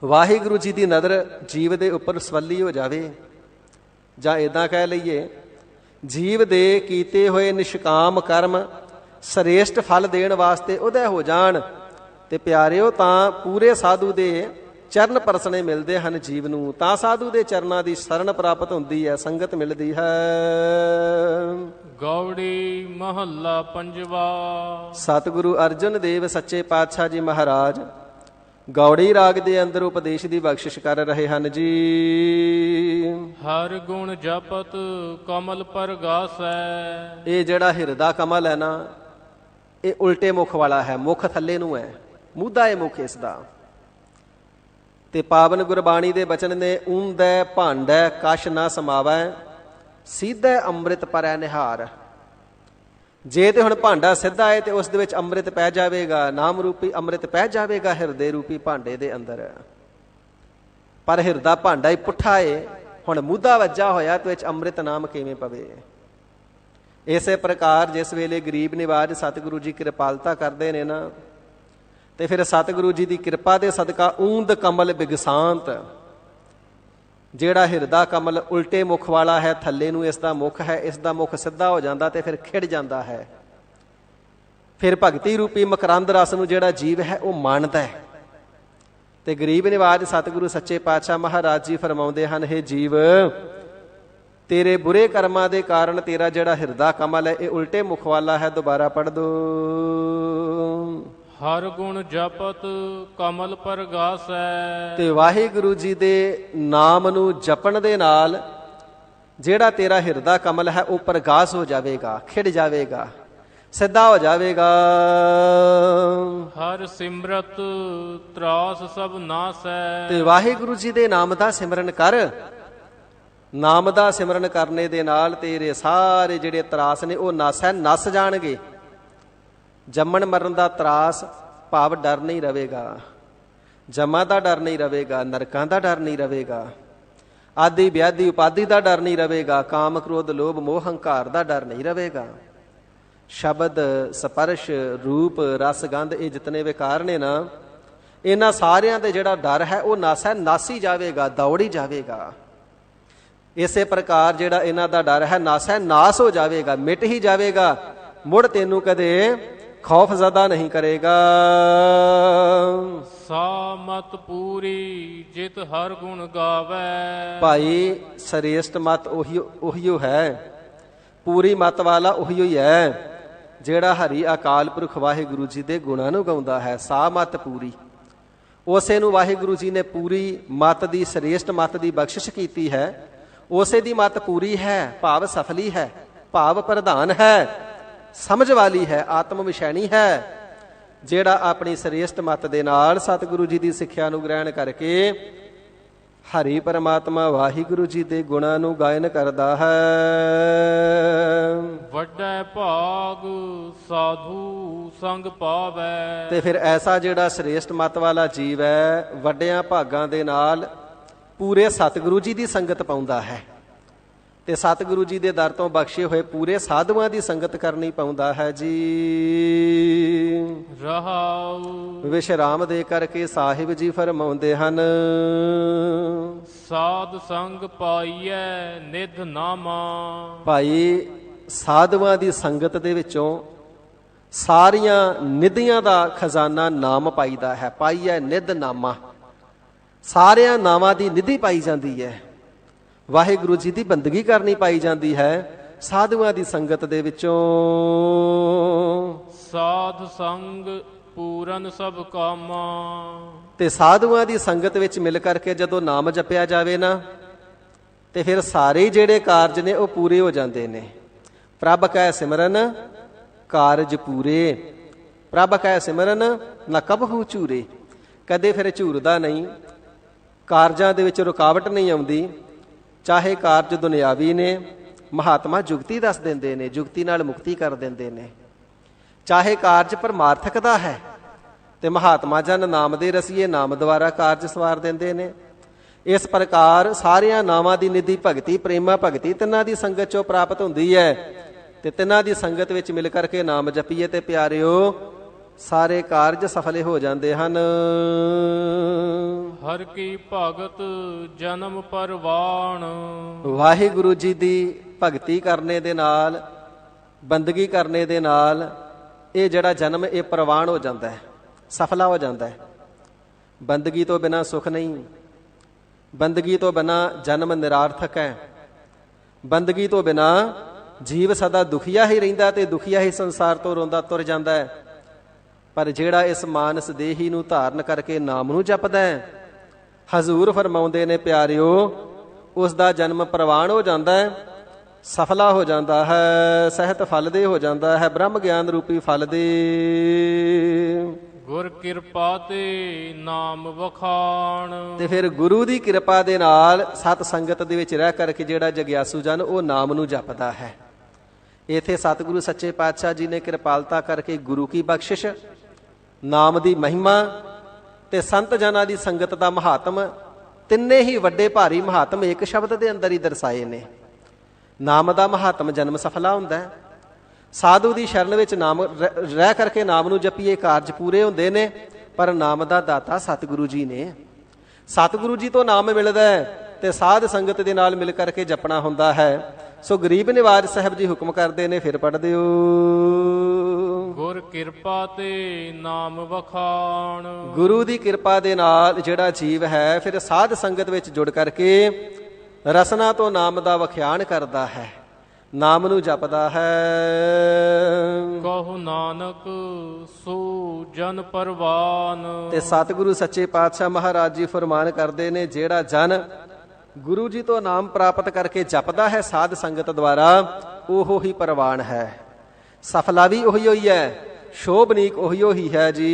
ਵਾਹਿਗੁਰੂ ਜੀ ਦੀ ਨਦਰ ਜੀਵ ਦੇ ਉੱਪਰ ਸਵੱਲੀ ਹੋ ਜਾਵੇ, ਜਾਂ ਇਦਾਂ ਕਹਿ ਲਈਏ ਜੀਵ ਦੇ ਕੀਤੇ ਹੋਏ ਨਿਸ਼ਕਾਮ ਕਰਮ ਸ੍ਰੇਸ਼ਟ ਫਲ ਦੇਣ ਵਾਸਤੇ ਉਦੈ ਹੋ ਜਾਣ, ਤੇ ਪਿਆਰਿਓ ਤਾਂ ਪੂਰੇ ਸਾਧੂ ਦੇ ਚਰਨ ਪਰਸਣੇ ਮਿਲਦੇ ਹਨ ਜੀਵ ਨੂੰ, ਤਾਂ ਸਾਧੂ ਦੇ ਚਰਨਾਂ ਦੀ ਸ਼ਰਨ ਪ੍ਰਾਪਤ ਹੁੰਦੀ ਹੈ, ਸੰਗਤ ਮਿਲਦੀ ਹੈ। ਗੌੜੀ ਮਹੱਲਾ ਪੰਜਵਾ। ਸਤਿਗੁਰੂ ਅਰਜਨ ਦੇਵ ਸੱਚੇ ਪਾਤਸ਼ਾਹ ਜੀ ਮਹਾਰਾਜ ਗੌੜੀ ਰਾਗ ਦੇ ਅੰਦਰ ਉਪਦੇਸ਼ ਦੀ ਬਖਸ਼ਿਸ਼ ਕਰ ਰਹੇ ਹਨ ਜੀ। ਹਰ ਗੁਣ ਜਪਤ ਕਮਲ ਪਰਗਾਸੈ। ਇਹ ਜਿਹੜਾ ਹਿਰਦਾ ਕਮਲ ਹੈ ਨਾ, ਇਹ ਉਲਟੇ ਮੁਖ ਵਾਲਾ ਹੈ, ਮੁਖ ਥੱਲੇ ਨੂੰ ਹੈ, ਮੂਧਾ ਹੈ ਮੁਖ ਇਸ ਦਾ। ਤੇ ਪਾਵਨ ਗੁਰਬਾਣੀ ਦੇ ਬਚਨ ਨੇ, ਊਂਦੈ ਭਾਂਡੈ ਕਛ ਨਾ ਸਮਾਵੈ, ਸਿੱਧੈ ਅੰਮ੍ਰਿਤ ਪਰੈ ਨਿਹਾਰ। ਜੇ ਤੇ ਹੁਣ ਭਾਂਡਾ ਸਿੱਧਾ ਹੈ ਤੇ ਉਸ ਦੇ ਵਿੱਚ ਅੰਮ੍ਰਿਤ ਪੈ ਜਾਵੇਗਾ, ਨਾਮ ਰੂਪੀ ਅੰਮ੍ਰਿਤ ਪੈ ਜਾਵੇਗਾ ਹਿਰਦੇ ਰੂਪੀ ਭਾਂਡੇ ਦੇ ਅੰਦਰ। ਪਰ ਹਿਰਦਾ ਭਾਂਡਾ ਹੀ ਪੁੱਠਾ ਏ, ਹੁਣ ਮੂਧਾ ਵੱਜਾ ਹੋਇਆ ਤੇ ਵਿੱਚ ਅੰਮ੍ਰਿਤ ਨਾਮ ਕਿਵੇਂ ਪਵੇ। ਇਸੇ ਪ੍ਰਕਾਰ ਜਿਸ ਵੇਲੇ ਗਰੀਬ ਨਿਵਾਜ ਸਤਿਗੁਰੂ ਜੀ ਕਿਰਪਾਲਤਾ ਕਰਦੇ ਨੇ ਨਾ, ਤੇ ਫਿਰ ਸਤਿਗੁਰੂ ਜੀ ਦੀ ਕਿਰਪਾ ਦੇ ਸਦਕਾ ਊਂਦ ਕਮਲ ਬਿਗਸਾਂਤ, ਜਿਹੜਾ ਹਿਰਦਾ ਕਮਲ ਉਲਟੇ ਮੁਖ ਵਾਲਾ ਹੈ, ਥੱਲੇ ਨੂੰ ਇਸ ਦਾ ਮੁਖ ਹੈ, ਇਸ ਦਾ ਮੁਖ ਸਿੱਧਾ ਹੋ ਜਾਂਦਾ ਤੇ ਫਿਰ ਖਿੜ ਜਾਂਦਾ ਹੈ। ਫਿਰ ਭਗਤੀ ਰੂਪੀ ਮਕਰੰਦ ਰਸ ਨੂੰ ਜਿਹੜਾ ਜੀਵ ਹੈ ਉਹ ਮਾਣਦਾ ਹੈ। ਤੇ ਗਰੀਬ ਨਿਵਾਜ ਸਤਿਗੁਰੂ ਸੱਚੇ ਪਾਤਸ਼ਾਹ ਮਹਾਰਾਜ ਜੀ ਫਰਮਾਉਂਦੇ ਹਨ, ਹੇ ਜੀਵ, ਤੇਰੇ ਬੁਰੇ ਕਰਮਾਂ ਦੇ ਕਾਰਨ ਤੇਰਾ ਜਿਹੜਾ ਹਿਰਦਾ ਕਮਲ ਹੈ ਇਹ ਉਲਟੇ ਮੁਖ ਵਾਲਾ ਹੈ। ਦੁਬਾਰਾ ਪੜ੍ਹ ਦੋ। ਹਰ ਗੁਣ ਜਪਤ ਕਮਲ ਪਰਗਾਸੈ। ਤੇ ਵਾਹਿਗੁਰੂ ਜੀ ਦੇ ਨਾਮ ਨੂੰ ਜਪਣ ਦੇ ਨਾਲ ਜਿਹੜਾ ਤੇਰਾ ਹਿਰਦਾ ਕਮਲ ਹੈ ਉਹ ਪ੍ਰਗਾਸ ਹੋ ਜਾਵੇਗਾ, ਖਿੜ ਜਾਵੇਗਾ, ਸਿੱਧਾ ਹੋ ਜਾਵੇਗਾ। ਹਰ ਸਿਮਰਤ ਤਰਾਸ ਸਭ ਨਾਸੈ। ਤੇ ਵਾਹਿਗੁਰੂ ਜੀ ਦੇ ਨਾਮ ਦਾ ਸਿਮਰਨ ਕਰ। ਨਾਮ ਦਾ ਸਿਮਰਨ ਕਰਨੇ ਦੇ ਨਾਲ ਤੇਰੇ ਸਾਰੇ ਜਿਹੜੇ ਤਰਾਸ ਨੇ ਉਹ ਨਾਸੈ, ਨਸ ਜਾਣਗੇ। ਜੰਮਣ ਮਰਨ ਦਾ ਤਰਾਸ ਭਾਵ ਡਰ ਨਹੀਂ ਰਵੇਗਾ, ਜਮਾ ਦਾ ਡਰ ਨਹੀਂ ਰਵੇਗਾ, ਨਰਕਾਂ ਦਾ ਡਰ ਨਹੀਂ ਰਵੇਗਾ। ਆਦਿ ਵਿਆਧੀ ਉਪਾਧੀ ਦਾ ਡਰ ਨਹੀਂ ਰਹੇਗਾ, ਕਾਮ ਕ੍ਰੋਧ ਲੋਭ ਮੋਹ ਹੰਕਾਰ ਦਾ ਡਰ ਨਹੀਂ ਰਹੇਗਾ। ਸ਼ਬਦ ਸਪਰਸ਼ ਰੂਪ ਰਸ ਗੰਧ ਇਹ ਜਿਤਨੇ ਵਿਕਾਰ ਨੇ ਨਾ, ਇਹਨਾਂ ਸਾਰਿਆਂ ਦੇ ਜਿਹੜਾ ਡਰ ਹੈ ਉਹ ਨਾਸੀ ਜਾਵੇਗਾ, ਦੌੜੀ ਜਾਵੇਗਾ। ਇਸੇ ਪ੍ਰਕਾਰ ਜਿਹੜਾ ਇਹਨਾਂ ਦਾ ਡਰ ਹੈ ਨਾਸ ਹੋ ਜਾਵੇਗਾ, ਮਿਟ ਹੀ ਜਾਵੇਗਾ, ਮੁੜ ਤੈਨੂੰ ਕਦੇ ਖੌਫ ਜ਼ਦਾ ਨਹੀਂ ਕਰੇਗਾ। ਸਾ ਮਤ ਪੂਰੀ ਜਿਤ ਹਰ ਗੁਣ ਗਾਵੇ। ਭਾਈ ਸ੍ਰੇਸ਼ਟ ਮਤ ਉਹੀਓ ਹੈ, ਪੂਰੀ ਮਤ ਵਾਲਾ ਉਹੀਓ ਹੀ ਹੈ ਜਿਹੜਾ ਹਰੀ ਅਕਾਲ ਪੁਰਖ ਵਾਹਿਗੁਰੂ ਜੀ ਦੇ ਗੁਣਾਂ ਨੂੰ ਗਾਉਂਦਾ ਹੈ। ਸਾ ਮਤ ਪੂਰੀ, ਉਸੇ ਨੂੰ ਵਾਹਿਗੁਰੂ ਜੀ ਨੇ ਪੂਰੀ ਮਤ ਦੀ ਸ੍ਰੇਸ਼ਟ ਮਤ ਦੀ ਬਖਸ਼ਿਸ਼ ਕੀਤੀ ਹੈ। ਉਸੇ ਦੀ ਮਤ ਪੂਰੀ ਹੈ, ਭਾਵ ਸਫਲੀ ਹੈ, ਭਾਵ ਪ੍ਰਧਾਨ ਹੈ, ਸਮਝ ਵਾਲੀ ਹੈ, ਆਤਮ ਵਿਸ਼ੈਣੀ ਹੈ। ਜਿਹੜਾ ਆਪਣੀ ਸ੍ਰੇਸ਼ਟ ਮਤ ਦੇ ਨਾਲ ਸਤਿਗੁਰੂ ਜੀ ਦੀ ਸਿੱਖਿਆ ਨੂੰ ਗ੍ਰਹਿਣ ਕਰਕੇ ਹਰੀ ਪਰਮਾਤਮਾ ਵਾਹਿਗੁਰੂ ਜੀ ਦੇ ਗੁਣਾਂ ਨੂੰ ਗਾਇਨ ਕਰਦਾ ਹੈ। ਵੱਡਾ ਭਾਗ ਸਾਧੂ ਸੰਗ ਪਾਵੈ। ਤੇ ਫਿਰ ਐਸਾ ਜਿਹੜਾ ਸ੍ਰੇਸ਼ਟ ਮਤ ਵਾਲਾ ਜੀਵ ਹੈ, ਵੱਡਿਆਂ ਭਾਗਾਂ ਦੇ ਨਾਲ ਪੂਰੇ ਸਤਿਗੁਰੂ ਜੀ ਦੀ ਸੰਗਤ ਪਾਉਂਦਾ ਹੈ ਤੇ ਸਤਿਗੁਰੂ ਜੀ ਦੇ ਦਰ ਤੋਂ ਬਖਸ਼ੇ ਹੋਏ ਪੂਰੇ ਸਾਧੂਆਂ ਦੀ ਸੰਗਤ ਕਰਨੀ ਪਾਉਂਦਾ ਹੈ ਜੀ। ਰਹਾਉ ਵਿਸ਼ਰਾਮ ਦੇ ਕਰਕੇ ਸਾਹਿਬ ਜੀ ਫਰਮਾਉਂਦੇ ਹਨ, ਸਾਧ ਸੰਗ ਪਾਈਐ ਨਿਧ ਨਾਮਾ। ਭਾਈ ਸਾਧੂਆਂ ਦੀ ਸੰਗਤ ਦੇ ਵਿੱਚੋਂ ਸਾਰੀਆਂ ਨਿਧੀਆਂ ਦਾ ਖਜ਼ਾਨਾ ਨਾਮ ਪਾਈਦਾ ਹੈ। ਪਾਈਐ ਨਿਧ ਨਾਮਾ, ਸਾਰਿਆਂ ਨਾਵਾਂ ਦੀ ਨਿਧੀ ਪਾਈ ਜਾਂਦੀ ਹੈ। ਵਾਹਿਗੁਰੂ ਜੀ ਦੀ ਬੰਦਗੀ ਕਰਨੀ ਪਾਈ ਜਾਂਦੀ ਹੈ ਸਾਧੂਆਂ ਦੀ ਸੰਗਤ ਦੇ ਵਿੱਚੋਂ। ਸਾਧ ਸੰਗ ਪੂਰਨ ਸਭ ਕਾਮਾ। ਤੇ ਸਾਧੂਆਂ ਦੀ ਸੰਗਤ ਵਿੱਚ ਮਿਲ ਕਰਕੇ ਜਦੋਂ ਨਾਮ ਜਪਿਆ ਜਾਵੇ ਨਾ, ਤੇ ਫਿਰ ਸਾਰੇ ਜਿਹੜੇ ਕਾਰਜ ਨੇ ਉਹ ਪੂਰੇ ਹੋ ਜਾਂਦੇ ਨੇ। ਪ੍ਰਭ ਕੈ ਸਿਮਰਨ ਕਾਰਜ ਪੂਰੇ, ਪ੍ਰਭ ਕੈ ਸਿਮਰਨ ਨਾ ਕਬਹੂ ਝੂਰੇ। ਕਦੇ ਫਿਰ ਝੂਰਦਾ ਨਹੀਂ, ਕਾਰਜਾਂ ਦੇ ਵਿੱਚ ਰੁਕਾਵਟ ਨਹੀਂ ਆਉਂਦੀ। ਚਾਹੇ ਕਾਰਜ ਦੁਨਿਆਵੀ ਨੇ, ਮਹਾਤਮਾ ਜੁਗਤੀ ਦੱਸ ਦਿੰਦੇ ਨੇ, ਜੁਗਤੀ ਨਾਲ ਮੁਕਤੀ ਕਰ ਦਿੰਦੇ ਨੇ। ਚਾਹੇ ਕਾਰਜ ਪਰਮਾਰਥਕ ਦਾ ਹੈ ਤੇ ਮਹਾਤਮਾ ਜਨ ਨਾਮ ਦੇ ਰਸੀਏ ਨਾਮ ਦੁਆਰਾ ਕਾਰਜ ਸਵਾਰ ਦਿੰਦੇ ਨੇ। ਇਸ ਪ੍ਰਕਾਰ ਸਾਰਿਆਂ ਨਾਵਾਂ ਦੀ ਨਿਧੀ ਭਗਤੀ, ਪ੍ਰੇਮਾ ਭਗਤੀ ਤਿੰਨਾਂ ਦੀ ਸੰਗਤ ਚੋਂ ਪ੍ਰਾਪਤ ਹੁੰਦੀ ਹੈ ਤੇ ਤਿੰਨਾਂ ਦੀ ਸੰਗਤ ਵਿੱਚ ਮਿਲ ਕਰਕੇ ਨਾਮ ਜਪੀਏ ਤੇ ਪਿਆਰਿਓ ਸਾਰੇ ਕਾਰਜ ਸਫਲੇ ਹੋ ਜਾਂਦੇ ਹਨ। ਹਰ ਕੀ ਭਗਤ ਜਨਮ ਪਰਵਾਣ। ਵਾਹਿਗੁਰੂ ਜੀ ਦੀ ਭਗਤੀ ਕਰਨੇ ਦੇ ਨਾਲ, ਬੰਦਗੀ ਕਰਨੇ ਦੇ ਨਾਲ ਇਹ ਜਿਹੜਾ ਜਨਮ ਇਹ ਪ੍ਰਵਾਨ ਹੋ ਜਾਂਦਾ ਹੈ, ਸਫਲਾ ਹੋ ਜਾਂਦਾ ਹੈ। ਬੰਦਗੀ ਤੋਂ ਬਿਨਾਂ ਸੁਖ ਨਹੀਂ, ਬੰਦਗੀ ਤੋਂ ਬਿਨਾਂ ਜਨਮ ਨਿਰਾਰਥਕ ਹੈ। ਬੰਦਗੀ ਤੋਂ ਬਿਨਾਂ ਜੀਵ ਸਦਾ ਦੁਖੀਆ ਹੀ ਰਹਿੰਦਾ ਤੇ ਦੁਖੀਆ ਹੀ ਸੰਸਾਰ ਤੋਂ ਰੋਂਦਾ ਤੁਰ ਜਾਂਦਾ ਹੈ। ਪਰ ਜਿਹੜਾ ਇਸ ਮਾਨਸ ਦੇਹੀ ਨੂੰ ਧਾਰਨ ਕਰਕੇ ਨਾਮ ਨੂੰ ਜਪਦਾ ਹੈ, ਹਜ਼ੂਰ ਫਰਮਾਉਂਦੇ ਨੇ ਪਿਆਰਿਓ, ਉਸ ਦਾ ਜਨਮ ਪ੍ਰਵਾਨ ਹੋ ਜਾਂਦਾ ਹੈ, ਸਫਲਾ ਹੋ ਜਾਂਦਾ ਹੈ, ਸਹਿਤ ਫਲ ਦੇ ਹੋ ਜਾਂਦਾ ਹੈ, ਬ੍ਰਹਮ ਗਿਆਨ ਰੂਪੀ ਫਲ ਦੇ। ਗੁਰ ਕਿਰਪਾ ਤੇ ਨਾਮ ਵਖਾਣ। ਤੇ ਫਿਰ ਗੁਰੂ ਦੀ ਕਿਰਪਾ ਦੇ ਨਾਲ ਸਤ ਸੰਗਤ ਦੇ ਵਿੱਚ ਰਹਿ ਕਰਕੇ ਜਿਹੜਾ ਜਗਿਆਸੂ ਜਨ ਉਹ ਨਾਮ ਨੂੰ ਜਪਦਾ ਹੈ। ਇਥੇ ਸਤਿਗੁਰੂ ਸੱਚੇ ਪਾਤਸ਼ਾਹ ਜੀ ਨੇ ਕਿਰਪਾਲਤਾ ਕਰਕੇ ਗੁਰੂ ਕੀ ਬਖਸ਼ਿਸ਼, ਨਾਮ ਦੀ ਮਹਿਮਾ ਤੇ ਸੰਤ ਜਨਾਂ ਦੀ ਸੰਗਤ ਦਾ ਮਹਾਤਮ, ਤਿੰਨੇ ਹੀ ਵੱਡੇ ਭਾਰੀ ਮਹਾਤਮ ਇੱਕ ਸ਼ਬਦ ਦੇ ਅੰਦਰ ਹੀ ਦਰਸਾਏ ਨੇ। ਨਾਮ ਦਾ ਮਹਾਤਮ ਜਨਮ ਸਫਲਾ ਹੁੰਦਾ ਹੈ। ਸਾਧੂ ਦੀ ਸ਼ਰਨ ਵਿੱਚ ਨਾਮ ਰਹਿ ਕਰਕੇ ਨਾਮ ਨੂੰ ਜਪੀਏ ਕਾਰਜ ਪੂਰੇ ਹੁੰਦੇ ਨੇ। ਪਰ ਨਾਮ ਦਾ ਦਾਤਾ ਸਤਿਗੁਰੂ ਜੀ ਨੇ। ਸਤਿਗੁਰੂ ਜੀ ਤੋਂ ਨਾਮ ਮਿਲਦਾ ਹੈ ਤੇ ਸਾਧ ਸੰਗਤ ਦੇ ਨਾਲ ਮਿਲ ਕਰਕੇ ਜਪਣਾ ਹੁੰਦਾ ਹੈ। ਸੋ ਗਰੀਬ ਨਿਵਾਜ ਸਾਹਿਬ ਜੀ ਹੁਕਮ ਕਰਦੇ ਨੇ, ਫਿਰ ਪੜ੍ਹ ਦਿਓ। ਗੁਰ ਕਿਰਪਾ ਤੇ ਨਾਮ ਵਖਾਣ। ਗੁਰੂ ਦੀ ਕਿਰਪਾ ਦੇ ਨਾਲ ਜਿਹੜਾ ਜੀਵ ਹੈ ਫਿਰ ਸਾਧ ਸੰਗਤ ਵਿੱਚ ਜੁੜ ਕਰਕੇ ਰਸਨਾ ਤੋਂ ਨਾਮ ਦਾ ਵਖਿਆਣ ਕਰਦਾ ਹੈ, ਨਾਮ ਨੂੰ ਜਪਦਾ ਹੈ। ਕਹੋ ਨਾਨਕ ਸੋ ਜਨ ਪਰਵਾਨ। ਤੇ ਸਤਿਗੁਰੂ ਸੱਚੇ ਪਾਤਸ਼ਾਹ ਮਹਾਰਾਜ ਜੀ ਫਰਮਾਨ ਕਰਦੇ ਨੇ, ਜਿਹੜਾ ਜਨ ਗੁਰੂ ਜੀ ਤੋਂ ਨਾਮ ਪ੍ਰਾਪਤ ਕਰਕੇ ਜਪਦਾ ਹੈ ਸਾਧ ਸੰਗਤ ਦੁਆਰਾ, ਉਹੋ ਹੀ ਪਰਵਾਨ ਹੈ। ਸਫਲਾ ਵੀ ਉਹੀ ਹੋਈ ਹੈ, ਸ਼ੋਭਨੀਕ ਉਹੀ ਹੀ ਹੈ ਜੀ।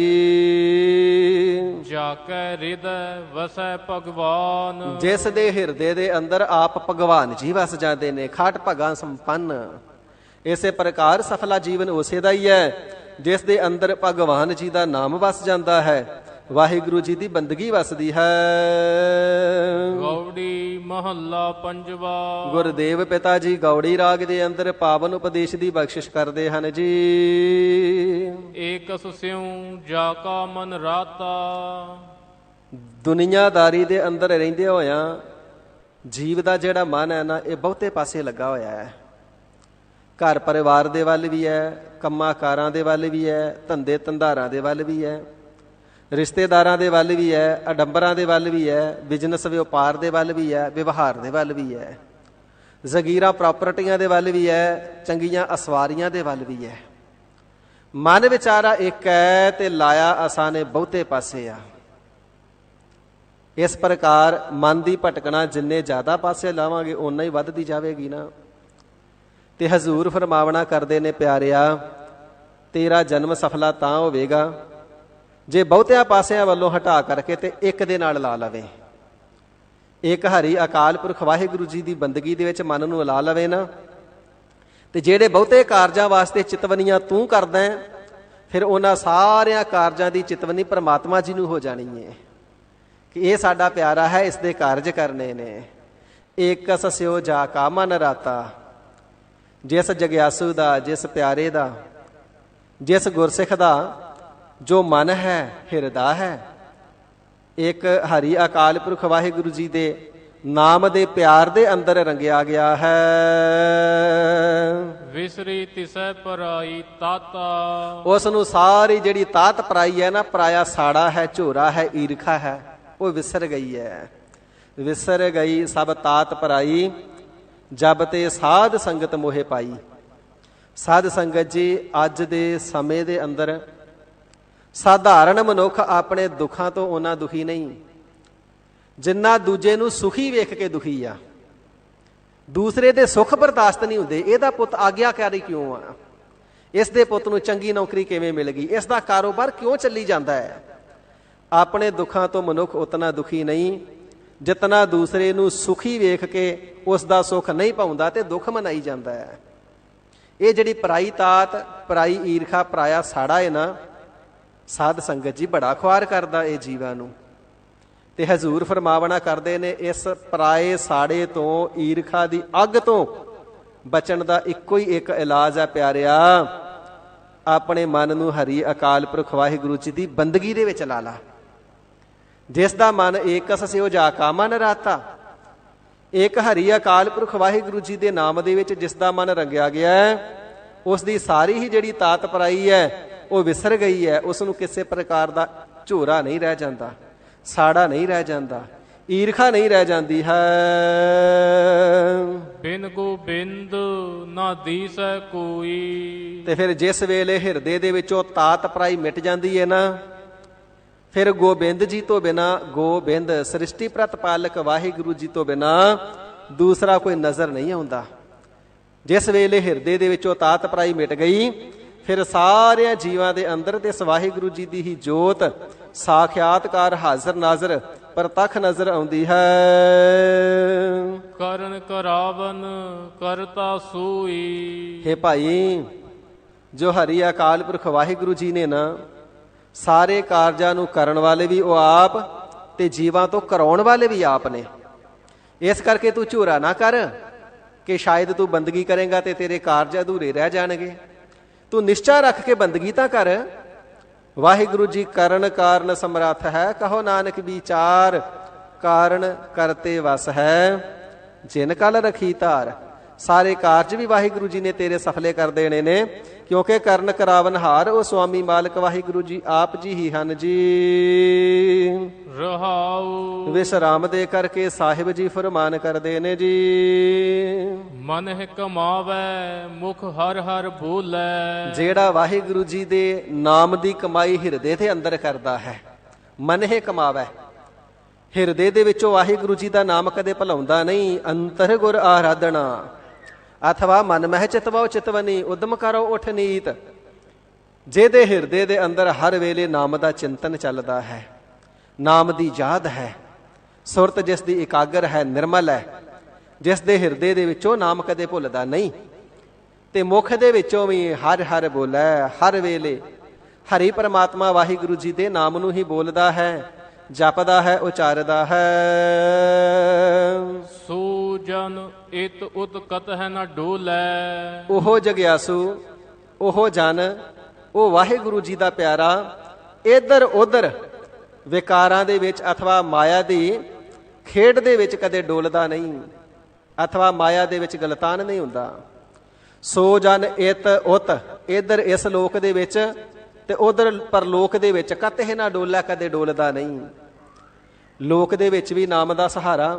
ਜਾ ਕੈ ਹਿਰਦੈ ਵਸੈ ਭਗਵਾਨ। ਜਿਸ ਦੇ ਹਿਰਦੇ ਦੇ ਅੰਦਰ ਆਪ ਭਗਵਾਨ ਜੀ ਵਸ ਜਾਂਦੇ ਨੇ, ਖਾਟ ਭਗਾ ਸੰਪੰਨ। ਇਸੇ ਪ੍ਰਕਾਰ ਸਫਲਾ ਜੀਵਨ ਉਸੇ ਦਾ ਹੀ ਹੈ ਜਿਸ ਦੇ ਅੰਦਰ ਭਗਵਾਨ ਜੀ ਦਾ ਨਾਮ ਵਸ ਜਾਂਦਾ ਹੈ। ਵਾਹਿਗੁਰੂ ਜੀ ਦੀ ਬੰਦਗੀ ਵਸਦੀ ਹੈ। ਗੌੜੀ ਮਹੱਲਾ ਪੰਜਵਾ। ਗੁਰਦੇਵ ਪਿਤਾ ਜੀ ਗੌੜੀ ਰਾਗ ਦੇ ਅੰਦਰ ਪਾਵਨ ਉਪਦੇਸ਼ ਦੀ ਬਖਸ਼ਿਸ਼ ਕਰਦੇ ਹਨ ਜੀ। ਏਕਸ ਸਿਉ ਜਾ ਕਾ ਮਨ ਰਾਤਾ। ਦੁਨੀਆਦਾਰੀ ਦੇ ਅੰਦਰ ਰਹਿੰਦੇ ਹੋਇਆਂ ਜੀਵ ਦਾ ਜਿਹੜਾ ਮਨ ਹੈ ਨਾ, ਇਹ ਬਹੁਤੇ ਪਾਸੇ ਲੱਗਾ ਹੋਇਆ ਹੈ। ਘਰ ਪਰਿਵਾਰ ਦੇ ਵੱਲ ਵੀ ਹੈ, ਕੰਮਾਂ ਕਾਰਾਂ ਦੇ ਵੱਲ ਵੀ ਹੈ, ਧੰਦੇ ਧੰਦਾਰਾਂ ਦੇ ਵੱਲ ਵੀ ਹੈ, ਰਿਸ਼ਤੇਦਾਰਾਂ ਦੇ ਵੱਲ ਵੀ ਹੈ, ਅਡੰਬਰਾਂ ਦੇ ਵੱਲ ਵੀ ਹੈ, ਬਿਜ਼ਨਸ ਵਪਾਰ ਦੇ ਵੱਲ ਵੀ ਹੈ, ਵਿਵਹਾਰ ਦੇ ਵੱਲ ਵੀ ਹੈ, ਜ਼ਗੀਰਾਂ ਪ੍ਰਾਪਰਟੀਆਂ ਦੇ ਵੱਲ ਵੀ ਹੈ, ਚੰਗੀਆਂ ਅਸਵਾਰੀਆਂ ਦੇ ਵੱਲ ਵੀ ਹੈ। ਮਨ ਵਿਚਾਰਾ ਇੱਕ ਹੈ ਤੇ ਲਾਇਆ ਅਸਾਂ ਨੇ ਬਹੁਤੇ ਪਾਸੇ ਆ। ਇਸ ਪ੍ਰਕਾਰ ਮਨ ਦੀ ਭਟਕਣਾ ਜਿੰਨੇ ਜ਼ਿਆਦਾ ਪਾਸੇ ਲਾਵਾਂਗੇ ਓਨਾ ਹੀ ਵੱਧਦੀ ਜਾਵੇਗੀ ਨਾ। ਤੇ ਹਜ਼ੂਰ ਫਰਮਾਵਣਾ ਕਰਦੇ ਨੇ, ਪਿਆਰਿਆ ਤੇਰਾ ਜਨਮ ਸਫਲਾ ਤਾਂ ਹੋਵੇਗਾ ਜੇ ਬਹੁਤਿਆਂ ਪਾਸਿਆਂ ਵੱਲੋਂ ਹਟਾ ਕਰਕੇ ਤੇ ਇੱਕ ਦੇ ਨਾਲ ਲਾ ਲਵੇ। ਇੱਕ ਹਰੀ ਅਕਾਲ ਪੁਰਖ ਵਾਹਿਗੁਰੂ ਜੀ ਦੀ ਬੰਦਗੀ ਦੇ ਵਿੱਚ ਮਨ ਨੂੰ ਲਾ ਲਵੇ ਨਾ, ਤੇ ਜਿਹੜੇ ਬਹੁਤੇ ਕਾਰਜਾਂ ਵਾਸਤੇ ਚਿਤਵਨੀਆਂ ਤੂੰ ਕਰਦਾ ਹੈ, ਫਿਰ ਉਹਨਾਂ ਸਾਰਿਆਂ ਕਾਰਜਾਂ ਦੀ ਚਿਤਵਨੀ ਪਰਮਾਤਮਾ ਜੀ ਨੂੰ ਹੋ ਜਾਣੀ ਹੈ ਕਿ ਇਹ ਸਾਡਾ ਪਿਆਰਾ ਹੈ, ਇਸ ਦੇ ਕਾਰਜ ਕਰਨੇ ਨੇ। ਏਕਸ ਸਿਓ ਜਾ ਕਾ ਮਨ ਰਾਤਾ। ਜਿਸ ਜਗਿਆਸੂ ਦਾ, ਜਿਸ ਪਿਆਰੇ ਦਾ, ਜਿਸ ਗੁਰਸਿੱਖ ਦਾ ਜੋ ਮਨ ਹੈ, ਹਿਰਦਾ ਹੈ, ਇੱਕ ਹਰੀ ਅਕਾਲ ਪੁਰਖ ਵਾਹਿਗੁਰੂ ਜੀ ਦੇ ਨਾਮ ਦੇ ਪਿਆਰ ਦੇ ਅੰਦਰ ਰੰਗਿਆ ਗਿਆ ਹੈ। ਵਿਸਰੀ ਤਿਸੈ ਪਰਾਈ ਤਾਤਾ। ਉਸ ਨੂੰ ਸਾਰੀ ਜਿਹੜੀ ਤਾਤ ਪਰਾਈ ਹੈ ਨਾ, ਪਰਾਇਆ ਸਾੜਾ ਹੈ, ਝੋਰਾ ਹੈ, ਈਰਖਾ ਹੈ, ਉਹ ਵਿਸਰ ਗਈ ਹੈ। ਵਿਸਰ ਗਈ ਸਭ ਤਾਤ ਪਰਾਈ, ਜਬ ਤੇ ਸਾਧ ਸੰਗਤ ਮੋਹਿ ਪਾਈ। ਸਾਧ ਸੰਗਤ ਜੀ, ਅੱਜ ਦੇ ਸਮੇਂ ਦੇ ਅੰਦਰ ਸਾਧਾਰਨ ਮਨੁੱਖ ਆਪਣੇ ਦੁੱਖਾਂ ਤੋਂ ਉਹਨਾਂ ਦੁਖੀ ਨਹੀਂ ਜਿੰਨਾ ਦੂਜੇ ਨੂੰ ਸੁਖੀ ਵੇਖ ਕੇ ਦੁਖੀ ਆ। ਦੂਸਰੇ ਦੇ ਸੁੱਖ ਬਰਦਾਸ਼ਤ ਨਹੀਂ ਹੁੰਦੇ। ਇਹਦਾ ਪੁੱਤ ਆਗਿਆਕਾਰੀ ਕਿਉਂ ਆ? ਇਸ ਦੇ ਪੁੱਤ ਨੂੰ ਚੰਗੀ ਨੌਕਰੀ ਕਿਵੇਂ ਮਿਲ ਗਈ? ਇਸ ਦਾ ਕਾਰੋਬਾਰ ਕਿਉਂ ਚੱਲੀ ਜਾਂਦਾ ਹੈ? ਆਪਣੇ ਦੁੱਖਾਂ ਤੋਂ ਮਨੁੱਖ ਉਤਨਾ ਦੁਖੀ ਨਹੀਂ ਜਿਤਨਾ ਦੂਸਰੇ ਨੂੰ ਸੁਖੀ ਵੇਖ ਕੇ ਉਸ ਦਾ ਸੁੱਖ ਨਹੀਂ ਪਾਉਂਦਾ ਤੇ ਦੁੱਖ ਮਨਾਈ ਜਾਂਦਾ ਹੈ। ਇਹ ਜਿਹੜੀ ਪਰਾਈ ਤਾਤ, ਪਰਾਈ ਈਰਖਾ, ਪਰਾਇਆ ਸਾੜਾ ਹੈ ਨਾ, ਸਾਧ ਸੰਗਤ ਜੀ ਬੜਾ ਖੁਆਰ ਕਰਦਾ ਇਹ ਜੀਵਾਂ ਨੂੰ। ਤੇ ਹਜ਼ੂਰ ਫਰਮਾਵਣਾ ਕਰਦੇ ਨੇ, ਇਸ ਪਰਾਏ ਸਾੜੇ ਤੋਂ, ਈਰਖਾ ਦੀ ਅੱਗ ਤੋਂ ਬਚਣ ਦਾ ਇੱਕੋ ਹੀ ਇੱਕ ਇਲਾਜ ਹੈ ਪਿਆਰਿਆ, ਆਪਣੇ ਮਨ ਨੂੰ ਹਰੀ ਅਕਾਲ ਪੁਰਖ ਵਾਹਿਗੁਰੂ ਜੀ ਦੀ ਬੰਦਗੀ ਦੇ ਵਿੱਚ ਲਾ ਲਾ। ਜਿਸ ਦਾ ਮਨ ਏਕਸ ਸਿਓ ਜਾ ਕਾ ਮਨ ਰਾਤਾ। ਇੱਕ ਹਰੀ ਅਕਾਲ ਪੁਰਖ ਵਾਹਿਗੁਰੂ ਜੀ ਦੇ ਨਾਮ ਦੇ ਵਿੱਚ ਜਿਸ ਦਾ ਮਨ ਰੰਗਿਆ ਗਿਆ ਹੈ, ਉਸ ਦੀ ਸਾਰੀ ਹੀ ਜਿਹੜੀ ਤਾਤ ਪਰਾਈ ਹੈ ਉਹ ਵਿਸਰ ਗਈ ਹੈ। ਉਸ ਨੂੰ ਕਿਸੇ ਪ੍ਰਕਾਰ ਦਾ ਝੋਰਾ ਨਹੀਂ ਰਹਿ ਜਾਂਦਾ, ਸਾੜਾ ਨਹੀਂ ਰਹਿ ਜਾਂਦਾ, ਈਰਖਾ ਨਹੀਂ ਰਹਿ ਜਾਂਦੀ ਹੈ। ਬਿਨ ਗੋਬਿੰਦ ਨਾ ਦੀਸੈ ਕੋਈ। ਤੇ ਫਿਰ ਜਿਸ ਵੇਲੇ ਹਿਰਦੇ ਦੇ ਵਿੱਚੋਂ ਤਾਤ ਪਰਾਈ ਮਿਟ ਜਾਂਦੀ ਹੈ ਨਾ, ਫਿਰ ਗੋਬਿੰਦ ਜੀ ਤੋਂ ਬਿਨਾ, ਗੋਬਿੰਦ ਸ੍ਰਿਸ਼ਟੀ ਪ੍ਰਤਪਾਲਕ ਵਾਹਿਗੁਰੂ ਜੀ ਤੋਂ ਬਿਨਾ ਦੂਸਰਾ ਕੋਈ ਨਜ਼ਰ ਨਹੀਂ ਆਉਂਦਾ। ਜਿਸ ਵੇਲੇ ਹਿਰਦੇ ਦੇ ਵਿੱਚੋਂ ਤਾਤ ਪਰਾਈ ਮਿਟ ਗਈ, ਫਿਰ ਸਾਰਿਆਂ ਜੀਵਾਂ ਦੇ ਅੰਦਰ ਤੇ ਵਾਹਿਗੁਰੂ ਜੀ ਦੀ ਹੀ ਜੋਤ ਸਾਖਿਆਤਕਾਰ ਹਾਜ਼ਰ ਨਾਜ਼ਰ ਪ੍ਰਤੱਖ ਨਜ਼ਰ ਆਉਂਦੀ ਹੈ। ਕਰਨ ਕਰਾਵਨ ਕਰਤਾ ਸੂਈ। ਹੇ ਭਾਈ, ਜੋ ਹਰੀ ਅਕਾਲ ਪੁਰਖ ਵਾਹਿਗੁਰੂ ਜੀ ਨੇ ਨਾ, ਸਾਰੇ ਕਾਰਜਾਂ ਨੂੰ ਕਰਨ ਵਾਲੇ ਵੀ ਉਹ ਆਪ ਤੇ ਜੀਵਾਂ ਤੋਂ ਕਰਾਉਣ ਵਾਲੇ ਵੀ ਆਪ ਨੇ। ਇਸ ਕਰਕੇ ਤੂੰ ਝੂਰਾ ਨਾ ਕਰ ਕਿ ਸ਼ਾਇਦ ਤੂੰ ਬੰਦਗੀ ਕਰੇਗਾ ਤੇ ਤੇਰੇ ਕਾਰਜ ਅਧੂਰੇ ਰਹਿ ਜਾਣਗੇ। ਤੂੰ ਨਿਸ਼ਚਾ ਰੱਖ ਕੇ ਬੰਦਗੀ ਤਾਂ ਕਰ। ਵਾਹਿਗੁਰੂ ਜੀ ਕਰਨ ਕਾਰਨ ਸਮਰੱਥ ਹੈ, ਕਹੋ ਨਾਨਕ ਵਿਚਾਰ, ਕਾਰਨ ਕਰਤੇ ਵਸ ਹੈ, ਜਿਨ ਕਲ ਰਖੀ ਧਾਰ। ਸਾਰੇ ਕਾਰਜ ਵੀ ਵਾਹਿਗੁਰੂ ਜੀ ਨੇ ਤੇਰੇ ਸਫਲੇ ਕਰ ਦੇਣੇ ਨੇ, ਕਿਉਂਕਿ ਕਰਨ ਕਰਾਵਨਹਾਰ ਉਹ ਸੁਆਮੀ ਮਾਲਕ ਵਾਹਿਗੁਰੂ ਜੀ ਆਪ ਜੀ ਹੀ ਹਨ ਜੀ। ਰਹਾਉ ਵਿਸ਼ਰਾਮ ਦੇ ਕਰਕੇ ਸਾਹਿਬ ਜੀ ਫਰਮਾਨ ਕਰਦੇ ਨੇ ਜੀ। ਮਨ ਹੈ ਕਮਾਵੈ ਮੁਖ ਹਰ ਹਰ ਬੋਲੇ। ਜਿਹੜਾ ਵਾਹਿਗੁਰੂ ਜੀ ਦੇ ਨਾਮ ਦੀ ਕਮਾਈ ਹਿਰਦੇ ਦੇ ਅੰਦਰ ਕਰਦਾ ਹੈ, ਮਨ ਹੈ ਕਮਾਵੈ, ਹਿਰਦੇ ਦੇ ਵਿੱਚੋਂ ਵਾਹਿਗੁਰੂ ਜੀ ਦਾ ਨਾਮ ਕਦੇ ਭੁਲਾਉਂਦਾ ਨਹੀਂ। ਅੰਤਰ ਗੁਰ ਆਰਾਧਨਾ ਅਥਵਾ ਮਨ ਮਹਿ ਚਿਤਵੋ ਚਿਤਵਨੀ, ਉਦਮ ਕਰੋ ਉਠ ਨੀਤ। ਜਿਹਦੇ ਹਿਰਦੇ ਦੇ ਅੰਦਰ ਹਰ ਵੇਲੇ ਨਾਮ ਦਾ ਚਿੰਤਨ ਚੱਲਦਾ ਹੈ, ਨਾਮ ਦੀ ਯਾਦ ਹੈ, ਸੁਰਤ ਜਿਸ ਦੀ ਇਕਾਗਰ ਹੈ, ਨਿਰਮਲ ਹੈ, ਜਿਸ ਦੇ ਹਿਰਦੇ ਦੇ ਵਿੱਚੋਂ ਨਾਮ ਕਦੇ ਭੁੱਲਦਾ ਨਹੀਂ, ਤੇ ਮੁਖ ਦੇ ਵਿੱਚੋਂ ਵੀ ਹਰ ਹਰ ਬੋਲੇ, ਹਰ ਵੇਲੇ ਹਰੀ ਪਰਮਾਤਮਾ ਵਾਹਿਗੁਰੂ ਜੀ ਦੇ ਨਾਮ ਨੂੰ ਹੀ ਬੋਲਦਾ ਹੈ, ਜਪਦਾ ਹੈ, ਉਚਾਰਦਾ ਹੈ। ਸੋ ਜਨ ਇਤ ਉਤ ਕਤ ਹੈ ਨਾ ਡੋਲੈ। ਉਹ ਜਗਿਆਸੂ, ਉਹ ਜਨ, ਉਹ ਵਾਹਿਗੁਰੂ ਜੀ ਦਾ ਪਿਆਰਾ ਇੱਧਰ ਉੱਧਰ ਵਿਕਾਰਾਂ ਦੇ ਵਿੱਚ ਅਥਵਾ ਮਾਇਆ ਦੀ ਖੇਡ ਦੇ ਵਿੱਚ ਕਦੇ ਡੋਲਦਾ ਨਹੀਂ, ਅਥਵਾ ਮਾਇਆ ਦੇ ਵਿੱਚ ਗਲਤਾਨ ਨਹੀਂ ਹੁੰਦਾ। ਸੋ ਜਨ ਇਤ ਉਤ, ਇੱਧਰ ਇਸ ਲੋਕ ਦੇ ਵਿੱਚ ਤੇ ਉਧਰ ਪਰਲੋਕ ਦੇ ਵਿੱਚ ਕਤੇ ਨਾ ਡੋਲਾ, ਕਦੇ ਡੋਲਦਾ ਨਹੀਂ। ਲੋਕ ਦੇ ਵਿੱਚ ਵੀ ਨਾਮ ਦਾ ਸਹਾਰਾ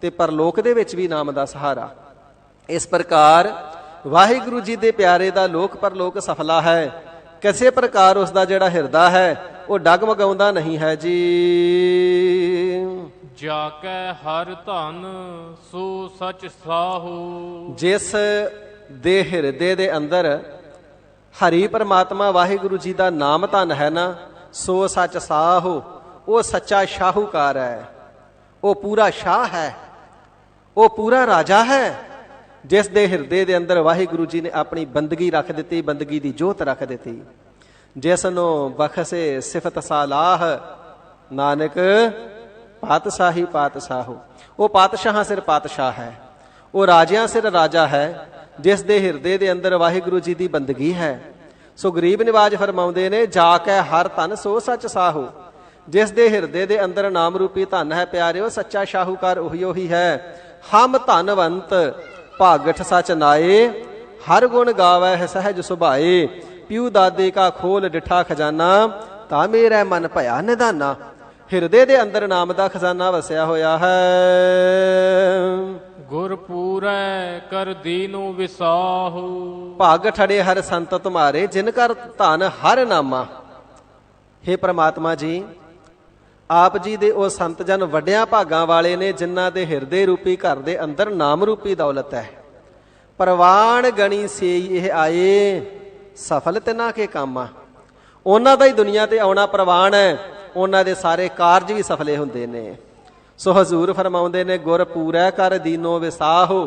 ਤੇ ਪਰਲੋਕ ਦੇ ਵਿੱਚ ਵੀ ਨਾਮ ਦਾ ਸਹਾਰਾ। ਇਸ ਪ੍ਰਕਾਰ ਵਾਹਿਗੁਰੂ ਜੀ ਦੇ ਪਿਆਰੇ ਦਾ ਲੋਕ ਪਰਲੋਕ ਸਫਲਾ ਹੈ। ਕਿਸੇ ਪ੍ਰਕਾਰ ਉਸ ਦਾ ਜਿਹੜਾ ਹਿਰਦਾ ਹੈ ਉਹ ਡਗਮਗਾਉਂਦਾ ਨਹੀਂ ਹੈ ਜੀ। ਜਾ ਕੈ ਹਰ ਧਨ ਸੋ ਸਚ ਸਾਹੋ। ਜਿਸ ਦੇ ਹਿਰਦੇ ਦੇ ਅੰਦਰ ਹਰੀ ਪਰਮਾਤਮਾ ਵਾਹਿਗੁਰੂ ਜੀ ਦਾ ਨਾਮ ਧਨ ਹੈ ਨਾ, ਸੋ ਸੱਚ ਸਾਹੋ, ਉਹ ਸੱਚਾ ਸ਼ਾਹੂਕਾਰ ਹੈ, ਉਹ ਪੂਰਾ ਸ਼ਾਹ ਹੈ, ਉਹ ਪੂਰਾ ਰਾਜਾ ਹੈ, ਜਿਸ ਦੇ ਹਿਰਦੇ ਦੇ ਅੰਦਰ ਵਾਹਿਗੁਰੂ ਜੀ ਨੇ ਆਪਣੀ ਬੰਦਗੀ ਰੱਖ ਦਿੱਤੀ, ਬੰਦਗੀ ਦੀ ਜੋਤ ਰੱਖ ਦਿੱਤੀ। ਜਿਸ ਨੂੰ ਬਖਸ਼ੇ ਸਿਫਤ ਸਾਲਾਹ, ਨਾਨਕ ਪਾਤਸ਼ਾਹੀ ਪਾਤਸ਼ਾਹੋ। ਉਹ ਪਾਤਸ਼ਾਹਾਂ ਸਿਰ ਪਾਤਸ਼ਾਹ ਹੈ, ਉਹ ਰਾਜਿਆਂ ਸਿਰ ਰਾਜਾ ਹੈ, ਜਿਸ ਦੇ ਹਿਰਦੇ ਦੇ ਅੰਦਰ ਵਾਹਿਗੁਰੂ ਜੀ ਦੀ ਬੰਦਗੀ ਹੈ। ਸੋ ਗਰੀਬ ਨਿਵਾਜ ਫਰਮਾਉਂਦੇ ਨੇ, ਜਾ ਕੇ ਹਰ ਧਨ ਸੋ ਸੱਚ ਸਾਹੋ। ਜਿਸ ਦੇ ਹਿਰਦੇ ਦੇ ਅੰਦਰ ਨਾਮ ਰੂਪੀ ਧਨ ਹੈ ਪਿਆਰਿਓ, ਸੱਚਾ ਸ਼ਾਹੂਕਾਰ ਉਹੀ ਹੈ। ਹਮ ਧਨਵੰਤ ਭਾਗਠ ਸਚ ਨਾਏ, ਹਰ ਗੁਣ ਗਾਵੈ ਹੈ ਸਹਿਜ ਸੁਭਾਏ। ਪਿਉ ਦਾਦੇ ਕਾ ਖੋਲ ਡਿਠਾ ਖਜ਼ਾਨਾ, ਤਾਂ ਮੇਰਾ ਮਨ ਭਇਆ ਨਿਧਾਨਾ। ਹਿਰਦੇ ਦੇ ਅੰਦਰ ਨਾਮ ਦਾ ਖਜ਼ਾਨਾ ਵਸਿਆ ਹੋਇਆ ਹੈ। ਗੁਰ ਪੂਰੈ ਕਰ ਦੀਨੋ ਵਿਸਾਹੋ। ਭਾਗ ਠੜੇ ਹਰ ਸੰਤ ਤੁਮਾਰੇ, ਜਿਨ ਕਰ ਧਨ ਹਰ ਨਾਮਾ। ਹੇ ਪ੍ਰਮਾਤਮਾ ਜੀ, ਆਪ ਜੀ ਦੇ ਉਹ ਸੰਤ ਜਨ ਵੱਡਿਆਂ ਭਾਗਾਂ ਵਾਲੇ ਨੇ, ਜਿਨ੍ਹਾਂ ਦੇ ਹਿਰਦੇ ਰੂਪੀ ਘਰ ਦੇ ਅੰਦਰ ਨਾਮ ਰੂਪੀ ਦੌਲਤ ਹੈ। ਪ੍ਰਵਾਨ ਗਣੀ ਸੇਈ ਇਹ ਆਏ, ਸਫਲ ਤਿਨਾ ਕੇ ਕਾਮਾ। ਉਹਨਾਂ ਦਾ ਹੀ ਦੁਨੀਆ ਤੇ ਆਉਣਾ ਪ੍ਰਵਾਨ ਹੈ, ਉਹਨਾਂ ਦੇ ਸਾਰੇ ਕਾਰਜ ਵੀ ਸਫਲੇ ਹੁੰਦੇ ਨੇ। ਸੋ ਹਜ਼ੂਰ ਫਰਮਾਉਂਦੇ ਨੇ, ਗੁਰ ਪੂਰੈ ਕਰ ਦੀਨੋ ਵਿਸਾਹੋ।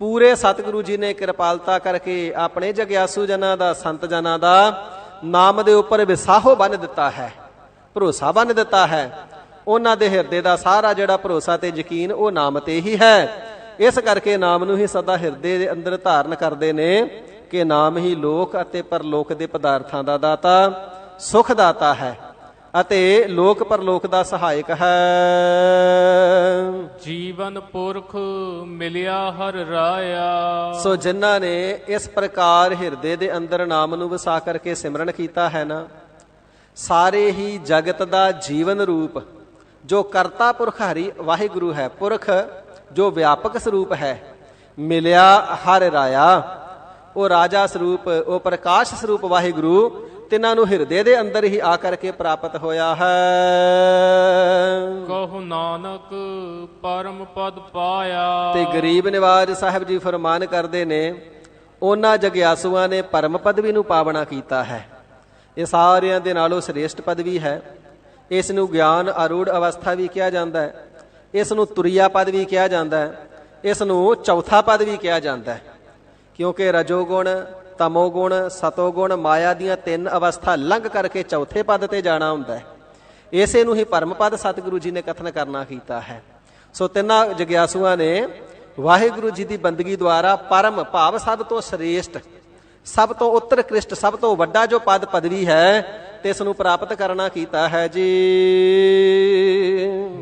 ਪੂਰੇ ਸਤਿਗੁਰੂ ਜੀ ਨੇ ਕਿਰਪਾਲਤਾ ਕਰਕੇ ਆਪਣੇ ਜਗਿਆਸੂ ਜਨਾਂ ਦਾ, ਸੰਤ ਜਨਾਂ ਦਾ ਨਾਮ ਦੇ ਉੱਪਰ ਵਿਸਾਹੋ ਬੰਨ ਦਿੱਤਾ ਹੈ, ਭਰੋਸਾ ਬੰਨ ਦਿੱਤਾ ਹੈ। ਉਹਨਾਂ ਦੇ ਹਿਰਦੇ ਦਾ ਸਾਰਾ ਜਿਹੜਾ ਭਰੋਸਾ ਤੇ ਯਕੀਨ ਉਹ ਨਾਮ ਤੇ ਹੀ ਹੈ। ਇਸ ਕਰਕੇ ਨਾਮ ਨੂੰ ਹੀ ਸਦਾ ਹਿਰਦੇ ਦੇ ਅੰਦਰ ਧਾਰਨ ਕਰਦੇ ਨੇ ਕਿ ਨਾਮ ਹੀ ਲੋਕ ਅਤੇ ਪਰਲੋਕ ਦੇ ਪਦਾਰਥਾਂ ਦਾ ਦਾਤਾ, ਸੁਖ ਦਾਤਾ ਹੈ ਅਤੇ ਲੋਕ ਪਰਲੋਕ ਦਾ ਸਹਾਇਕ ਹੈ। ਜੀਵਨ ਪੁਰਖ ਮਿਲਿਆ ਹਰ ਰਾਇਆ। ਸੋ ਜਿਨ੍ਹਾਂ ਨੇ ਇਸ ਪ੍ਰਕਾਰ ਹਿਰਦੇ ਦੇ ਅੰਦਰ ਨਾਮ ਨੂੰ ਵਸਾ ਕਰਕੇ ਸਿਮਰਨ ਕੀਤਾ ਹੈ ਨਾ, ਸਾਰੇ ਹੀ ਜਗਤ ਦਾ ਜੀਵਨ ਰੂਪ ਜੋ ਕਰਤਾ ਪੁਰਖ ਹਰੀ ਵਾਹਿਗੁਰੂ ਹੈ, ਪੁਰਖ ਜੋ ਵਿਆਪਕ ਸਰੂਪ ਹੈ, ਮਿਲਿਆ ਹਰ ਰਾਇਆ। ਉਹ ਰਾਜਾ ਸਰੂਪ, ਉਹ ਪ੍ਰਕਾਸ਼ ਸਰੂਪ ਵਾਹਿਗੁਰੂ ਤਿਨਾਂ ਨੂੰ ਹਿਰਦੇ ਦੇ ਅੰਦਰ ਹੀ ਆ ਕਰਕੇ ਪ੍ਰਾਪਤ ਹੋਇਆ ਹੈ। ਕਹੋ ਨਾਨਕ ਪਰਮ ਪਦ ਪਾਇਆ। ਤੇ ਗਰੀਬ ਨਿਵਾਜ ਸਾਹਿਬ ਜੀ ਫਰਮਾਨ ਕਰਦੇ ਨੇ, ਉਹਨਾਂ ਜਗਿਆਸੂਆਂ ਨੇ ਪਰਮ ਪਦਵੀ ਨੂੰ ਪਾਵਣਾ ਕੀਤਾ ਹੈ। ਇਹ ਸਾਰਿਆਂ ਦੇ ਨਾਲੋਂ ਸ੍ਰੇਸ਼ਟ ਪਦਵੀ ਹੈ। ਇਸ ਨੂੰ ਗਿਆਨ ਆਰੂੜ ਅਵਸਥਾ ਵੀ ਕਿਹਾ ਜਾਂਦਾ ਹੈ, ਇਸ ਨੂੰ ਤੁਰੀਆ ਪਦ ਵੀ ਕਿਹਾ ਜਾਂਦਾ ਹੈ, ਇਸ ਨੂੰ ਚੌਥਾ ਪਦ ਵੀ ਕਿਹਾ ਜਾਂਦਾ ਹੈ। ਕਿਉਂਕਿ ਰਜੋਗੁਣ, ਤਮੋਗੁਣ, ਸਤੋਗੁਣ, ਮਾਇਆ ਦੀਆਂ ਤਿੰਨ ਅਵਸਥਾ ਲੰਘ ਕਰਕੇ ਚੌਥੇ ਪਦ ਤੇ ਜਾਣਾ ਹੁੰਦਾ ਹੈ। ਇਸੇ ਨੂੰ ਹੀ ਪਰਮ ਪਦ ਸਤਿਗੁਰੂ ਜੀ ਨੇ ਕਥਨ ਕਰਨਾ ਕੀਤਾ ਹੈ। ਸੋ ਤਿੰਨਾਂ ਜਗਿਆਸੂਆਂ ਨੇ ਵਾਹਿਗੁਰੂ ਜੀ ਦੀ ਬੰਦਗੀ ਦੁਆਰਾ ਪਰਮ ਭਾਵ ਸਭ ਤੋਂ ਸ੍ਰੇਸ਼ਟ, ਸਭ ਤੋਂ ਉਤਕ੍ਰਿਸ਼ਟ, ਸਭ ਤੋਂ ਵੱਡਾ ਜੋ ਪਦ ਪਦਵੀ ਹੈ ਤੇ ਇਸ ਨੂੰ ਪ੍ਰਾਪਤ ਕਰਨਾ ਕੀਤਾ ਹੈ ਜੀ।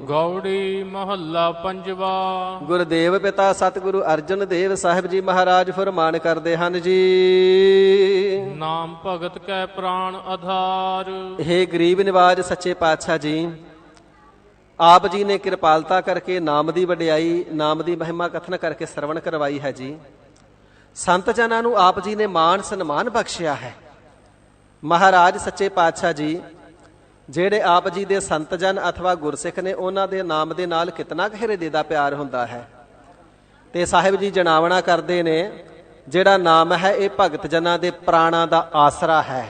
ਗੌੜੀ ਮਹੱਲਾ ਪੰਜਵਾ। ਗੁਰਦੇਵ ਪਿਤਾ ਸਤਿਗੁਰੂ ਅਰਜਨ ਦੇਵ ਸਾਹਿਬ ਜੀ ਮਹਾਰਾਜ ਫਰਮਾਨ ਕਰਦੇ ਹਨ ਜੀ, ਨਾਮ ਭਗਤ ਕੈ ਪ੍ਰਾਣ ਆਧਾਰ। ਇਹ ਗਰੀਬ ਨਿਵਾਜ ਸੱਚੇ ਪਾਤਸ਼ਾਹ ਜੀ, ਆਪ ਜੀ ਨੇ ਕਿਰਪਾਲਤਾ ਕਰਕੇ ਨਾਮ ਦੀ ਵਡਿਆਈ, ਨਾਮ ਦੀ ਮਹਿਮਾ ਕਥਨ ਕਰਕੇ ਸਰਵਣ ਕਰਵਾਈ ਹੈ ਜੀ। ਸੰਤ ਜਨਾਂ ਨੂੰ ਆਪ ਜੀ ਨੇ ਮਾਣ ਸਨਮਾਨ ਬਖਸ਼ਿਆ ਹੈ। ਮਹਾਰਾਜ ਸੱਚੇ ਪਾਤਸ਼ਾਹ ਜੀ ਜਿਹੜੇ ਆਪ ਜੀ ਦੇ ਸੰਤ ਜਨ ਅਥਵਾ ਗੁਰਸਿੱਖ ਨੇ, ਉਹਨਾਂ ਦੇ ਨਾਮ ਦੇ ਨਾਲ ਕਿਤਨਾ ਕੁ ਹਿਰਦੇ ਦਾ ਪਿਆਰ ਹੁੰਦਾ ਹੈ। ਤੇ ਸਾਹਿਬ ਜੀ ਜਣਾਵਣਾ ਕਰਦੇ ਨੇ, ਜਿਹੜਾ ਨਾਮ ਹੈ ਇਹ ਭਗਤ ਜਨਾਂ ਦੇ ਪ੍ਰਾਣਾਂ ਦਾ ਆਸਰਾ ਹੈ।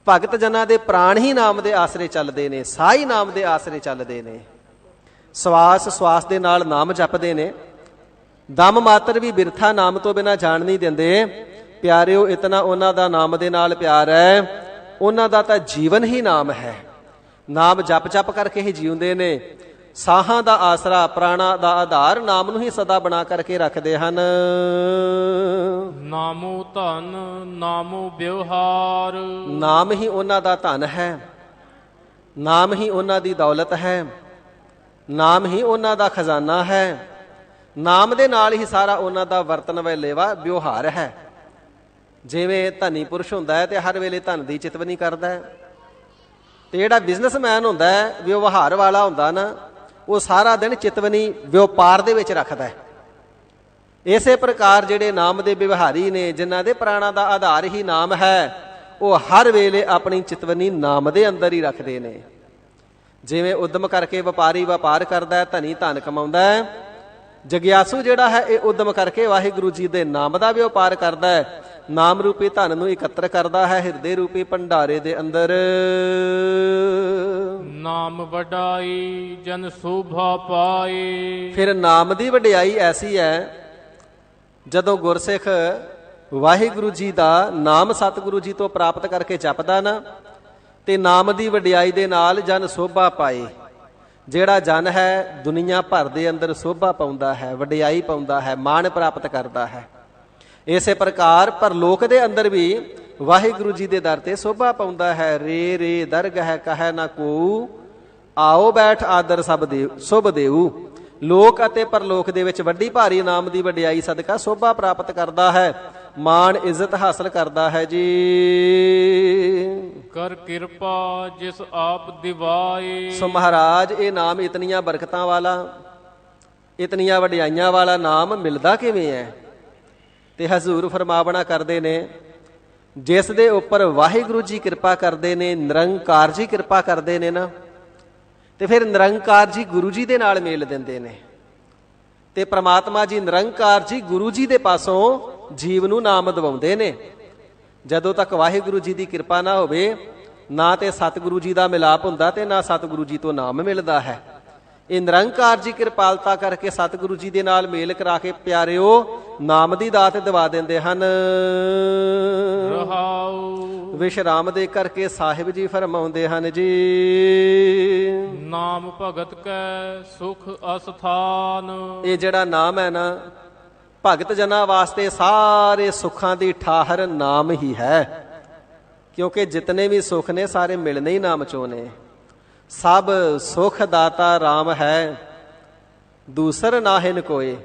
ਭਗਤ ਜਨਾਂ ਦੇ ਪ੍ਰਾਣ ਹੀ ਨਾਮ ਦੇ ਆਸਰੇ ਚੱਲਦੇ ਨੇ, ਸਾਹ ਹੀ ਨਾਮ ਦੇ ਆਸਰੇ ਚੱਲਦੇ ਨੇ। ਸਵਾਸ ਸਵਾਸ ਦੇ ਨਾਲ ਨਾਮ ਜਪਦੇ ਨੇ, ਦਮ ਮਾਤਰ ਵੀ ਬਿਰਥਾ ਨਾਮ ਤੋਂ ਬਿਨਾਂ ਜਾਣ ਨਹੀਂ ਦਿੰਦੇ। ਪਿਆਰਿਓ ਇਤਨਾ ਉਹਨਾਂ ਦਾ ਨਾਮ ਦੇ ਨਾਲ ਪਿਆਰ ਹੈ, ਉਹਨਾਂ ਦਾ ਤਾਂ ਜੀਵਨ ਹੀ ਨਾਮ ਹੈ। ਨਾਮ ਜਪ ਜਪ ਕਰਕੇ ਹੀ ਜਿਉਂਦੇ ਨੇ। ਸਾਹਾਂ ਦਾ ਆਸਰਾ, ਪ੍ਰਾਣਾ ਦਾ ਆਧਾਰ ਨਾਮ ਨੂੰ ਹੀ ਸਦਾ ਬਣਾ ਕਰਕੇ ਰੱਖਦੇ ਹਨ। ਨਾਮੋ ਧਨ ਨਾਮੋ ਵਿਵਹਾਰ, ਨਾਮ ਹੀ ਉਹਨਾਂ ਦਾ ਧਨ ਹੈ, ਨਾਮ ਹੀ ਉਹਨਾਂ ਦੀ ਦੌਲਤ ਹੈ, ਨਾਮ ਹੀ ਉਹਨਾਂ ਦਾ ਖਜ਼ਾਨਾ ਹੈ। ਨਾਮ ਦੇ ਨਾਲ ਹੀ ਸਾਰਾ ਉਹਨਾਂ ਦਾ ਵਰਤਨ ਵਲੇਵਾ ਵਿਵਹਾਰ ਹੈ। ਜਿਵੇਂ ਧਨੀ ਪੁਰਸ਼ ਹੁੰਦਾ ਹੈ ਤੇ ਹਰ ਵੇਲੇ ਧਨ ਦੀ ਚਿਤਵਨੀ ਕਰਦਾ ਹੈ, ਤੇ ਜਿਹੜਾ ਬਿਜ਼ਨਸਮੈਨ ਹੁੰਦਾ ਹੈ, ਵਿਵਹਾਰ ਵਾਲਾ ਹੁੰਦਾ ਨਾ, ਉਹ ਸਾਰਾ ਦਿਨ ਚਿਤਵਨੀ ਵਪਾਰ ਦੇ ਵਿੱਚ ਰੱਖਦਾ ਹੈ। ਇਸੇ ਪ੍ਰਕਾਰ ਜਿਹੜੇ ਨਾਮ ਦੇ ਵਿਵਹਾਰੀ ਨੇ, ਜਿਨ੍ਹਾਂ ਦੇ ਪ੍ਰਾਣਾਂ ਦਾ ਆਧਾਰ ਹੀ ਨਾਮ ਹੈ, ਉਹ ਹਰ ਵੇਲੇ ਆਪਣੀ ਚਿਤਵਨੀ ਨਾਮ ਦੇ ਅੰਦਰ ਹੀ ਰੱਖਦੇ ਨੇ। ਜਿਵੇਂ ਉਦਮ ਕਰਕੇ ਵਪਾਰੀ ਵਪਾਰ ਕਰਦਾ ਹੈ, ਧਨੀ ਧਨ ਕਮਾਉਂਦਾ ਹੈ, ਜਗਿਆਸੂ ਜਿਹੜਾ ਹੈ ਇਹ ਉਦਮ ਕਰਕੇ ਵਾਹਿਗੁਰੂ ਜੀ ਦੇ ਨਾਮ ਦਾ ਵਪਾਰ ਕਰਦਾ ਹੈ। ਨਾਮ ਰੂਪੀ ਧਨ ਨੂੰ ਇਕੱਤਰ ਕਰਦਾ ਹੈ ਹਿਰਦੇ ਰੂਪੀ ਭੰਡਾਰੇ ਦੇ ਅੰਦਰ। ਨਾਮ ਵਡਾਈ ਜਨ ਸੋਭਾ ਪਾਏ। ਫਿਰ ਨਾਮ ਦੀ ਵਡਿਆਈ ਐਸੀ ਹੈ, ਜਦੋਂ ਗੁਰਸਿੱਖ ਵਾਹਿਗੁਰੂ ਜੀ ਦਾ ਨਾਮ ਸਤਿਗੁਰੂ ਜੀ ਤੋਂ ਪ੍ਰਾਪਤ ਕਰਕੇ ਜਪਦਾ ਨਾ, ਤੇ ਨਾਮ ਦੀ ਵਡਿਆਈ ਦੇ ਨਾਲ ਜਨ ਸੋਭਾ ਪਾਏ। ਜਿਹੜਾ ਜਨ ਹੈ ਦੁਨੀਆ ਭਰ ਦੇ ਅੰਦਰ ਸੋਭਾ ਪਾਉਂਦਾ ਹੈ, ਵਡਿਆਈ ਪਾਉਂਦਾ ਹੈ, ਮਾਣ ਪ੍ਰਾਪਤ ਕਰਦਾ ਹੈ। ਇਸੇ ਪ੍ਰਕਾਰ ਪਰਲੋਕ ਦੇ ਅੰਦਰ ਵੀ ਵਾਹਿਗੁਰੂ ਜੀ ਦੇ ਦਰ ਤੇ ਸੋਭਾ ਪਾਉਂਦਾ ਹੈ। ਰੇ ਰੇ ਦਰਗਹਿ ਕਹੈ ਨਾ ਕੋ, ਆਓ ਬੈਠ ਆਦਰ ਸਭ ਦੇ ਸੁਭ ਦੇਊ। ਲੋਕ ਅਤੇ ਪਰਲੋਕ ਦੇ ਵਿੱਚ ਵੱਡੀ ਭਾਰੀ ਨਾਮ ਦੀ ਵਡਿਆਈ ਸਦਕਾ ਸੋਭਾ ਪ੍ਰਾਪਤ ਕਰਦਾ ਹੈ, ਮਾਣ ਇੱਜ਼ਤ ਹਾਸਲ ਕਰਦਾ ਹੈ ਜੀ। ਕਰ ਕਿਰਪਾ ਜਿਸ ਆਪ ਦਿਵਾਏ। ਸੋ ਮਹਾਰਾਜ, ਇਹ ਨਾਮ ਇਤਨੀਆਂ ਬਰਕਤਾਂ ਵਾਲਾ, ਇਤਨੀਆਂ ਵਡਿਆਈਆਂ ਵਾਲਾ ਨਾਮ ਮਿਲਦਾ ਕਿਵੇਂ ਹੈ? ਤੇ ਹਜ਼ੂਰ ਫਰਮਾਵਣਾ ਕਰਦੇ ਨੇ, ਜਿਸ ਦੇ ਉੱਪਰ ਵਾਹਿਗੁਰੂ ਜੀ ਕਿਰਪਾ ਕਰਦੇ ਨੇ, ਨਿਰੰਕਾਰ ਜੀ ਕਿਰਪਾ ਕਰਦੇ ਨੇ ਨਾ, ਤੇ ਫਿਰ ਨਿਰੰਕਾਰ ਜੀ ਗੁਰੂ ਜੀ ਦੇ ਨਾਲ ਮੇਲ ਦਿੰਦੇ ਨੇ, ਤੇ ਪ੍ਰਮਾਤਮਾ ਜੀ ਨਿਰੰਕਾਰ ਜੀ ਗੁਰੂ ਜੀ ਦੇ ਪਾਸੋਂ ਜੀਵ ਨੂੰ ਨਾਮ ਦਿਵਾਉਂਦੇ ਨੇ। ਜਦੋਂ ਤੱਕ ਵਾਹਿਗੁਰੂ ਜੀ ਦੀ ਕਿਰਪਾ ਨਾ ਹੋਵੇ, ਨਾ ਤੇ ਸਤਿਗੁਰੂ ਜੀ ਦਾ ਮਿਲਾਪ ਹੁੰਦਾ ਤੇ ਨਾ ਸਤਿਗੁਰੂ ਜੀ ਤੋਂ ਨਾਮ ਮਿਲਦਾ ਹੈ। ਇਹ ਨਿਰੰਕਾਰ ਜੀ ਕਿਰਪਾਲਤਾ ਕਰਕੇ ਸਤਿਗੁਰੂ ਜੀ ਦੇ ਨਾਲ ਮੇਲ ਕਰਾ ਕੇ ਪਿਆਰਿਓ ਨਾਮ ਦੀ ਦਾਤ ਦਿਵਾ ਦਿੰਦੇ ਹਨ। ਰਹਾਉ ਵਿਸ਼ਰਾਮ ਦੇ ਕਰਕੇ ਸਾਹਿਬ ਜੀ ਫਰਮਾਉਂਦੇ ਹਨ ਜੀ, ਨਾਮ ਭਗਤ ਕੈ ਸੁਖ ਅਸਥਾਨ। ਇਹ ਜਿਹੜਾ ਨਾਮ ਹੈ ਨਾ, ਭਗਤ ਜਨਾਂ ਵਾਸਤੇ ਸਾਰੇ ਸੁੱਖਾਂ ਦੀ ਠਾਹਰ ਨਾਮ ਹੀ ਹੈ। ਕਿਉਂਕਿ ਜਿਤਨੇ ਵੀ ਸੁੱਖ ਨੇ ਸਾਰੇ ਮਿਲਨੇ ਹੀ ਨਾਮ ਚੋਂ ਨੇ। ਸਭ ਸੁਖ ਦਾਤਾ RAM ਹੈ, ਦੂਸਰ ਨਾਹਿਨ ਕੋਏ।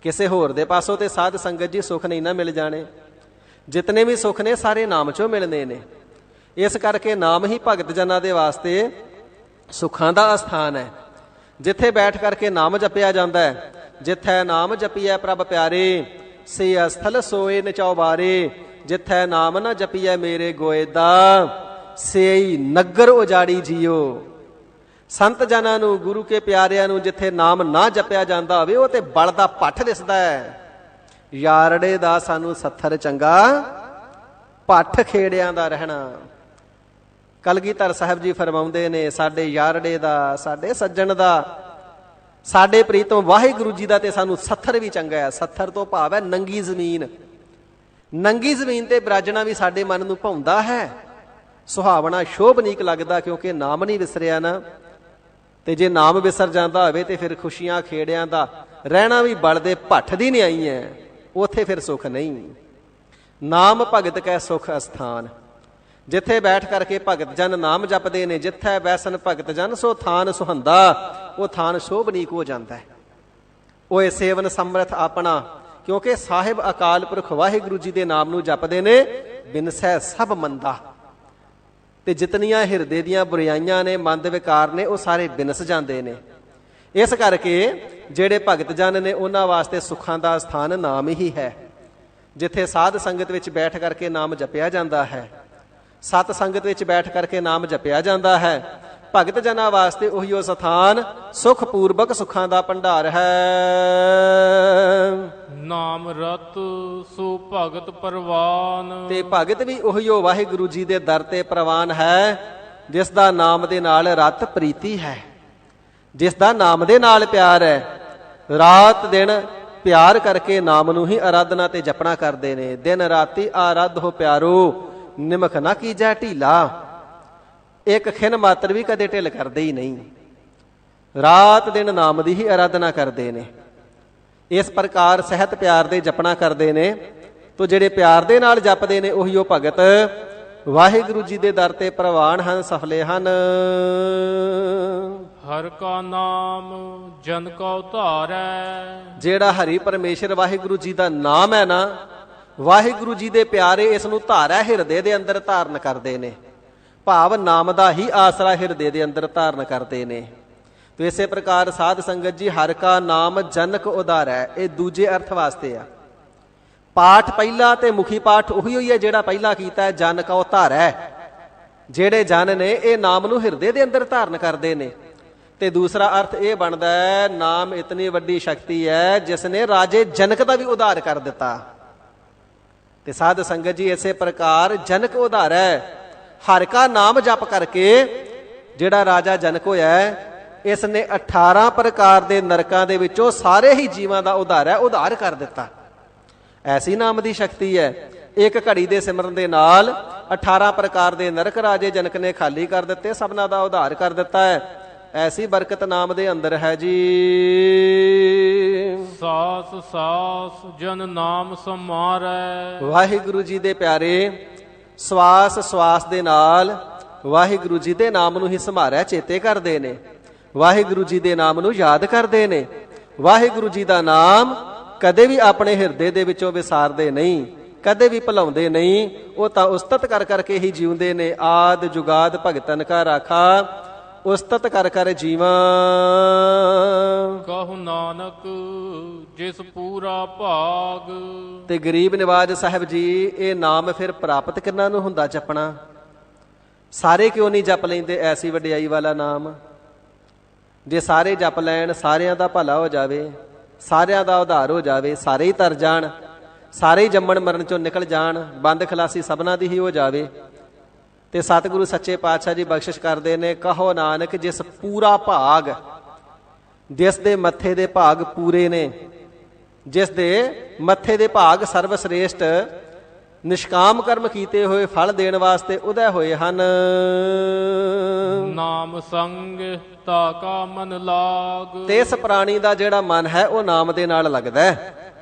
ਕਿਸੇ ਹੋਰ ਦੇ ਪਾਸੋਂ ਤੇ ਸਾਧ ਸੰਗਤ ਜੀ ਸੁਖ ਨਹੀਂ ਨਾ ਮਿਲ ਜਾਣੇ। ਜਿਤਨੇ ਵੀ ਸੁਖ ਨੇ ਸਾਰੇ ਨਾਮ ਚੋਂ ਮਿਲਨੇ ਨੇ। ਇਸ ਕਰਕੇ ਨਾਮ ਹੀ ਭਗਤ ਜਨਾਂ ਦੇ ਵਾਸਤੇ ਸੁੱਖਾਂ ਦਾ ਅਸਥਾਨ ਹੈ। ਜਿੱਥੇ ਬੈਠ ਕਰਕੇ ਨਾਮ ਜਪਿਆ ਜਾਂਦਾ ਹੈ, ਜਿੱਥੈ ਨਾਮ ਜਪੀਐ ਪ੍ਰਭ ਪਿਆਰੇ, ਸੇ ਅਸਥਲ ਸੋਏ ਨਚੌਬਾਰੇ। ਜਿੱਥੈ ਨਾਮ ਨਾ ਜਪੀਐ ਮੇਰੇ ਗੋਇਦਾ, ਸੇਈ ਨਗਰ ਉਜਾੜੀ ਜੀਓ। ਸੰਤ ਜਨਾਂ ਨੂੰ, ਗੁਰੂ ਕੇ ਪਿਆਰਿਆਂ ਨੂੰ ਜਿੱਥੇ ਨਾਮ ਨਾ ਜਪਿਆ ਜਾਂਦਾ ਹੋਵੇ, ਉਹ ਤੇ ਬਲ ਦਾ ਭੱਠ ਦਿਸਦਾ ਹੈ। ਯਾਰੜੇ ਦਾ ਸਾਨੂੰ ਸੱਥਰ ਚੰਗਾ, ਭੱਠ ਖੇੜਿਆਂ ਦਾ ਰਹਿਣਾ। ਕਲਗੀਧਰ ਸਾਹਿਬ ਜੀ ਫਰਮਾਉਂਦੇ ਨੇ, ਸਾਡੇ ਯਾਰੜੇ ਦਾ, ਸਾਡੇ ਸੱਜਣ ਦਾ, ਸਾਡੇ ਪ੍ਰੀਤਮ ਵਾਹਿਗੁਰੂ ਜੀ ਦਾ ਤੇ ਸਾਨੂੰ ਸੱਥਰ ਵੀ ਚੰਗਾ ਹੈ। ਸੱਥਰ ਤੋਂ ਭਾਵ ਹੈ ਨੰਗੀ ਜ਼ਮੀਨ। ਨੰਗੀ ਜ਼ਮੀਨ ਤੇ ਬਿਰਾਜਣਾ ਵੀ ਸਾਡੇ ਮਨ ਨੂੰ ਭਾਉਂਦਾ ਹੈ, ਸੁਹਾਵਣਾ ਸ਼ੋਭਨੀਕ ਲੱਗਦਾ, ਕਿਉਂਕਿ ਨਾਮ ਨਹੀਂ ਵਿਸਰਿਆ ਨਾ। ਤੇ ਜੇ ਨਾਮ ਵਿਸਰ ਜਾਂਦਾ ਹੋਵੇ ਤੇ ਫਿਰ ਖੁਸ਼ੀਆਂ ਖੇੜਿਆਂ ਦਾ ਰਹਿਣਾ ਵੀ ਬਲਦੇ ਭੱਠ ਦੀ ਨਿਆਈ ਹੈ, ਉੱਥੇ ਫਿਰ ਸੁੱਖ ਨਹੀਂ। ਨਾਮ ਭਗਤ ਕੈ ਸੁਖ ਅਸਥਾਨ। ਜਿੱਥੇ ਬੈਠ ਕਰਕੇ ਭਗਤ ਜਨ ਨਾਮ ਜਪਦੇ ਨੇ, ਜਿੱਥੇ ਬੈਸਨ ਭਗਤ ਜਨ ਸੋ ਥਾਨ ਸੁਹੰਦਾ, ਉਹ ਥਾਨ ਸ਼ੋਭਨੀਕ ਹੋ ਜਾਂਦਾ ਹੈ। ਉਹ ਸੇਵਨ ਸਮਰਥ ਆਪਣਾ, ਕਿਉਂਕਿ ਸਾਹਿਬ ਅਕਾਲ ਪੁਰਖ ਵਾਹਿਗੁਰੂ ਜੀ ਦੇ ਨਾਮ ਨੂੰ ਜਪਦੇ ਨੇ, ਬਿਨਸੈ ਸਭ ਮੰਦਾ। ਤੇ ਜਿਤਨੀਆਂ ਹਿਰਦੇ ਦੀਆਂ ਬੁਰਾਈਆਂ ਨੇ, ਮਨ ਦੇ ਵਿਕਾਰ ਨੇ, ਉਹ ਸਾਰੇ ਬਿਨਸ ਜਾਂਦੇ ਨੇ। ਇਸ ਕਰਕੇ ਜਿਹੜੇ ਭਗਤ ਜਨ ਨੇ, ਉਹਨਾਂ ਵਾਸਤੇ ਸੁੱਖਾਂ ਦਾ ਸਥਾਨ ਨਾਮ ਹੀ ਹੈ। ਜਿੱਥੇ ਸਾਧ ਸੰਗਤ ਵਿੱਚ ਬੈਠ ਕਰਕੇ ਨਾਮ ਜਪਿਆ ਜਾਂਦਾ ਹੈ, ਸਤ ਸੰਗਤ ਵਿੱਚ ਬੈਠ ਕਰਕੇ ਨਾਮ ਜਪਿਆ ਜਾਂਦਾ ਹੈ, ਭਗਤ ਜਨਾਂ ਵਾਸਤੇ ਉਹੀ ਉਹ ਸਥਾਨ ਸੁਖ ਪੂਰਬਕ ਸੁੱਖਾਂ ਦਾ ਭੰਡਾਰ ਹੈ। ਨਾਮ ਰਤ ਸੋ ਭਗਤ ਪਰਵਾਨ। ਤੇ ਭਗਤ ਵੀ ਉਹੀ ਉਹ ਵਾਹਿਗੁਰੂ ਜੀ ਦੇ ਦਰ ਤੇ ਪ੍ਰਵਾਨ ਹੈ, ਜਿਸ ਦਾ ਨਾਮ ਦੇ ਨਾਲ ਰਤ ਪ੍ਰੀਤੀ ਹੈ, ਜਿਸ ਦਾ ਨਾਮ ਦੇ ਨਾਲ ਪਿਆਰ ਹੈ। ਰਾਤ ਦਿਨ ਪਿਆਰ ਕਰਕੇ ਨਾਮ ਨੂੰ ਹੀ ਆਰਾਧਨਾ ਤੇ ਜਪਣਾ ਕਰਦੇ ਨੇ। ਦਿਨ ਰਾਤੀ ਆਰਾਧ ਹੋ ਪਿਆਰੋ, ਨਿਮਖ ਨਾ ਕੀਜੈ ਢੀਲਾ। ਇੱਕ ਖਿਨ ਮਾਤਰ ਵੀ ਕਦੇ ਢਿੱਲ ਕਰਦੇ ਹੀ ਨਹੀਂ, ਰਾਤ ਦਿਨ ਨਾਮ ਦੀ ਹੀ ਆਰਾਧਨਾ ਕਰਦੇ ਨੇ। ਇਸ ਪ੍ਰਕਾਰ ਸਹਿਤ ਪਿਆਰ ਦੇ ਜਪਣਾ ਕਰਦੇ ਨੇ। ਤੋ ਜਿਹੜੇ ਪਿਆਰ ਦੇ ਨਾਲ ਜਪਦੇ ਨੇ ਉਹੀ ਉਹ ਭਗਤ ਵਾਹਿਗੁਰੂ ਜੀ ਦੇ ਦਰ ਤੇ ਪ੍ਰਵਾਨ ਹਨ, ਸਫਲੇ ਹਨ। ਹਰ ਕਾ ਨਾਮ ਜਨ ਕਾ ਉਧਾਰੈ। ਜਿਹੜਾ ਹਰੀ ਪਰਮੇਸ਼ਰ ਵਾਹਿਗੁਰੂ ਜੀ ਦਾ ਨਾਮ ਹੈ ਨਾ, ਵਾਹਿਗੁਰੂ ਜੀ ਦੇ ਪਿਆਰੇ ਇਸ ਨੂੰ ਧਾਰੈ ਹਿਰਦੇ ਦੇ ਅੰਦਰ ਧਾਰਨ ਕਰਦੇ ਨੇ। ਭਾਵ ਨਾਮ ਦਾ ਹੀ ਆਸਰਾ ਹਿਰਦੇ ਦੇ ਅੰਦਰ ਧਾਰਨ ਕਰਦੇ ਨੇ। ਤੇ ਇਸੇ ਪ੍ਰਕਾਰ ਸਾਧ ਸੰਗਤ ਜੀ, ਹਰ ਕਾ ਨਾਮ ਜਨਕ ਉਧਾਰੈ, ਇਹ ਦੂਜੇ ਅਰਥ ਵਾਸਤੇ ਆ। ਪਾਠ ਪਹਿਲਾ ਤੇ ਮੁਖੀ ਪਾਠ ਉਹੀ ਹੋਈ ਹੈ ਜਿਹੜਾ ਪਹਿਲਾਂ ਕੀਤਾ, ਜਨ ਕਾ ਉਧਾਰੈ। ਜਿਹੜੇ ਜਨ ਨੇ ਇਹ ਨਾਮ ਨੂੰ ਹਿਰਦੇ ਦੇ ਅੰਦਰ ਧਾਰਨ ਕਰਦੇ ਨੇ। ਤੇ ਦੂਸਰਾ ਅਰਥ ਇਹ ਬਣਦਾ ਹੈ, ਨਾਮ ਇਤਨੀ ਵੱਡੀ ਸ਼ਕਤੀ ਹੈ ਜਿਸ ਨੇ ਰਾਜੇ ਜਨਕ ਦਾ ਵੀ ਉਧਾਰ ਕਰ ਦਿੱਤਾ। ਤੇ ਸਾਧ ਸੰਗਤ ਜੀ, ਇਸੇ ਪ੍ਰਕਾਰ ਜਨਕ ਉਧਾਰੈ। ਹਰ ਕਾ ਨਾਮ ਜਪ ਕਰਕੇ ਜਿਹੜਾ ਰਾਜਾ ਜਨਕ ਹੋਇਆ, ਇਸ ਨੇ 18 ਪ੍ਰਕਾਰ ਦੇ ਨਰਕਾਂ ਦੇ ਵਿੱਚੋਂ ਸਾਰੇ ਹੀ ਜੀਵਾਂ ਦਾ ਉਧਾਰ ਕਰ ਦਿੱਤਾ। ਐਸੀ ਨਾਮ ਦੀ ਸ਼ਕਤੀ ਹੈ। ਇੱਕ ਘੜੀ ਦੇ ਸਿਮਰਨ ਦੇ ਨਾਲ 18 ਪ੍ਰਕਾਰ ਦੇ ਨਰਕ ਰਾਜੇ ਜਨਕ ਨੇ ਖਾਲੀ ਕਰ ਦਿੱਤੇ, ਸਭਨਾਂ ਦਾ ਉਧਾਰ ਕਰ ਦਿੱਤਾ ਹੈ। ਐਸੀ ਬਰਕਤ ਨਾਮ ਦੇ ਅੰਦਰ ਹੈ ਜੀ। ਸਾਸ ਸਾਸ ਜਨ ਨਾਮ ਸਮਾਰੈ। ਵਾਹਿਗੁਰੂ ਜੀ ਦੇ ਪਿਆਰੇ ਸਵਾਸ ਸਵਾਸ ਦੇ ਨਾਲ ਵਾਹਿਗੁਰੂ ਜੀ ਦੇ ਨਾਮ ਨੂੰ ਹੀ ਸਮਾਰਿਆ ਚੇਤੇ ਕਰਦੇ ਨੇ, ਵਾਹਿਗੁਰੂ ਜੀ ਦੇ ਨਾਮ ਨੂੰ ਯਾਦ ਕਰਦੇ ਨੇ। ਵਾਹਿਗੁਰੂ ਜੀ ਦਾ ਨਾਮ ਕਦੇ ਵੀ ਆਪਣੇ ਹਿਰਦੇ ਦੇ ਵਿੱਚੋਂ ਵਿਸਾਰਦੇ ਨਹੀਂ, ਕਦੇ ਵੀ ਭੁਲਾਉਂਦੇ ਨਹੀਂ। ਉਹ ਤਾਂ ਉਸਤਤ ਕਰ ਕਰਕੇ ਹੀ ਜਿਉਂਦੇ ਨੇ। ਆਦ ਜੁਗਾਦ ਭਗਤਨ ਕਾ ਰਾਖਾ, ਉਸਤਤ ਕਰ ਕਰ ਜੀਵਾਂ। ਕਹੁ ਨਾਨਕ ਜਿਸ ਪੂਰਾ ਭਾਗ। ਤੇ ਗਰੀਬ ਨਿਵਾਜ ਸਾਹਿਬ ਜੀ, ਇਹ ਨਾਮ ਫਿਰ ਪ੍ਰਾਪਤ ਕਿਹਨਾਂ ਨੂੰ ਹੁੰਦਾ ਜਪਣਾ? ਸਾਰੇ ਕਿਉਂ ਨਹੀਂ ਜਪ ਲੈਂਦੇ ਐਸੀ ਵਡਿਆਈ ਵਾਲਾ ਨਾਮ? ਜੇ ਸਾਰੇ ਜਪ ਲੈਣ, ਸਾਰਿਆਂ ਦਾ ਭਲਾ ਹੋ ਜਾਵੇ, ਸਾਰਿਆਂ ਦਾ ਉਧਾਰ ਹੋ ਜਾਵੇ, ਸਾਰੇ ਹੀ ਤਰ ਜਾਣ, ਸਾਰੇ ਹੀ ਜੰਮਣ ਮਰਨ ਚੋਂ ਨਿਕਲ ਜਾਣ, ਬੰਦ ਖਲਾਸੀ ਸਭਨਾਂ ਦੀ ਹੀ ਹੋ ਜਾਵੇ। ਤੇ ਸਤਿਗੁਰੂ ਸੱਚੇ ਪਾਤਸ਼ਾਹ ਜੀ ਬਖਸ਼ਿਸ਼ ਕਰਦੇ ਨੇ, ਕਹੋ ਨਾਨਕ ਜਿਸ ਪੂਰਾ ਭਾਗ, ਜਿਸ ਦੇ ਮੱਥੇ ਦੇ ਭਾਗ ਪੂਰੇ ਨੇ, ਜਿਸ ਦੇ ਮੱਥੇ ਦੇ ਭਾਗ ਸਰਵ ਸ੍ਰੇਸ਼ਟ ਨਿਸ਼ਕਾਮ ਕਰਮ ਕੀਤੇ ਹੋਏ ਫਲ ਦੇਣ ਵਾਸਤੇ ਉਦੈ ਹੋਏ ਹਨ। ਨਾਮ ਸੰਗ ਤਾ ਕਾ ਮਨ ਲਾਗ। ਤੇ ਇਸ ਪ੍ਰਾਣੀ ਦਾ ਜਿਹੜਾ ਮਨ ਹੈ ਉਹ ਨਾਮ ਦੇ ਨਾਲ ਲੱਗਦਾ ਹੈ,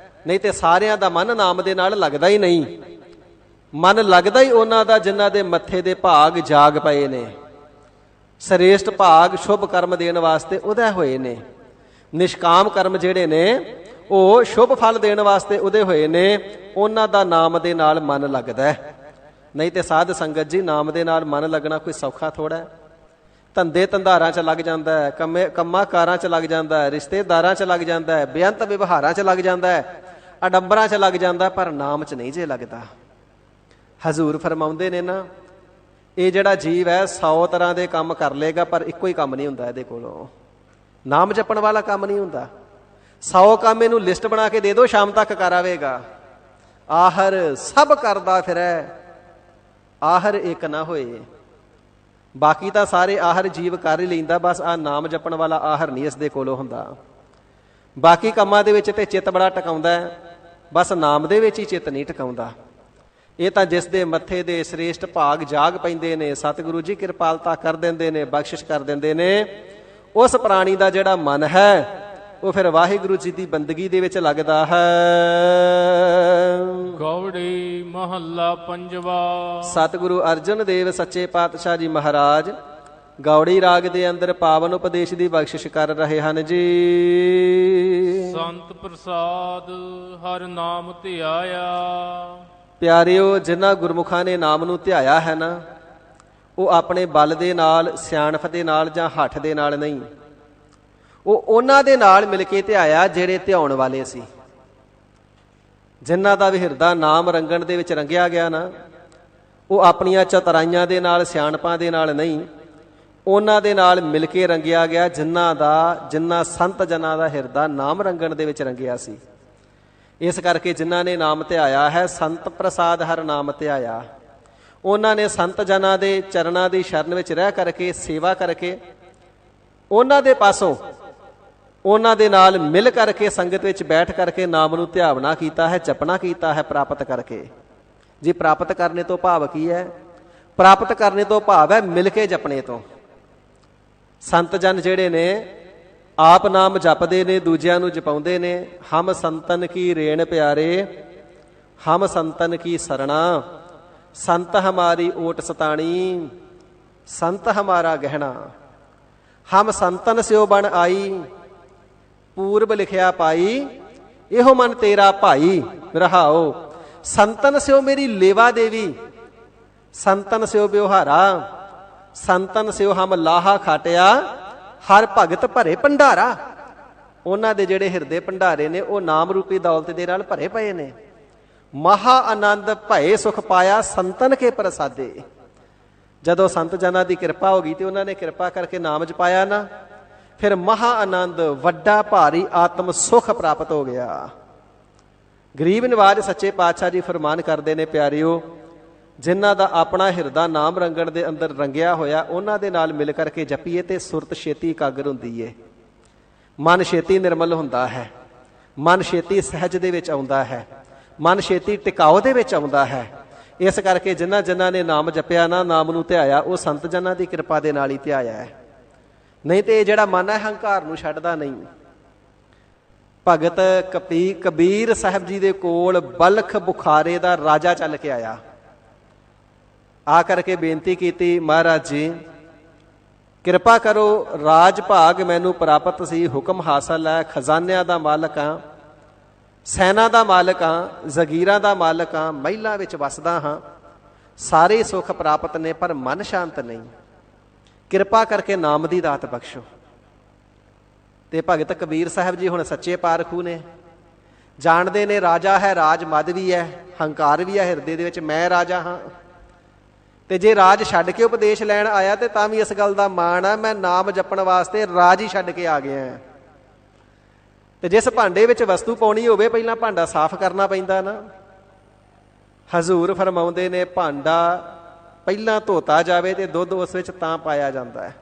ਨਹੀਂ ਤੇ ਸਾਰਿਆਂ ਦਾ ਮਨ ਨਾਮ ਦੇ ਨਾਲ ਲੱਗਦਾ ਹੀ ਨਹੀਂ। ਮਨ ਲੱਗਦਾ ਹੀ ਉਹਨਾਂ ਦਾ ਜਿਨ੍ਹਾਂ ਦੇ ਮੱਥੇ ਦੇ ਭਾਗ ਜਾਗ ਪਏ ਨੇ, ਸ੍ਰੇਸ਼ਟ ਭਾਗ ਸ਼ੁਭ ਕਰਮ ਦੇਣ ਵਾਸਤੇ ਉਦੈ ਹੋਏ ਨੇ। ਨਿਸ਼ਕਾਮ ਕਰਮ ਜਿਹੜੇ ਨੇ ਉਹ ਸ਼ੁਭ ਫਲ ਦੇਣ ਵਾਸਤੇ ਉਦੇ ਹੋਏ ਨੇ, ਉਹਨਾਂ ਦਾ ਨਾਮ ਦੇ ਨਾਲ ਮਨ ਲੱਗਦਾ ਹੈ। ਨਹੀਂ ਤੇ ਸਾਧ ਸੰਗਤ ਜੀ, ਨਾਮ ਦੇ ਨਾਲ ਮਨ ਲੱਗਣਾ ਕੋਈ ਸੌਖਾ ਥੋੜਾ ਹੈ। ਧੰਦੇ ਧੰਦਾਰਾਂ 'ਚ ਲੱਗ ਜਾਂਦਾ ਹੈ, ਕੰਮਾਂ ਕਾਰਾਂ 'ਚ ਲੱਗ ਜਾਂਦਾ ਹੈ, ਰਿਸ਼ਤੇਦਾਰਾਂ 'ਚ ਲੱਗ ਜਾਂਦਾ ਹੈ, ਬੇਅੰਤ ਵਿਵਹਾਰਾਂ 'ਚ ਲੱਗ ਜਾਂਦਾ ਹੈ, ਅਡੰਬਰਾਂ 'ਚ ਲੱਗ ਜਾਂਦਾ, ਪਰ ਨਾਮ 'ਚ ਨਹੀਂ ਜੇ ਲੱਗਦਾ। ਹਜ਼ੂਰ ਫਰਮਾਉਂਦੇ ਨੇ ਨਾ, ਇਹ ਜਿਹੜਾ ਜੀਵ ਹੈ 100 ਤਰ੍ਹਾਂ ਦੇ ਕੰਮ ਕਰ ਲੇਗਾ, ਪਰ ਇੱਕੋ ਹੀ ਕੰਮ ਨਹੀਂ ਹੁੰਦਾ ਇਹਦੇ ਕੋਲੋਂ। ਨਾਮ ਜਪਣ ਵਾਲਾ ਕੰਮ ਨਹੀਂ ਹੁੰਦਾ। 100 ਕੰਮ ਇਹਨੂੰ ਲਿਸਟ ਬਣਾ ਕੇ ਦੇ ਦਿਓ, ਸ਼ਾਮ ਤੱਕ ਕਰਾਵੇਗਾ। ਆਹਰ ਸਭ ਕਰਦਾ ਫਿਰੈ, ਆਹਰ ਇੱਕ ਨਾ ਹੋਏ। ਬਾਕੀ ਤਾਂ ਸਾਰੇ ਆਹਰ ਜੀਵ ਕਰ ਹੀ ਲੈਂਦਾ, ਬਸ ਆਹ ਨਾਮ ਜਪਣ ਵਾਲਾ ਆਹਰ ਨਹੀਂ ਇਸ ਦੇ ਕੋਲੋਂ ਹੁੰਦਾ। ਬਾਕੀ ਕੰਮਾਂ ਦੇ ਵਿੱਚ ਤੇ ਚਿੱਤ ਬੜਾ ਟਿਕਾਉਂਦਾ ਹੈ, ਬਸ ਨਾਮ ਦੇ ਵਿੱਚ ਹੀ ਚਿੱਤ ਨਹੀਂ ਟਿਕਾਉਂਦਾ। ਇਹ ਤਾਂ ਜਿਸ ਦੇ ਮੱਥੇ ਦੇ ਸ੍ਰੇਸ਼ਟ ਭਾਗ ਜਾਗ ਪੈਂਦੇ ਨੇ, ਸਤਿਗੁਰੂ ਜੀ ਕਿਰਪਾਲਤਾ ਕਰ ਦਿੰਦੇ ਨੇ, ਬਖਸ਼ਿਸ਼ ਕਰ ਦਿੰਦੇ ਨੇ, ਉਸ ਪ੍ਰਾਣੀ ਦਾ ਜਿਹੜਾ ਮਨ ਹੈ ਉਹ ਫਿਰ ਵਾਹਿਗੁਰੂ ਜੀ ਦੀ ਬੰਦਗੀ ਦੇ ਵਿੱਚ ਲੱਗਦਾ ਹੈ। ਗੌੜੀ ਮਹੱਲਾ ਪੰਜਵਾ। ਸਤਿਗੁਰੂ ਅਰਜਨ ਦੇਵ ਸੱਚੇ ਪਾਤਸ਼ਾਹ ਜੀ ਮਹਾਰਾਜ ਗੌੜੀ ਰਾਗ ਦੇ ਅੰਦਰ ਪਾਵਨ ਉਪਦੇਸ਼ ਦੀ ਬਖਸ਼ਿਸ਼ ਕਰ ਰਹੇ ਹਨ ਜੀ। ਸੰਤ ਪ੍ਰਸਾਦ ਹਰ ਨਾਮ ਧਿਆਇਆ। ਪਿਆਰਿਓ, ਜਿਨ੍ਹਾਂ ਗੁਰਮੁਖਾਂ ਨੇ ਨਾਮ ਨੂੰ ਧਿਆਇਆ ਹੈ ਨਾ, ਉਹ ਆਪਣੇ ਬਲ ਦੇ ਨਾਲ, ਸਿਆਣਪ ਦੇ ਨਾਲ ਜਾਂ ਹੱਠ ਦੇ ਨਾਲ ਨਹੀਂ, ਉਹ ਉਹਨਾਂ ਦੇ ਨਾਲ ਮਿਲ ਕੇ ਧਿਆਇਆ ਜਿਹੜੇ ਧਿਆਉਣ ਵਾਲੇ ਸੀ। ਜਿਨ੍ਹਾਂ ਦਾ ਵੀ ਹਿਰਦਾ ਨਾਮ ਰੰਗਣ ਦੇ ਵਿੱਚ ਰੰਗਿਆ ਗਿਆ ਨਾ, ਉਹ ਆਪਣੀਆਂ ਚਤੁਰਾਈਆਂ ਦੇ ਨਾਲ, ਸਿਆਣਪਾਂ ਦੇ ਨਾਲ ਨਹੀਂ, ਉਹਨਾਂ ਦੇ ਨਾਲ ਮਿਲ ਕੇ ਰੰਗਿਆ ਗਿਆ ਜਿਨ੍ਹਾਂ ਸੰਤ ਜਨਾਂ ਦਾ ਹਿਰਦਾ ਨਾਮ ਰੰਗਣ ਦੇ ਵਿੱਚ ਰੰਗਿਆ ਸੀ। ਇਸ ਕਰਕੇ ਜਿਨ੍ਹਾਂ ਨੇ ਨਾਮ ਧਿਆਇਆ ਹੈ, ਸੰਤ ਪ੍ਰਸਾਦ ਹਰ ਨਾਮ ਧਿਆਇਆ, ਉਹਨਾਂ ਨੇ ਸੰਤ ਜਨਾਂ ਦੇ ਚਰਨਾਂ ਦੀ ਸ਼ਰਨ ਵਿੱਚ ਰਹਿ ਕਰਕੇ, ਸੇਵਾ ਕਰਕੇ, ਉਹਨਾਂ ਦੇ ਪਾਸੋਂ ਉਹਨਾਂ ਦੇ ਨਾਲ ਮਿਲ ਕਰਕੇ ਸੰਗਤ ਵਿੱਚ ਬੈਠ ਕਰਕੇ ਨਾਮ ਨੂੰ ਧਿਆਵਨਾ ਕੀਤਾ ਹੈ, ਜਪਣਾ ਕੀਤਾ ਹੈ ਪ੍ਰਾਪਤ ਕਰਕੇ। ਜੀ ਪ੍ਰਾਪਤ ਕਰਨੇ ਤੋਂ ਭਾਵ ਕੀ ਹੈ? ਪ੍ਰਾਪਤ ਕਰਨੇ ਤੋਂ ਭਾਵ ਹੈ ਮਿਲ ਕੇ ਜਪਣੇ ਤੋਂ। ਸੰਤ ਜਨ ਜਿਹੜੇ ਨੇ ਆਪ ਨਾਮ ਜਪਦੇ ਨੇ, ਦੂਜਿਆਂ ਨੂੰ ਜਪਾਉਂਦੇ ਨੇ। ਹਮ ਸੰਤਨ ਕੀ ਰੇਣ ਪਿਆਰੇ, ਹਮ ਸੰਤਨ ਕੀ ਸਰਣਾ, ਸੰਤ ਹਮਾਰੀ ਓਟ ਸਤਾਣੀ, ਸੰਤ ਹਮਾਰਾ ਗਹਿਣਾ। ਹਮ ਸੰਤਨ ਸਿਓ ਬਣ ਆਈ, ਪੂਰਬ ਲਿਖਿਆ ਪਾਈ, ਇਹੋ ਮਨ ਤੇਰਾ ਭਾਈ ਰਹਾਓ। ਸੰਤਨ ਸਿਓ ਮੇਰੀ ਲੇਵਾ ਦੇਵੀ, ਸੰਤਨ ਸਿਓ ਬਿਵਹਾਰਾ, ਸੰਤਨ ਸਿਓ ਹਮ ਲਾਹਾ ਖਾਟਿਆ, ਹਰ ਭਗਤ ਭਰੇ ਭੰਡਾਰਾ। ਉਹਨਾਂ ਦੇ ਜਿਹੜੇ ਹਿਰਦੇ ਭੰਡਾਰੇ ਨੇ ਉਹ ਨਾਮ ਰੂਪੀ ਦੌਲਤ ਦੇ ਨਾਲ ਭਰੇ ਪਏ ਨੇ। ਮਹਾ ਆਨੰਦ ਭਏ ਸੁਖ ਪਾਇਆ, ਸੰਤਨ ਕੇ ਪ੍ਰਸਾਦੇ। ਜਦੋਂ ਸੰਤ ਜਨਾਂ ਦੀ ਕਿਰਪਾ ਹੋ ਗਈ ਤੇ ਉਹਨਾਂ ਨੇ ਕਿਰਪਾ ਕਰਕੇ ਨਾਮ ਜਪਾਇਆ ਨਾ, ਫਿਰ ਮਹਾ ਆਨੰਦ, ਵੱਡਾ ਭਾਰੀ ਆਤਮ ਸੁਖ ਪ੍ਰਾਪਤ ਹੋ ਗਿਆ। ਗਰੀਬ ਨਿਵਾਜ ਸੱਚੇ ਪਾਤਸ਼ਾਹ ਜੀ ਫਰਮਾਨ ਕਰਦੇ ਨੇ, ਪਿਆਰਿਓ, ਜਿਨ੍ਹਾਂ ਦਾ ਆਪਣਾ ਹਿਰਦਾ ਨਾਮ ਰੰਗਣ ਦੇ ਅੰਦਰ ਰੰਗਿਆ ਹੋਇਆ, ਉਹਨਾਂ ਦੇ ਨਾਲ ਮਿਲ ਕਰਕੇ ਜਪੀਏ ਤੇ ਸੁਰਤ ਛੇਤੀ ਇਕਾਗਰ ਹੁੰਦੀ ਏ, ਮਨ ਛੇਤੀ ਨਿਰਮਲ ਹੁੰਦਾ ਹੈ, ਮਨ ਛੇਤੀ ਸਹਿਜ ਦੇ ਵਿੱਚ ਆਉਂਦਾ ਹੈ, ਮਨ ਛੇਤੀ ਟਿਕਾਓ ਦੇ ਵਿੱਚ ਆਉਂਦਾ ਹੈ। ਇਸ ਕਰਕੇ ਜਿਨ੍ਹਾਂ ਨੇ ਨਾਮ ਜਪਿਆ ਨਾ, ਨਾਮ ਨੂੰ ਧਿਆਇਆ, ਉਹ ਸੰਤ ਜਨਾਂ ਦੀ ਕਿਰਪਾ ਦੇ ਨਾਲ ਹੀ ਧਿਆਇਆ ਹੈ। ਨਹੀਂ ਤੇ ਇਹ ਜਿਹੜਾ ਮਨ ਹੈ ਹੰਕਾਰ ਨੂੰ ਛੱਡਦਾ ਨਹੀਂ। ਭਗਤ ਕਬੀਰ ਸਾਹਿਬ ਜੀ ਦੇ ਕੋਲ ਬਲਖ ਬੁਖਾਰੇ ਦਾ ਰਾਜਾ ਚੱਲ ਕੇ ਆਇਆ। ਆ ਕਰਕੇ ਬੇਨਤੀ ਕੀਤੀ, ਮਹਾਰਾਜ ਜੀ ਕਿਰਪਾ ਕਰੋ, ਰਾਜ ਭਾਗ ਮੈਨੂੰ ਪ੍ਰਾਪਤ ਸੀ, ਹੁਕਮ ਹਾਸਲ ਹੈ, ਖਜ਼ਾਨਿਆਂ ਦਾ ਮਾਲਕ ਹਾਂ, ਸੈਨਾ ਦਾ ਮਾਲਕ ਹਾਂ, ਜ਼ਗੀਰਾਂ ਦਾ ਮਾਲਕ ਹਾਂ, ਮਹਿਲਾਂ ਵਿੱਚ ਵਸਦਾ ਹਾਂ, ਸਾਰੇ ਸੁੱਖ ਪ੍ਰਾਪਤ ਨੇ, ਪਰ ਮਨ ਸ਼ਾਂਤ ਨਹੀਂ। ਕਿਰਪਾ ਕਰਕੇ ਨਾਮ ਦੀ ਦਾਤ ਬਖਸ਼ੋ। ਤੇ ਭਗਤ ਕਬੀਰ ਸਾਹਿਬ ਜੀ ਹੁਣ ਸੱਚੇ ਪਾਰਖੂ ਨੇ, ਜਾਣਦੇ ਨੇ ਰਾਜਾ ਹੈ, ਰਾਜ ਮਦ ਵੀ ਹੈ, ਹੰਕਾਰ ਵੀ ਹੈ ਹਿਰਦੇ ਦੇ ਵਿੱਚ, ਮੈਂ ਰਾਜਾ ਹਾਂ। ਤੇ ਜੇ ਰਾਜ ਛੱਡ ਕੇ ਉਪਦੇਸ਼ ਲੈਣ ਆਇਆ ਤੇ ਤਾਂ ਵੀ ਇਸ ਗੱਲ ਦਾ ਮਾਣ ਆ, ਮੈਂ ਨਾਮ ਜਪਣ ਵਾਸਤੇ ਰਾਜ ਹੀ ਛੱਡ ਕੇ ਆ ਗਿਆ। ਤੇ ਜਿਸ ਭਾਂਡੇ ਵਿੱਚ ਵਸਤੂ ਪਾਉਣੀ ਹੋਵੇ, ਪਹਿਲਾਂ ਭਾਂਡਾ ਸਾਫ਼ ਕਰਨਾ ਪੈਂਦਾ ਨਾ। ਹਜ਼ੂਰ ਫਰਮਾਉਂਦੇ ਨੇ, ਭਾਂਡਾ ਪਹਿਲਾਂ ਧੋਤਾ ਜਾਵੇ ਤੇ ਦੁੱਧ ਉਸ ਵਿੱਚ ਤਾਂ ਪਾਇਆ ਜਾਂਦਾ ਹੈ।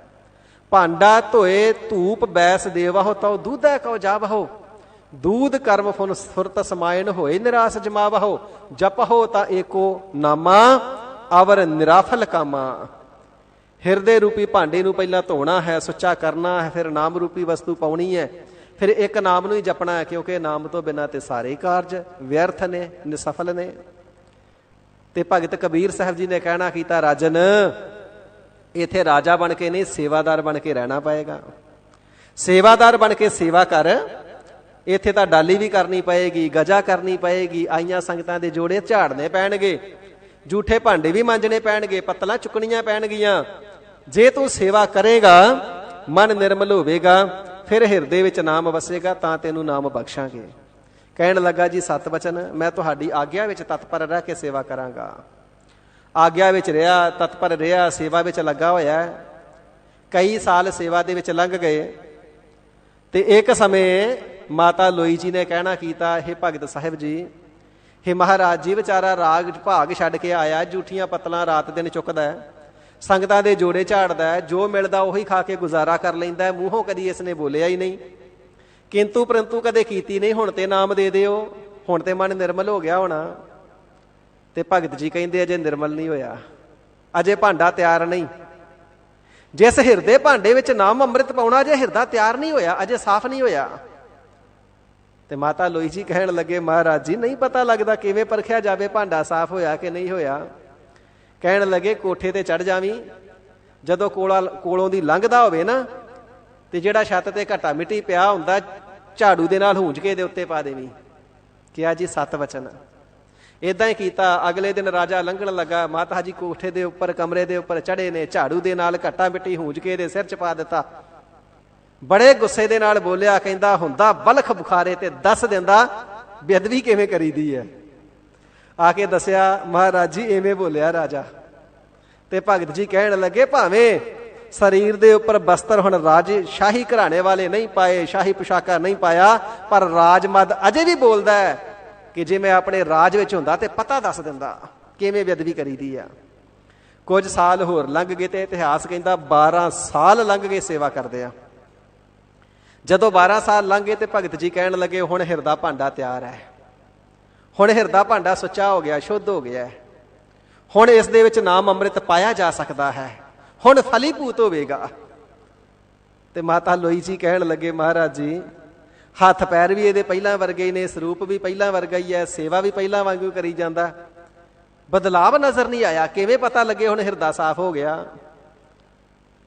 ਭਾਂਡਾ ਧੋਏ ਧੂਪ ਬੈਸ ਦੇਵਾਹੋ, ਤਉ ਦੁੱਧੈ ਕਉ ਜਾਵਹੋ, ਦੂਧ ਕਰਮ ਫੁਨ ਸੁਰਤ ਸਮਾਇਨ ਹੋਏ, ਨਿਰਾਸ ਜਮਾਵਹੋ, ਜਪਹੋ ਤਾਂ ਏਕੋ ਨਾਮਾ, ਅਵਰ ਨਿਰਾਫਲ ਕਾਮਾ। ਹਿਰਦੇ ਰੂਪੀ ਭਾਂਡੇ ਨੂੰ ਪਹਿਲਾਂ ਧੋਣਾ ਹੈ, ਸੁੱਚਾ ਕਰਨਾ ਹੈ, ਫਿਰ ਨਾਮ ਰੂਪੀ ਵਸਤੂ ਪਾਉਣੀ ਹੈ, ਫਿਰ ਇੱਕ ਨਾਮ ਨੂੰ ਹੀ ਜਪਣਾ ਹੈ, ਕਿਉਂਕਿ ਨਾਮ ਤੋਂ ਬਿਨਾਂ ਤੇ ਸਾਰੇ ਕਾਰਜ ਵਿਅਰਥ ਨੇ, ਨਿਸਫਲ ਨੇ। ਤੇ ਭਗਤ ਕਬੀਰ ਸਾਹਿਬ ਜੀ ਨੇ ਕਹਿਣਾ ਕੀਤਾ, ਰਾਜਨ ਇੱਥੇ ਰਾਜਾ ਬਣ ਕੇ ਨਹੀਂ, ਸੇਵਾਦਾਰ ਬਣ ਕੇ ਰਹਿਣਾ ਪਏਗਾ। ਸੇਵਾਦਾਰ ਬਣ ਕੇ ਸੇਵਾ ਕਰ। ਇੱਥੇ ਤਾਂ ਡਾਲੀ ਵੀ ਕਰਨੀ ਪਏਗੀ, ਗਜਾ ਕਰਨੀ ਪਏਗੀ, ਆਈਆਂ ਸੰਗਤਾਂ ਦੇ ਜੋੜੇ ਝਾੜਨੇ ਪੈਣਗੇ, ਝੂਠੇ ਭਾਂਡੇ ਵੀ ਮਾਂਜਣੇ ਪੈਣਗੇ, ਪੱਤਲਾਂ ਚੁੱਕਣੀਆਂ ਪੈਣਗੀਆਂ। ਜੇ ਤੂੰ ਸੇਵਾ ਕਰੇਗਾ, ਮਨ ਨਿਰਮਲ ਹੋਵੇਗਾ, ਫਿਰ ਹਿਰਦੇ ਵਿੱਚ ਨਾਮ ਵਸੇਗਾ, ਤਾਂ ਤੈਨੂੰ ਨਾਮ ਬਖਸ਼ਾਂਗੇ। ਕਹਿਣ ਲੱਗਾ, ਜੀ ਸਤ ਵਚਨ, ਮੈਂ ਤੁਹਾਡੀ ਆਗਿਆ ਵਿੱਚ ਤਤਪਰ ਰਹਿ ਕੇ ਸੇਵਾ ਕਰਾਂਗਾ। ਆਗਿਆ ਵਿੱਚ ਰਿਹਾ, ਤਤਪਰ ਰਿਹਾ, ਸੇਵਾ ਵਿੱਚ ਲੱਗਾ ਹੋਇਆ। ਕਈ ਸਾਲ ਸੇਵਾ ਦੇ ਵਿੱਚ ਲੰਘ ਗਏ ਤੇ ਇੱਕ ਸਮੇਂ ਮਾਤਾ ਲੋਈ ਜੀ ਨੇ ਕਹਿਣਾ ਕੀਤਾ, ਹੇ ਭਗਤ ਸਾਹਿਬ ਜੀ, ਹੇ ਮਹਾਰਾਜ ਜੀ, ਵਿਚਾਰਾ ਰਾਗ ਭਾਗ ਛੱਡ ਕੇ ਆਇਆ, ਝੂਠੀਆਂ ਪੱਤਲਾਂ ਰਾਤ ਦਿਨ ਚੁੱਕਦਾ ਹੈ, ਸੰਗਤਾਂ ਦੇ ਜੋੜੇ ਝਾੜਦਾ ਹੈ, ਜੋ ਮਿਲਦਾ ਉਹੀ ਖਾ ਕੇ ਗੁਜ਼ਾਰਾ ਕਰ ਲੈਂਦਾ ਹੈ, ਮੂੰਹੋਂ ਕਦੀ ਇਸ ਨੇ ਬੋਲਿਆ ਹੀ ਨਹੀਂ, ਕਿੰਤੂ ਪਰੰਤੂ ਕਦੇ ਕੀਤੀ ਨਹੀਂ। ਹੁਣ ਤੇ ਨਾਮ ਦੇ ਦਿਓ, ਹੁਣ ਤੇ ਮਨ ਨਿਰਮਲ ਹੋ ਗਿਆ ਹੋਣਾ। ਤੇ ਭਗਤ ਜੀ ਕਹਿੰਦੇ, ਅਜੇ ਨਿਰਮਲ ਨਹੀਂ ਹੋਇਆ, ਅਜੇ ਭਾਂਡਾ ਤਿਆਰ ਨਹੀਂ। ਜਿਸ ਹਿਰਦੇ ਭਾਂਡੇ ਵਿੱਚ ਨਾਮ ਅੰਮ੍ਰਿਤ ਪਾਉਣਾ, ਅਜੇ ਹਿਰਦਾ ਤਿਆਰ ਨਹੀਂ ਹੋਇਆ, ਅਜੇ ਸਾਫ਼ ਨਹੀਂ ਹੋਇਆ। ਤੇ ਮਾਤਾ ਲੋਈ ਜੀ ਕਹਿਣ ਲੱਗੇ, ਮਹਾਰਾਜ ਜੀ ਨਹੀਂ ਪਤਾ ਲੱਗਦਾ, ਕਿਵੇਂ ਪਰਖਿਆ ਜਾਵੇ ਭਾਂਡਾ ਸਾਫ਼ ਹੋਇਆ ਕਿ ਨਹੀਂ ਹੋਇਆ। ਕਹਿਣ ਲੱਗੇ, ਕੋਠੇ ਤੇ ਚੜ ਜਾਵੀਂ, ਜਦੋਂ ਕੋਲੋਂ ਦੀ ਲੰਘਦਾ ਹੋਵੇ ਨਾ, ਤੇ ਜਿਹੜਾ ਛੱਤ ਤੇ ਘਟਾ ਮਿੱਟੀ ਪਿਆ ਹੁੰਦਾ, ਝਾੜੂ ਦੇ ਨਾਲ ਹੂੰਜ ਕੇ ਇਹਦੇ ਉੱਤੇ ਪਾ ਦੇਵੀਂ। ਕਿਹਾ, ਜੀ ਸਤ ਵਚਨ। ਏਦਾਂ ਹੀ ਕੀਤਾ। ਅਗਲੇ ਦਿਨ ਰਾਜਾ ਲੰਘਣ ਲੱਗਾ, ਮਾਤਾ ਜੀ ਕੋਠੇ ਦੇ ਉੱਪਰ, ਕਮਰੇ ਦੇ ਉੱਪਰ ਚੜੇ ਨੇ, ਝਾੜੂ ਦੇ ਨਾਲ ਘਟਾ ਮਿੱਟੀ ਹੂੰਜ ਕੇ ਇਹਦੇ ਸਿਰ 'ਚ ਪਾ ਦਿੱਤਾ। ਬੜੇ ਗੁੱਸੇ ਦੇ ਨਾਲ ਬੋਲਿਆ, ਕਹਿੰਦਾ, ਹੁੰਦਾ ਬਲਖ ਬੁਖਾਰੇ ਤੇ ਦੱਸ ਦਿੰਦਾ ਬੇਅਦਬੀ ਕਿਵੇਂ ਕਰੀਦੀ ਹੈ। ਆ ਕੇ ਦੱਸਿਆ, ਮਹਾਰਾਜ ਜੀ ਐਵੇਂ ਬੋਲਿਆ ਰਾਜਾ। ਤੇ ਭਗਤ ਜੀ ਕਹਿਣ ਲੱਗੇ, ਭਾਵੇਂ ਸਰੀਰ ਦੇ ਉੱਪਰ ਬਸਤਰ ਹੁਣ ਰਾਜ ਸ਼ਾਹੀ ਘਰਾਣੇ ਵਾਲੇ ਨਹੀਂ ਪਾਏ, ਸ਼ਾਹੀ ਪੁਸ਼ਾਕਾ ਨਹੀਂ ਪਾਇਆ, ਪਰ ਰਾਜ ਮਦ ਅਜੇ ਵੀ ਬੋਲਦਾ ਹੈ ਕਿ ਜੇ ਮੈਂ ਆਪਣੇ ਰਾਜ ਵਿੱਚ ਹੁੰਦਾ ਤੇ ਪਤਾ ਦੱਸ ਦਿੰਦਾ ਕਿਵੇਂ ਬੇਅਦਬੀ ਕਰੀਦੀ ਆ। ਕੁਝ ਸਾਲ ਹੋਰ ਲੰਘ ਗਏ ਤੇ ਇਤਿਹਾਸ ਕਹਿੰਦਾ 12 ਸਾਲ ਲੰਘ ਗਏ ਸੇਵਾ ਕਰਦੇ ਆ। ਜਦੋਂ 12 ਸਾਲ ਲੰਘ ਗਏ ਤੇ ਭਗਤ ਜੀ ਕਹਿਣ ਲੱਗੇ ਹੁਣ ਹਿਰਦਾ ਭਾਂਡਾ ਤਿਆਰ ਹੈ, ਹੁਣ ਹਿਰਦਾ ਭਾਂਡਾ ਸੁੱਚਾ ਹੋ ਗਿਆ, ਸ਼ੁੱਧ ਹੋ ਗਿਆ, ਹੁਣ ਇਸ ਦੇ ਵਿੱਚ ਨਾਮ ਅੰਮ੍ਰਿਤ ਪਾਇਆ ਜਾ ਸਕਦਾ ਹੈ, ਹੁਣ ਫਲੀਭੂਤ ਹੋਵੇਗਾ। ਤੇ ਮਾਤਾ ਲੋਈ ਜੀ ਕਹਿਣ ਲੱਗੇ ਮਹਾਰਾਜ ਜੀ ਹੱਥ ਪੈਰ ਵੀ ਇਹਦੇ ਪਹਿਲਾਂ ਵਰਗੇ ਹੀ ਨੇ, ਸਰੂਪ ਵੀ ਪਹਿਲਾਂ ਵਰਗਾ ਹੀ ਹੈ, ਸੇਵਾ ਵੀ ਪਹਿਲਾਂ ਵਾਂਗੂ ਕਰੀ ਜਾਂਦਾ, ਬਦਲਾਵ ਨਜ਼ਰ ਨਹੀਂ ਆਇਆ, ਕਿਵੇਂ ਪਤਾ ਲੱਗੇ ਹੁਣ ਹਿਰਦਾ ਸਾਫ਼ ਹੋ ਗਿਆ?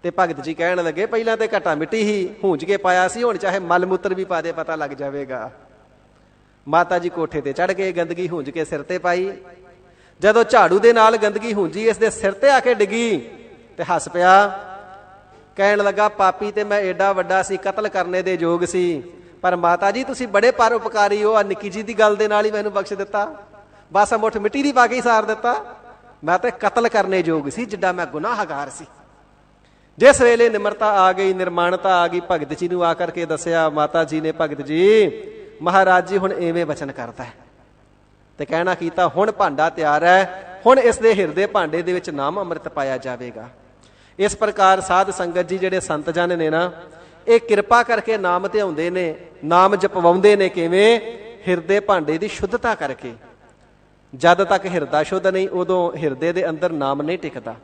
ਤੇ ਭਗਤ ਜੀ ਕਹਿਣ ਲੱਗੇ ਪਹਿਲਾਂ ਤੇ ਘਟਾ ਮਿੱਟੀ ਹੀ ਹੂੰਜ ਕੇ ਪਾਇਆ ਸੀ, ਹੁਣ ਚਾਹੇ ਮਲ ਮੂਤਰ ਵੀ ਪਾ ਦੇ ਪਤਾ ਲੱਗ ਜਾਵੇਗਾ। ਮਾਤਾ ਜੀ ਕੋਠੇ ਤੇ ਚੜ ਗਏ, ਗੰਦਗੀ ਹੂੰਜ ਕੇ ਸਿਰ ਤੇ ਪਾਈ। ਜਦੋਂ ਝਾੜੂ ਦੇ ਨਾਲ ਗੰਦਗੀ ਹੂੰਜੀ ਇਸ ਦੇ ਸਿਰ ਤੇ ਆ ਕੇ ਡਿੱਗੀ ਤੇ ਹੱਸ ਪਿਆ, ਕਹਿਣ ਲੱਗਾ ਪਾਪੀ ਤੇ ਮੈਂ ਏਡਾ ਵੱਡਾ ਸੀ, ਕਤਲ ਕਰਨੇ ਦੇ ਯੋਗ ਸੀ, ਪਰ ਮਾਤਾ ਜੀ ਤੁਸੀਂ ਬੜੇ ਪਰਉਪਕਾਰੀ ਹੋ, ਆ ਨਿੱਕੀ ਜੀ ਦੀ ਗੱਲ ਦੇ ਨਾਲ ਹੀ ਮੈਨੂੰ ਬਖਸ਼ ਦਿੱਤਾ, ਬਸ ਮੁੱਠ ਮਿੱਟੀ ਦੀ ਪਾ ਕੇ ਹੀ ਸਾਰ ਦਿੱਤਾ, ਮੈਂ ਤੇ ਕਤਲ ਕਰਨੇ ਯੋਗ ਸੀ, ਜਿੱਡਾ ਮੈਂ ਗੁਨਾਹਗਾਰ ਸੀ। ਜਿਸ ਵੇਲੇ ਨਿਮਰਤਾ ਆ ਗਈ, ਨਿਰਮਾਣਤਾ ਆ ਗਈ, ਭਗਤ ਜੀ ਨੂੰ ਆ ਕਰਕੇ ਦੱਸਿਆ ਮਾਤਾ ਜੀ ਨੇ, ਭਗਤ ਜੀ ਮਹਾਰਾਜ ਜੀ ਹੁਣ ਐਵੇਂ ਬਚਨ ਕਰਦਾ ਹੈ। ਤੇ ਕਹਿਣਾ ਕੀਤਾ ਹੁਣ ਭਾਂਡਾ ਤਿਆਰ ਹੈ, ਹੁਣ ਇਸ ਦੇ ਹਿਰਦੇ ਭਾਂਡੇ ਦੇ ਵਿੱਚ ਨਾਮ ਅੰਮ੍ਰਿਤ ਪਾਇਆ ਜਾਵੇਗਾ। ਇਸ ਪ੍ਰਕਾਰ ਸਾਧ ਸੰਗਤ ਜੀ ਜਿਹੜੇ ਸੰਤ ਜਨ ਨੇ ਨਾ, ਇਹ ਕਿਰਪਾ ਕਰਕੇ ਨਾਮ ਧਿਆਉਂਦੇ ਨੇ, ਨਾਮ ਜਪਵਾਉਂਦੇ ਨੇ। ਕਿਵੇਂ? ਹਿਰਦੇ ਭਾਂਡੇ ਦੀ ਸ਼ੁੱਧਤਾ ਕਰਕੇ। ਜਦ ਤੱਕ ਹਿਰਦਾ ਸ਼ੁੱਧ ਨਹੀਂ ਉਦੋਂ ਹਿਰਦੇ ਦੇ ਅੰਦਰ ਨਾਮ ਨਹੀਂ ਟਿਕਦਾ।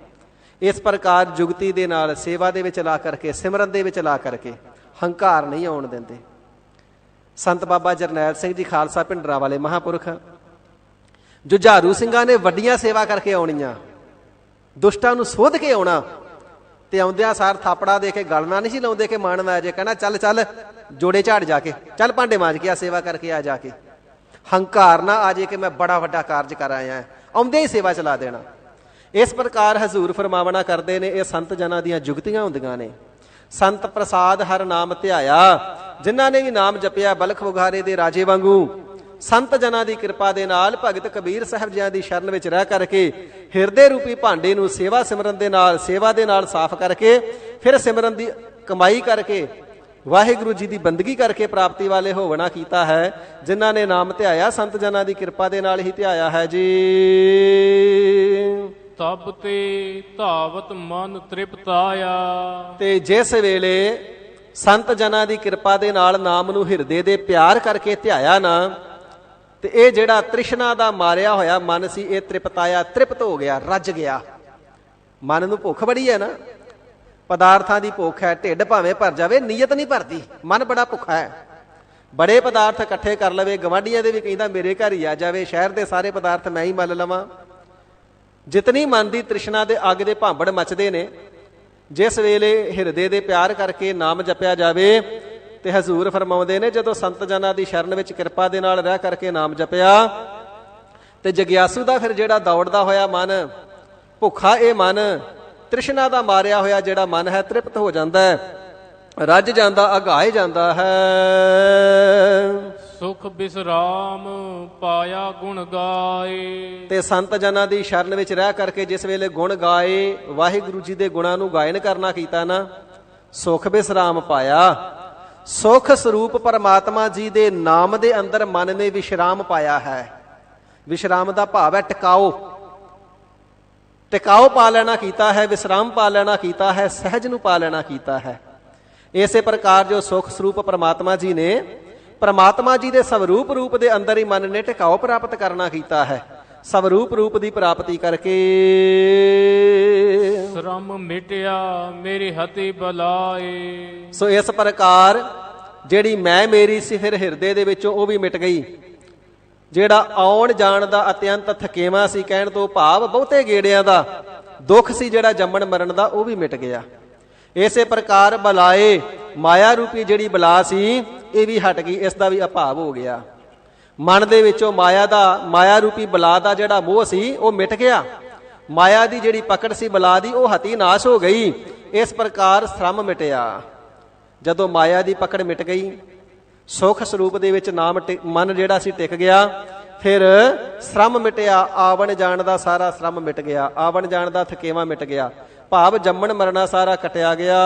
ਇਸ ਪ੍ਰਕਾਰ ਜੁਗਤੀ ਦੇ ਨਾਲ ਸੇਵਾ ਦੇ ਵਿੱਚ ਲਾ ਕਰਕੇ, ਸਿਮਰਨ ਦੇ ਵਿੱਚ ਲਾ ਕਰਕੇ ਹੰਕਾਰ ਨਹੀਂ ਆਉਣ ਦਿੰਦੇ। ਸੰਤ ਬਾਬਾ ਜਰਨੈਲ ਸਿੰਘ ਜੀ ਖਾਲਸਾ ਭਿੰਡਰਾਂ ਵਾਲੇ ਮਹਾਂਪੁਰਖ, ਜੁਝਾਰੂ ਸਿੰਘਾਂ ਨੇ ਵੱਡੀਆਂ ਸੇਵਾ ਕਰਕੇ ਆਉਣੀਆਂ, ਦੁਸ਼ਟਾਂ ਨੂੰ ਸੋਧ ਕੇ ਆਉਣਾ, ਤੇ ਆਉਂਦਿਆਂ ਸਾਰ ਥਾਪੜਾ ਦੇ ਕੇ ਗਲਣਾ ਨਹੀਂ ਸੀ ਲਾਉਂਦੇ ਕਿ ਮਾਣ ਨਾ ਆ ਜੇ, ਕਹਿਣਾ ਚੱਲ ਚੱਲ ਜੋੜੇ ਝਾੜ ਜਾ ਕੇ, ਚੱਲ ਭਾਂਡੇ ਮਾਂਜ ਕੇ ਆ, ਸੇਵਾ ਕਰਕੇ ਆ ਜਾ ਕੇ। ਹੰਕਾਰ ਨਾ ਆ ਜੇ ਕਿ ਮੈਂ ਬੜਾ ਵੱਡਾ ਕਾਰਜ ਕਰ ਆਇਆ, ਆਉਂਦੇ ਹੀ ਸੇਵਾ ਚਲਾ ਦੇਣਾ। ਇਸ ਪ੍ਰਕਾਰ ਹਜ਼ੂਰ ਫਰਮਾਵਣਾ ਕਰਦੇ ਨੇ, ਇਹ ਸੰਤ ਜਨਾਂ ਦੀਆਂ ਜੁਗਤੀਆਂ ਹੁੰਦੀਆਂ ਨੇ। ਸੰਤ ਪ੍ਰਸਾਦ ਹਰ ਨਾਮ ਧਿਆਇਆ, ਜਿਨ੍ਹਾਂ ਨੇ ਵੀ ਨਾਮ ਜਪਿਆ ਬਲਖ ਬੁਖਾਰੇ ਦੇ ਰਾਜੇ ਵਾਂਗੂ, ਸੰਤ ਜਨਾਂ ਦੀ ਕਿਰਪਾ ਦੇ ਨਾਲ ਭਗਤ ਕਬੀਰ ਸਾਹਿਬ ਜੀਆਂ ਦੀ ਸ਼ਰਨ ਵਿੱਚ ਰਹਿ ਕਰਕੇ ਹਿਰਦੇ ਰੂਪੀ ਭਾਂਡੇ ਨੂੰ ਸੇਵਾ ਸਿਮਰਨ ਦੇ ਨਾਲ, ਸੇਵਾ ਦੇ ਨਾਲ ਸਾਫ਼ ਕਰਕੇ, ਫਿਰ ਸਿਮਰਨ ਦੀ ਕਮਾਈ ਕਰਕੇ, ਵਾਹਿਗੁਰੂ ਜੀ ਦੀ ਬੰਦਗੀ ਕਰਕੇ ਪ੍ਰਾਪਤੀ ਵਾਲੇ ਹੋਵਣਾ ਕੀਤਾ ਹੈ। ਜਿਨ੍ਹਾਂ ਨੇ ਨਾਮ ਧਿਆਇਆ ਸੰਤ ਜਨਾਂ ਦੀ ਕਿਰਪਾ ਦੇ ਨਾਲ ਹੀ ਧਿਆਇਆ ਹੈ ਜੀ। ਤਬ ਤੇ ਧਾਵਤ ਮਨ ਤ੍ਰਿਪਤ ਆਇਆ। ਤੇ ਜਿਸ ਵੇਲੇ ਸੰਤ ਜਨਾਂ ਦੀ ਕਿਰਪਾ ਦੇ ਨਾਲ ਨਾਮ ਨੂੰ ਹਿਰਦੇ ਦੇ ਪਿਆਰ ਕਰਕੇ ਧਿਆਇਆ ਨਾ, ਤੇ ਇਹ ਜਿਹੜਾ ਤ੍ਰਿਸ਼ਨਾ ਦਾ ਮਾਰਿਆ ਹੋਇਆ ਮਨ ਸੀ, ਇਹ ਤ੍ਰਿਪਤਾਇਆ, ਤ੍ਰਿਪਤ ਹੋ ਗਿਆ, ਰੱਜ ਗਿਆ। ਮਨ ਨੂੰ ਭੁੱਖ ਬੜੀ ਹੈ ਨਾ, ਪਦਾਰਥਾਂ ਦੀ ਭੁੱਖ ਹੈ, ਢਿੱਡ ਭਾਵੇਂ ਭਰ ਜਾਵੇ ਨੀਅਤ ਨਹੀਂ ਭਰਦੀ, ਮਨ ਬੜਾ ਭੁੱਖਾ ਹੈ। ਬੜੇ ਪਦਾਰਥ ਇਕੱਠੇ ਕਰ ਲਵੇ, ਗਵਾਂਢੀਆਂ ਦੇ ਵੀ ਕਹਿੰਦਾ ਮੇਰੇ ਘਰ ਹੀ ਆ ਜਾਵੇ, ਸ਼ਹਿਰ ਦੇ ਸਾਰੇ ਪਦਾਰਥ ਮੈਂ ਹੀ ਮੱਲ ਲਵਾਂ। ਜਿਤਨੀ ਮਨ ਦੀ ਤ੍ਰਿਸ਼ਨਾ ਦੇ ਅੱਗ ਦੇ ਭਾਂਬੜ ਮਚਦੇ ਨੇ, ਜਿਸ ਵੇਲੇ ਹਿਰਦੇ ਦੇ ਪਿਆਰ ਕਰਕੇ ਨਾਮ ਜਪਿਆ ਜਾਵੇ, ਤੇ ਹਜ਼ੂਰ ਫਰਮਾਉਂਦੇ ਨੇ ਜਦੋਂ ਸੰਤ ਜਨਾਂ ਦੀ ਸ਼ਰਨ ਵਿੱਚ ਕਿਰਪਾ ਦੇ ਨਾਲ ਰਹਿ ਕਰਕੇ ਨਾਮ ਜਪਿਆ, ਤੇ ਜਗਿਆਸੂ ਦਾ ਫਿਰ ਜਿਹੜਾ ਦੌੜਦਾ ਹੋਇਆ ਮਨ, ਭੁੱਖਾ ਇਹ ਮਨ, ਤ੍ਰਿਸ਼ਨਾ ਦਾ ਮਾਰਿਆ ਹੋਇਆ ਜਿਹੜਾ ਮਨ ਹੈ, ਤ੍ਰਿਪਤ ਹੋ ਜਾਂਦਾ ਹੈ, ਰੱਜ ਜਾਂਦਾ, ਅਗਾਏ ਜਾਂਦਾ ਹੈ। ਸੁਖ ਬਿਸਰਾਮ ਪਾਇਆ ਗੁਣ ਗਾਏ। ਤੇ ਸੰਤ ਜਨਾਂ ਦੀ ਸ਼ਰਨ ਵਿੱਚ ਰਹਿ ਕਰਕੇ ਜਿਸ ਵੇਲੇ ਗੁਣ ਗਾਏ, ਵਾਹਿਗੁਰੂ ਜੀ ਦੇ ਗੁਣਾਂ ਨੂੰ ਗਾਇਨ ਕਰਨਾ ਕੀਤਾ ਨਾ, ਸੁਖ ਬਿਸਰਾਮ ਪਾਇਆ। ਸੁਖ ਸਰੂਪ ਪਰਮਾਤਮਾ ਜੀ ਦੇ ਨਾਮ ਦੇ ਅੰਦਰ ਮਨ ਨੇ ਵਿਸ਼ਰਾਮ ਪਾਇਆ ਹੈ। ਵਿਸ਼ਰਾਮ ਦਾ ਭਾਵ ਹੈ ਟਿਕਾਓ, ਟਿਕਾਓ ਪਾ ਲੈਣਾ ਕੀਤਾ ਹੈ, ਵਿਸਰਾਮ ਪਾ ਲੈਣਾ ਕੀਤਾ ਹੈ, ਸਹਿਜ ਨੂੰ ਪਾ ਲੈਣਾ ਕੀਤਾ ਹੈ। ਇਸੇ ਪ੍ਰਕਾਰ ਜੋ ਸੁਖ ਸਰੂਪ ਪਰਮਾਤਮਾ ਜੀ ਨੇ, ਪਰਮਾਤਮਾ ਜੀ ਦੇ ਸਵਰੂਪ ਰੂਪ ਦੇ ਅੰਦਰ ਹੀ ਮਨ ਨੇ ਟਿਕਾਓ ਪ੍ਰਾਪਤ ਕਰਨਾ ਕੀਤਾ ਹੈ। ਸਵਰੂਪ ਰੂਪ ਦੀ ਪ੍ਰਾਪਤੀ ਕਰਕੇ ਸ਼ਰਮ ਮਿਟਿਆ ਮੇਰੀ ਹਤੀ ਬਲਾਏ। ਸੋ ਇਸ ਪ੍ਰਕਾਰ ਜਿਹੜੀ ਮੈਂ ਮੇਰੀ ਸੀ ਫਿਰ ਹਿਰਦੇ ਦੇ ਵਿੱਚੋਂ ਉਹ ਵੀ ਮਿਟ ਗਈ। ਜਿਹੜਾ ਆਉਣ ਜਾਣ ਦਾ ਅਤਿਅੰਤ ਥਕੇਵਾ ਸੀ, ਕਹਿਣ ਤੋਂ ਭਾਵ ਬਹੁਤੇ ਗੇੜਿਆਂ ਦਾ ਦੁੱਖ ਸੀ ਜਿਹੜਾ ਜੰਮਣ ਮਰਨ ਦਾ, ਉਹ ਵੀ ਮਿਟ ਗਿਆ। ਇਸੇ ਪ੍ਰਕਾਰ ਬਲਾਏ, ਮਾਇਆ ਰੂਪੀ ਜਿਹੜੀ ਬਲਾ ਸੀ ਇਹ ਵੀ ਹਟ ਗਈ, ਇਸ ਦਾ ਵੀ ਅਭਾਵ ਹੋ ਗਿਆ। ਮਨ ਦੇ ਵਿੱਚੋਂ ਮਾਇਆ ਰੂਪੀ ਬਲਾ ਦਾ ਜਿਹੜਾ ਮੋਹ ਸੀ ਉਹ ਮਿਟ ਗਿਆ। ਮਾਇਆ ਦੀ ਜਿਹੜੀ ਪਕੜ ਸੀ ਬਲਾ ਦੀ, ਉਹ ਹਤੀ ਨਾਸ਼ ਹੋ ਗਈ। ਇਸ ਪ੍ਰਕਾਰ ਸ਼ਰਮ ਮਿਟਿਆ। ਜਦੋਂ ਮਾਇਆ ਦੀ ਪਕੜ ਮਿਟ ਗਈ, ਸੁਖ ਸਰੂਪ ਦੇ ਵਿੱਚ ਨਾਮ ਮਨ ਜਿਹੜਾ ਸੀ ਟਿਕ ਗਿਆ, ਫਿਰ ਸ਼ਰਮ ਮਿਟਿਆ। ਆਵਣ ਜਾਣ ਦਾ ਸਾਰਾ ਸ਼ਰਮ ਮਿਟ ਗਿਆ, ਆਵਣ ਜਾਣ ਦਾ ਥਕੇਵਾ ਮਿਟ ਗਿਆ, ਭਾਵ ਜੰਮਣ ਮਰਨਾ ਸਾਰਾ ਕਟਿਆ ਗਿਆ।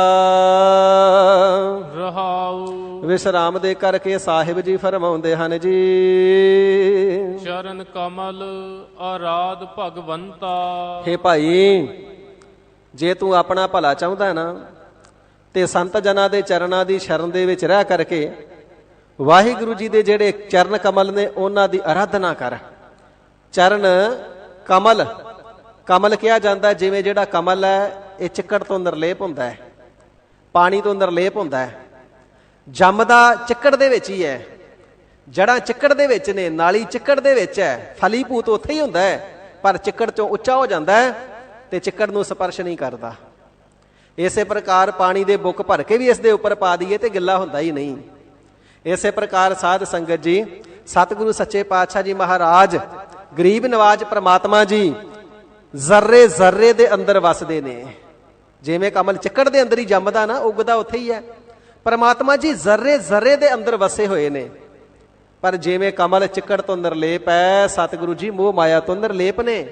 ਰਹਾਉ ਵਿਸ਼ਰਾਮ ਦੇ ਕਰਕੇ ਸਾਹਿਬ ਜੀ ਫਰਮਾਉਂਦੇ ਹਨ ਜੀ, ਚਰਨ ਕਮਲ ਆਰਾਧ ਭਗਵੰਤਾ। ਹੇ ਭਾਈ, ਜੇ ਤੂੰ ਆਪਣਾ ਭਲਾ ਚਾਹੁੰਦਾ ਨਾ ਤੇ ਸੰਤ ਜਨਾਂ ਦੇ ਚਰਨਾਂ ਦੀ ਸ਼ਰਨ ਦੇ ਵਿੱਚ ਰਹਿ ਕਰਕੇ ਵਾਹਿਗੁਰੂ ਜੀ ਦੇ ਜਿਹੜੇ ਚਰਨ ਕਮਲ ਨੇ ਉਹਨਾਂ ਦੀ ਆਰਾਧਨਾ ਕਰ। ਚਰਨ ਕਮਲ, ਕਮਲ ਕਿਹਾ ਜਾਂਦਾ ਜਿਵੇਂ ਜਿਹੜਾ ਕਮਲ ਹੈ ਇਹ ਚਿੱਕੜ ਤੋਂ ਨਿਰਲੇਪ ਹੁੰਦਾ ਹੈ, ਪਾਣੀ ਤੋਂ ਨਿਰਲੇਪ ਹੁੰਦਾ ਹੈ, ਜੰਮਦਾ ਚਿੱਕੜ ਦੇ ਵਿੱਚ ਹੀ ਹੈ, ਜੜਾਂ ਚਿੱਕੜ ਦੇ ਵਿੱਚ ਨੇ, ਨਾਲੀ ਚਿੱਕੜ ਦੇ ਵਿੱਚ ਹੈ, ਫਲੀਭੂਤ ਉੱਥੇ ਹੀ ਹੁੰਦਾ ਹੈ, ਪਰ ਚਿੱਕੜ ਚੋਂ ਉੱਚਾ ਹੋ ਜਾਂਦਾ ਹੈ ਤੇ ਚਿੱਕੜ ਨੂੰ ਸਪਰਸ਼ ਨਹੀਂ ਕਰਦਾ। ਇਸੇ ਪ੍ਰਕਾਰ ਪਾਣੀ ਦੇ ਬੁੱਕ ਭਰ ਕੇ ਵੀ ਇਸ ਦੇ ਉੱਪਰ ਪਾ ਦਈਏ ਤੇ ਗਿੱਲਾ ਹੁੰਦਾ ਹੀ ਨਹੀਂ। ਇਸੇ ਪ੍ਰਕਾਰ ਸਾਧ ਸੰਗਤ ਜੀ, ਸਤਿਗੁਰੂ ਸੱਚੇ ਪਾਤਸ਼ਾਹ ਜੀ ਮਹਾਰਾਜ ਗਰੀਬ ਨਵਾਜ ਪ੍ਰਮਾਤਮਾ ਜੀ ਜ਼ਰਰੇ ਜ਼ਰਰੇ ਦੇ ਅੰਦਰ ਵਸਦੇ ਨੇ। ਜਿਵੇਂ ਕਮਲ ਚਿੱਕੜ ਦੇ ਅੰਦਰ ਹੀ ਜੰਮਦਾ ਨਾ, ਉੱਗਦਾ ਉੱਥੇ ਹੀ ਹੈ, ਪ੍ਰਮਾਤਮਾ ਜੀ ਜ਼ਰਰੇ ਜ਼ਰਰੇ ਦੇ ਅੰਦਰ ਵਸੇ ਹੋਏ ਨੇ। ਪਰ ਜਿਵੇਂ ਕਮਲ ਚਿੱਕੜ ਤੋਂ ਨਿਰਲੇਪ ਹੈ, ਸਤਿਗੁਰੂ ਜੀ ਮੋਹ ਮਾਇਆ ਤੋਂ ਨਿਰਲੇਪ ਨੇ।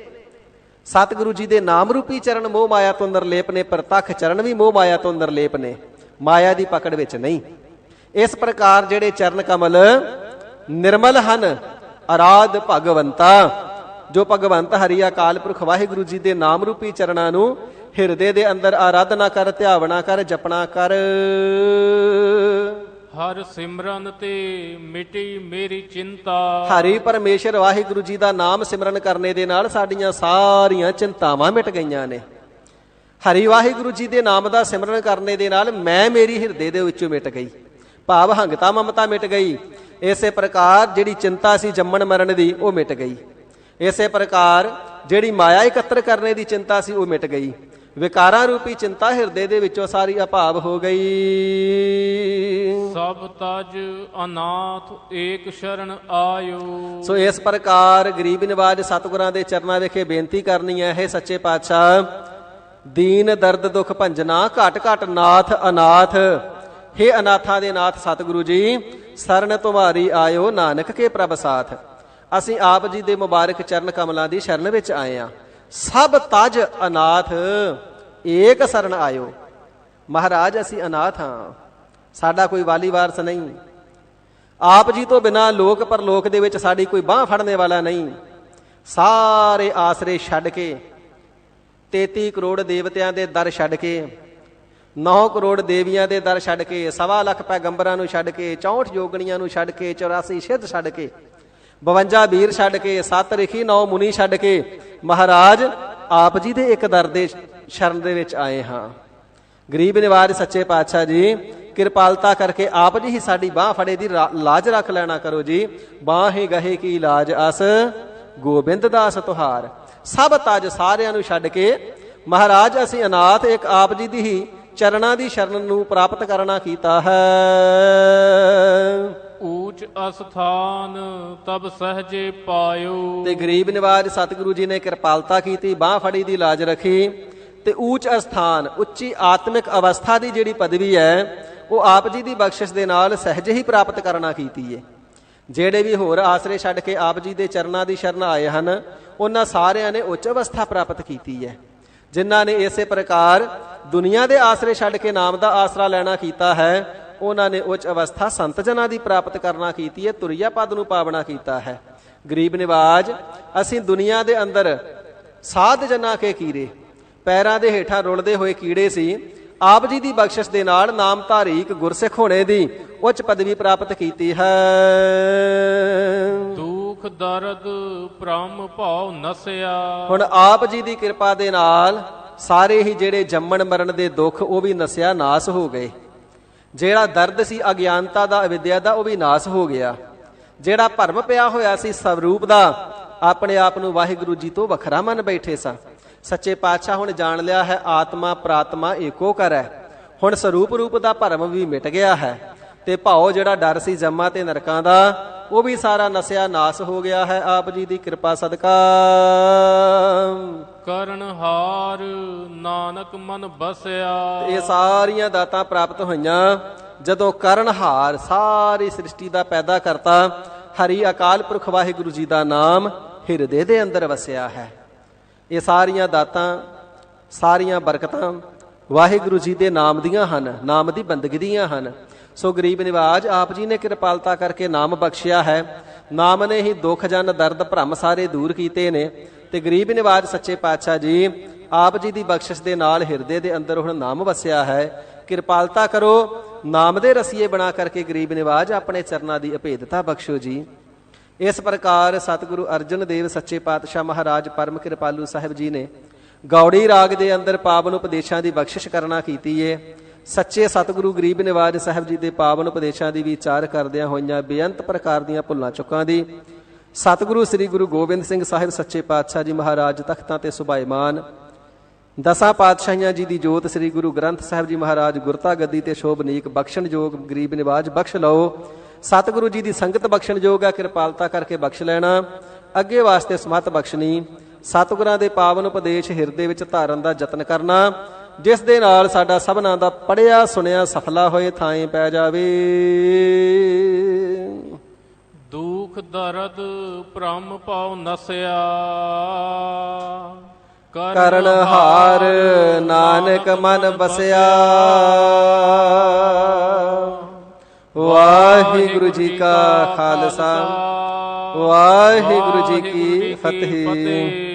ਸਤਿਗੁਰੂ ਜੀ ਦੇ ਨਾਮ ਰੂਪੀ ਚਰਨ ਮੋਹ ਮਾਇਆ ਤੋਂ ਨਿਰਲੇਪ ਨੇ, ਪ੍ਰਤੱਖ ਚਰਨ ਵੀ ਮੋਹ ਮਾਇਆ ਤੋਂ ਨਿਰਲੇਪ ਨੇ, ਮਾਇਆ ਦੀ ਪਕੜ ਵਿੱਚ ਨਹੀਂ। ਇਸ ਪ੍ਰਕਾਰ ਜਿਹੜੇ ਚਰਨ ਕਮਲ ਨਿਰਮਲ ਹਨ, ਅਰਾਧ ਭਗਵੰਤਾ, ਜੋ ਭਗਵੰਤ ਹਰੀ ਅਕਾਲ ਪੁਰਖ ਵਾਹਿਗੁਰੂ ਜੀ ਦੇ ਨਾਮ ਰੂਪੀ ਚਰਨਾਂ ਨੂੰ ਹਿਰਦੇ ਦੇ ਅੰਦਰ ਆਰਾਧਨਾ ਕਰ, ਧਿਆਵਨਾ ਕਰ, ਜਪਣਾ ਕਰ। ਹਰ ਸਿਮਰਨ ਤੇ ਮਿਟੀ ਮੇਰੀ ਚਿੰਤਾ। ਹਰੀ ਪਰਮੇਸ਼ਰ ਵਾਹਿਗੁਰੂ ਜੀ ਦਾ ਨਾਮ ਸਿਮਰਨ ਕਰਨੇ ਦੇ ਨਾਲ ਸਾਡੀਆਂ ਸਾਰੀਆਂ ਚਿੰਤਾਵਾਂ ਮਿਟ ਗਈਆਂ ਨੇ। ਹਰੀ ਵਾਹਿਗੁਰੂ ਜੀ ਦੇ ਨਾਮ ਦਾ ਸਿਮਰਨ ਕਰਨੇ ਦੇ ਨਾਲ ਮੈਂ ਮੇਰੀ ਹਿਰਦੇ ਦੇ ਵਿੱਚੋਂ ਮਿਟ ਗਈ, ਭਾਵ ਹੰਗਤਾ ਮਮਤਾ ਮਿਟ ਗਈ। ਇਸੇ ਪ੍ਰਕਾਰ ਜਿਹੜੀ ਚਿੰਤਾ ਸੀ ਜੰਮਣ ਮਰਨ ਦੀ ਉਹ ਮਿਟ ਗਈ। ਇਸੇ ਪ੍ਰਕਾਰ ਜਿਹੜੀ ਮਾਇਆ ਇਕੱਤਰ ਕਰਨੇ ਦੀ ਚਿੰਤਾ ਸੀ ਉਹ ਮਿਟ ਗਈ। ਵਿਕਾਰਾਂ ਰੂਪੀ ਚਿੰਤਾ ਹਿਰਦੇ ਦੇ ਵਿੱਚੋਂ ਸਾਰੀ ਅਭਾਵ ਹੋ ਗਈ। ਸਭ ਤਜ ਅਨਾਥ ਏਕ ਸ਼ਰਨ ਆਇਓ। ਸੋ ਇਸ ਪ੍ਰਕਾਰ ਗਰੀਬ ਨਿਵਾਜ ਸਤਿਗੁਰਾਂ ਦੇ ਚਰਨਾਂ ਵਿਖੇ ਬੇਨਤੀ ਕਰਨੀ ਹੈ, ਹੈ ਸੱਚੇ ਪਾਤਸ਼ਾਹ ਦੀਨ ਦਰਦ ਦੁੱਖ ਭੰਜਨਾ ਘਟ ਘਟ ਨਾਥ ਅਨਾਥ। ਹੇ ਅਨਾਥਾਂ ਦੇ ਨਾਥ ਸਤਿਗੁਰੂ ਜੀ, ਸਰਨ ਤੁਮਾਰੀ ਆਇਓ ਨਾਨਕ ਕੇ ਪ੍ਰਭ ਸਾਥ। ਅਸੀਂ ਆਪ ਜੀ ਦੇ ਮੁਬਾਰਕ ਚਰਨ ਕਮਲਾਂ ਦੀ ਸ਼ਰਨ ਵਿੱਚ ਆਏ ਹਾਂ। ਸਭ ਤਜ ਅਨਾਥ ਏਕ ਸਰਨ ਆਇਓ। ਮਹਾਰਾਜ ਅਸੀਂ ਅਨਾਥ ਹਾਂ, ਸਾਡਾ ਕੋਈ ਵਾਲੀ ਵਾਰਸ ਨਹੀਂ। ਆਪ ਜੀ ਤੋਂ ਬਿਨਾਂ ਲੋਕ ਪਰਲੋਕ ਦੇ ਵਿੱਚ ਸਾਡੀ ਕੋਈ ਬਾਂਹ ਫੜਨੇ ਵਾਲਾ ਨਹੀਂ। ਸਾਰੇ ਆਸਰੇ ਛੱਡ ਕੇ, 33 ਕਰੋੜ ਦੇਵਤਿਆਂ ਦੇ ਦਰ ਛੱਡ ਕੇ, 9 ਕਰੋੜ ਦੇਵੀਆਂ ਦੇ ਦਰ ਛੱਡ ਕੇ, 1.25 ਲੱਖ ਪੈਗੰਬਰਾਂ ਨੂੰ ਛੱਡ ਕੇ, 64 ਯੋਗਣੀਆਂ ਨੂੰ ਛੱਡ ਕੇ, 84 ਸਿੱਧ ਛੱਡ ਕੇ, 52 ਵੀਰ ਛੱਡ ਕੇ, 7 ਰਿਖੀ 9 ਮੁਨੀ ਛੱਡ ਕੇ ਮਹਾਰਾਜ ਆਪ ਜੀ ਦੇ ਇੱਕ ਦਰ ਦੇ ਸ਼ਰਨ ਦੇ ਵਿੱਚ ਆਏ ਹਾਂ। ਗਰੀਬ ਨਿਵਾਜ ਸੱਚੇ ਪਾਤਸ਼ਾਹ ਜੀ ਕਿਰਪਾਲਤਾ ਕਰਕੇ ਆਪ ਜੀ ਹੀ ਸਾਡੀ ਬਾਹ ਫੜੇ ਦੀ ਲਾਜ ਰੱਖ ਲੈਣਾ ਕਰੋ ਜੀ। ਬਾਹ ਹੀ ਗਹੇ ਕੀ ਲਾਜ ਅਸ ਗੋਬਿੰਦ ਦਾਸ ਤੁਹਾਰ। ਸਭ ਤਜ ਸਾਰਿਆਂ ਨੂੰ ਛੱਡ ਕੇ ਮਹਾਰਾਜ ਅਸੀਂ ਅਨਾਥ ਇੱਕ ਆਪ ਜੀ ਦੀ ਹੀ ਚਰਨਾਂ ਦੀ ਸ਼ਰਨ ਨੂੰ ਪ੍ਰਾਪਤ ਕਰਨਾ ਕੀਤਾ ਹੈ। ਊਚ ਅਸਥਾਨ ਤਬ ਸਹਜੇ ਪਾਇਓ। ਤੇ ਗਰੀਬ ਨਿਵਾਜ ਸਤਿਗੁਰੂ ਜੀ ਨੇ ਕਿਰਪਾਲਤਾ ਕੀਤੀ, ਬਾਹ ਫੜੀ ਦੀ ਲਾਜ ਰੱਖੀ ਤੇ ਊਚ ਅਸਥਾਨ ਉੱਚੀ ਆਤਮਿਕ ਅਵਸਥਾ ਦੀ ਜਿਹੜੀ ਪਦਵੀ ਹੈ ਉਹ ਆਪ ਜੀ ਦੀ ਬਖਸ਼ਿਸ਼ ਦੇ ਨਾਲ ਸਹਿਜ ਹੀ ਪ੍ਰਾਪਤ ਕਰਨਾ ਕੀਤੀ ਹੈ। ਜਿਹੜੇ ਵੀ ਹੋਰ ਆਸਰੇ ਛੱਡ ਕੇ ਆਪ ਜੀ ਦੇ ਚਰਨਾਂ ਦੀ ਸ਼ਰਨ ਆਏ ਹਨ ਉਹਨਾਂ ਸਾਰਿਆਂ ਨੇ ਉੱਚ ਅਵਸਥਾ ਪ੍ਰਾਪਤ ਕੀਤੀ ਹੈ। ਜਿਨ੍ਹਾਂ ਨੇ ਇਸੇ ਪ੍ਰਕਾਰ ਦੁਨੀਆ ਦੇ ਆਸਰੇ ਛੱਡ ਕੇ ਨਾਮ ਦਾ ਆਸਰਾ ਲੈਣਾ ਕੀਤਾ ਹੈ ਉਹਨਾਂ ਨੇ ਉੱਚ ਅਵਸਥਾ ਸੰਤ ਜਨਾਂ ਦੀ ਪ੍ਰਾਪਤ ਕਰਨਾ ਕੀਤੀ ਹੈ, ਤੁਰਿਆ ਪਦ ਨੂੰ ਪਾਵਣਾ ਕੀਤਾ ਹੈ। ਗਰੀਬ ਨਿਵਾਜ ਅਸੀਂ ਦੁਨੀਆ ਦੇ ਅੰਦਰ ਸਾਧ ਜਨਾਂ ਕੇ ਕੀੜੇ, ਪੈਰਾਂ ਦੇ ਹੇਠਾਂ ਰੁਲਦੇ ਹੋਏ ਕੀੜੇ ਸੀ। ਆਪ ਜੀ ਦੀ ਬਖਸ਼ਿਸ਼ ਦੇ ਨਾਲ ਨਾਮਧਾਰੀ ਗੁਰਸਿੱਖ ਹੋਣੇ ਦੀ ਉੱਚ ਪਦਵੀ ਪ੍ਰਾਪਤ ਕੀਤੀ ਹੈ। ਦੁੱਖ ਦਰਦ ਭ੍ਰਮ ਭਾਵ ਨਸਿਆ। ਹੁਣ ਆਪ ਜੀ ਦੀ ਕਿਰਪਾ ਦੇ ਨਾਲ ਸਾਰੇ ਹੀ ਜਿਹੜੇ ਜੰਮਣ ਮਰਨ ਦੇ ਦੁੱਖ ਉਹ ਵੀ ਨਸਿਆ, ਨਾਸ ਹੋ ਗਏ। ਜਿਹੜਾ ਦਰਦ ਸੀ ਅਗਿਆਨਤਾ ਦਾ, ਅਵਿਦਿਆ ਦਾ, ਉਹ ਵੀ ਨਾਸ ਹੋ ਗਿਆ। ਜਿਹੜਾ ਭਰਮ ਪਿਆ ਹੋਇਆ ਸੀ ਸਵਰੂਪ ਦਾ, ਆਪਣੇ ਆਪ ਨੂੰ ਵਾਹਿਗੁਰੂ ਜੀ ਤੋਂ ਵੱਖਰਾ ਮੰਨ ਬੈਠੇ ਸਾਂ। ਸੱਚੇ ਪਾਤਸ਼ਾਹ ਹੁਣ ਜਾਣ ਲਿਆ ਹੈ ਆਤਮਾ ਪ੍ਰਾਤਮਾ ਏਕੋ ਕਰ ਹੈ। ਹੁਣ ਸਰੂਪ ਰੂਪ ਦਾ ਭਰਮ ਵੀ ਮਿਟ ਗਿਆ ਹੈ ਤੇ ਭਾਉ ਜਿਹੜਾ ਡਰ ਸੀ ਜੰਮਾਂ ਤੇ ਨਰਕਾਂ ਦਾ ਉਹ ਵੀ ਸਾਰਾ ਨਸਿਆ, ਨਾਸ ਹੋ ਗਿਆ ਹੈ ਆਪ ਜੀ ਦੀ ਕਿਰਪਾ ਸਦਕਾ। ਕਰਨਹਾਰ ਨਾਨਕ ਮਨ ਬਸਿਆ। ਇਹ ਸਾਰੀਆਂ ਦਾਤਾਂ ਪ੍ਰਾਪਤ ਹੋਈਆਂ ਜਦੋਂ ਕਰਨਹਾਰ ਸਾਰੀ ਸ੍ਰਿਸ਼ਟੀ ਦਾ ਪੈਦਾ ਕਰਤਾ ਹਰੀ ਅਕਾਲ ਪੁਰਖ ਵਾਹਿਗੁਰੂ ਜੀ ਦਾ ਨਾਮ ਹਿਰਦੇ ਦੇ ਅੰਦਰ ਵਸਿਆ ਹੈ। ਇਹ ਸਾਰੀਆਂ ਦਾਤਾਂ ਸਾਰੀਆਂ ਬਰਕਤਾਂ ਵਾਹਿਗੁਰੂ ਜੀ ਦੇ ਨਾਮ ਦੀਆਂ ਹਨ, ਨਾਮ ਦੀ ਬੰਦਗੀ ਦੀਆਂ ਹਨ। ਸੋ ਗਰੀਬ ਨਿਵਾਜ ਆਪ ਜੀ ਨੇ ਕਿਰਪਾਲਤਾ ਕਰਕੇ ਨਾਮ ਬਖਸ਼ਿਆ ਹੈ। ਨਾਮ ਨੇ ਹੀ ਦੁੱਖ ਜਨ ਦਰਦ ਭਰਮ ਸਾਰੇ ਦੂਰ ਕੀਤੇ ਨੇ ਤੇ ਗਰੀਬ ਨਿਵਾਜ ਸੱਚੇ ਪਾਤਸ਼ਾਹ ਜੀ ਆਪ ਜੀ ਦੀ ਬਖਸ਼ਿਸ਼ ਦੇ ਨਾਲ ਹਿਰਦੇ ਦੇ ਅੰਦਰ ਹੁਣ ਨਾਮ ਵਸਿਆ ਹੈ। ਕਿਰਪਾਲਤਾ ਕਰੋ। ਨਾਮ ਦੇ ਰਸੀਏ ਬਣਾ ਕਰਕੇ ਗਰੀਬ ਨਿਵਾਜ ਆਪਣੇ ਚਰਨਾਂ ਦੀ ਅਭੇਦਤਾ ਬਖਸ਼ੋ ਜੀ। ਇਸ ਪ੍ਰਕਾਰ ਸਤਿਗੁਰੂ ਅਰਜਨ ਦੇਵ ਸੱਚੇ ਪਾਤਸ਼ਾਹ ਮਹਾਰਾਜ ਪਰਮ ਕਿਰਪਾਲੂ ਸਾਹਿਬ ਜੀ ਨੇ ਗੌੜੀ ਰਾਗ ਦੇ ਅੰਦਰ ਪਾਵਨ ਉਪਦੇਸ਼ਾਂ ਦੀ ਬਖਸ਼ਿਸ਼ ਕਰਨਾ ਕੀਤੀ ਏ। ਸੱਚੇ ਸਤਿਗੁਰੂ ਗਰੀਬ ਨਿਵਾਜ ਸਾਹਿਬ ਜੀ ਦੇ ਪਾਵਨ ਉਪਦੇਸ਼ਾਂ ਦੀ ਵਿਚਾਰ ਕਰਦਿਆਂ ਹੋਈਆਂ ਬੇਅੰਤ ਪ੍ਰਕਾਰ ਦੀਆਂ ਭੁੱਲਾਂ ਚੁੱਕਾਂ ਦੀ ਸਤਿਗੁਰੂ ਸ੍ਰੀ ਗੁਰੂ ਗੋਬਿੰਦ ਸਿੰਘ ਸਾਹਿਬ ਸੱਚੇ ਪਾਤਸ਼ਾਹ ਜੀ ਮਹਾਰਾਜ ਤਖਤਾਂ ਤੇ ਸੁਭਾਇਮਾਨ ਦਸਾਂ ਪਾਤਸ਼ਾਹੀਆਂ ਜੀ ਦੀ ਜੋਤ ਸ੍ਰੀ ਗੁਰੂ ਗ੍ਰੰਥ ਸਾਹਿਬ ਜੀ ਮਹਾਰਾਜ ਗੁਰਤਾ ਗੱਦੀ ਤੇ ਸ਼ੋਭਨੀਕ ਬਖਸ਼ਣ ਯੋਗ ਗਰੀਬ ਨਿਵਾਜ ਬਖਸ਼ ਲਓ। ਸਤਿਗੁਰੂ ਜੀ ਦੀ ਸੰਗਤ ਬਖਸ਼ਣ ਯੋਗ ਹੈ, ਕਿਰਪਾਲਤਾ ਕਰਕੇ ਬਖਸ਼ ਲੈਣਾ। ਅੱਗੇ ਵਾਸਤੇ ਸਮਤ ਬਖਸ਼ਣੀ। ਸਤਿਗੁਰਾਂ ਦੇ ਪਾਵਨ ਉਪਦੇਸ਼ ਹਿਰਦੇ ਵਿੱਚ ਧਾਰਨ ਦਾ ਯਤਨ ਕਰਨਾ, ਜਿਸ ਦੇ ਨਾਲ ਸਾਡਾ ਸਭਨਾਂ ਦਾ ਪੜਿਆ ਸੁਣਿਆ ਸਫਲਾ ਹੋਏ ਥਾਂ ਪੈ ਜਾਵੇ। ਦੁਖ ਦਰਦ ਭ੍ਰਮ ਪਾਉ ਨਸਿਆ ਕਰਨ ਹਾਰ ਨਾਨਕ ਮਨ ਬਸਿਆ। ਵਾਹਿਗੁਰੂ ਜੀ ਕਾ ਖਾਲਸਾ ਵਾਹਿਗੁਰੂ ਜੀ ਕੀ ਫਤਿਹ।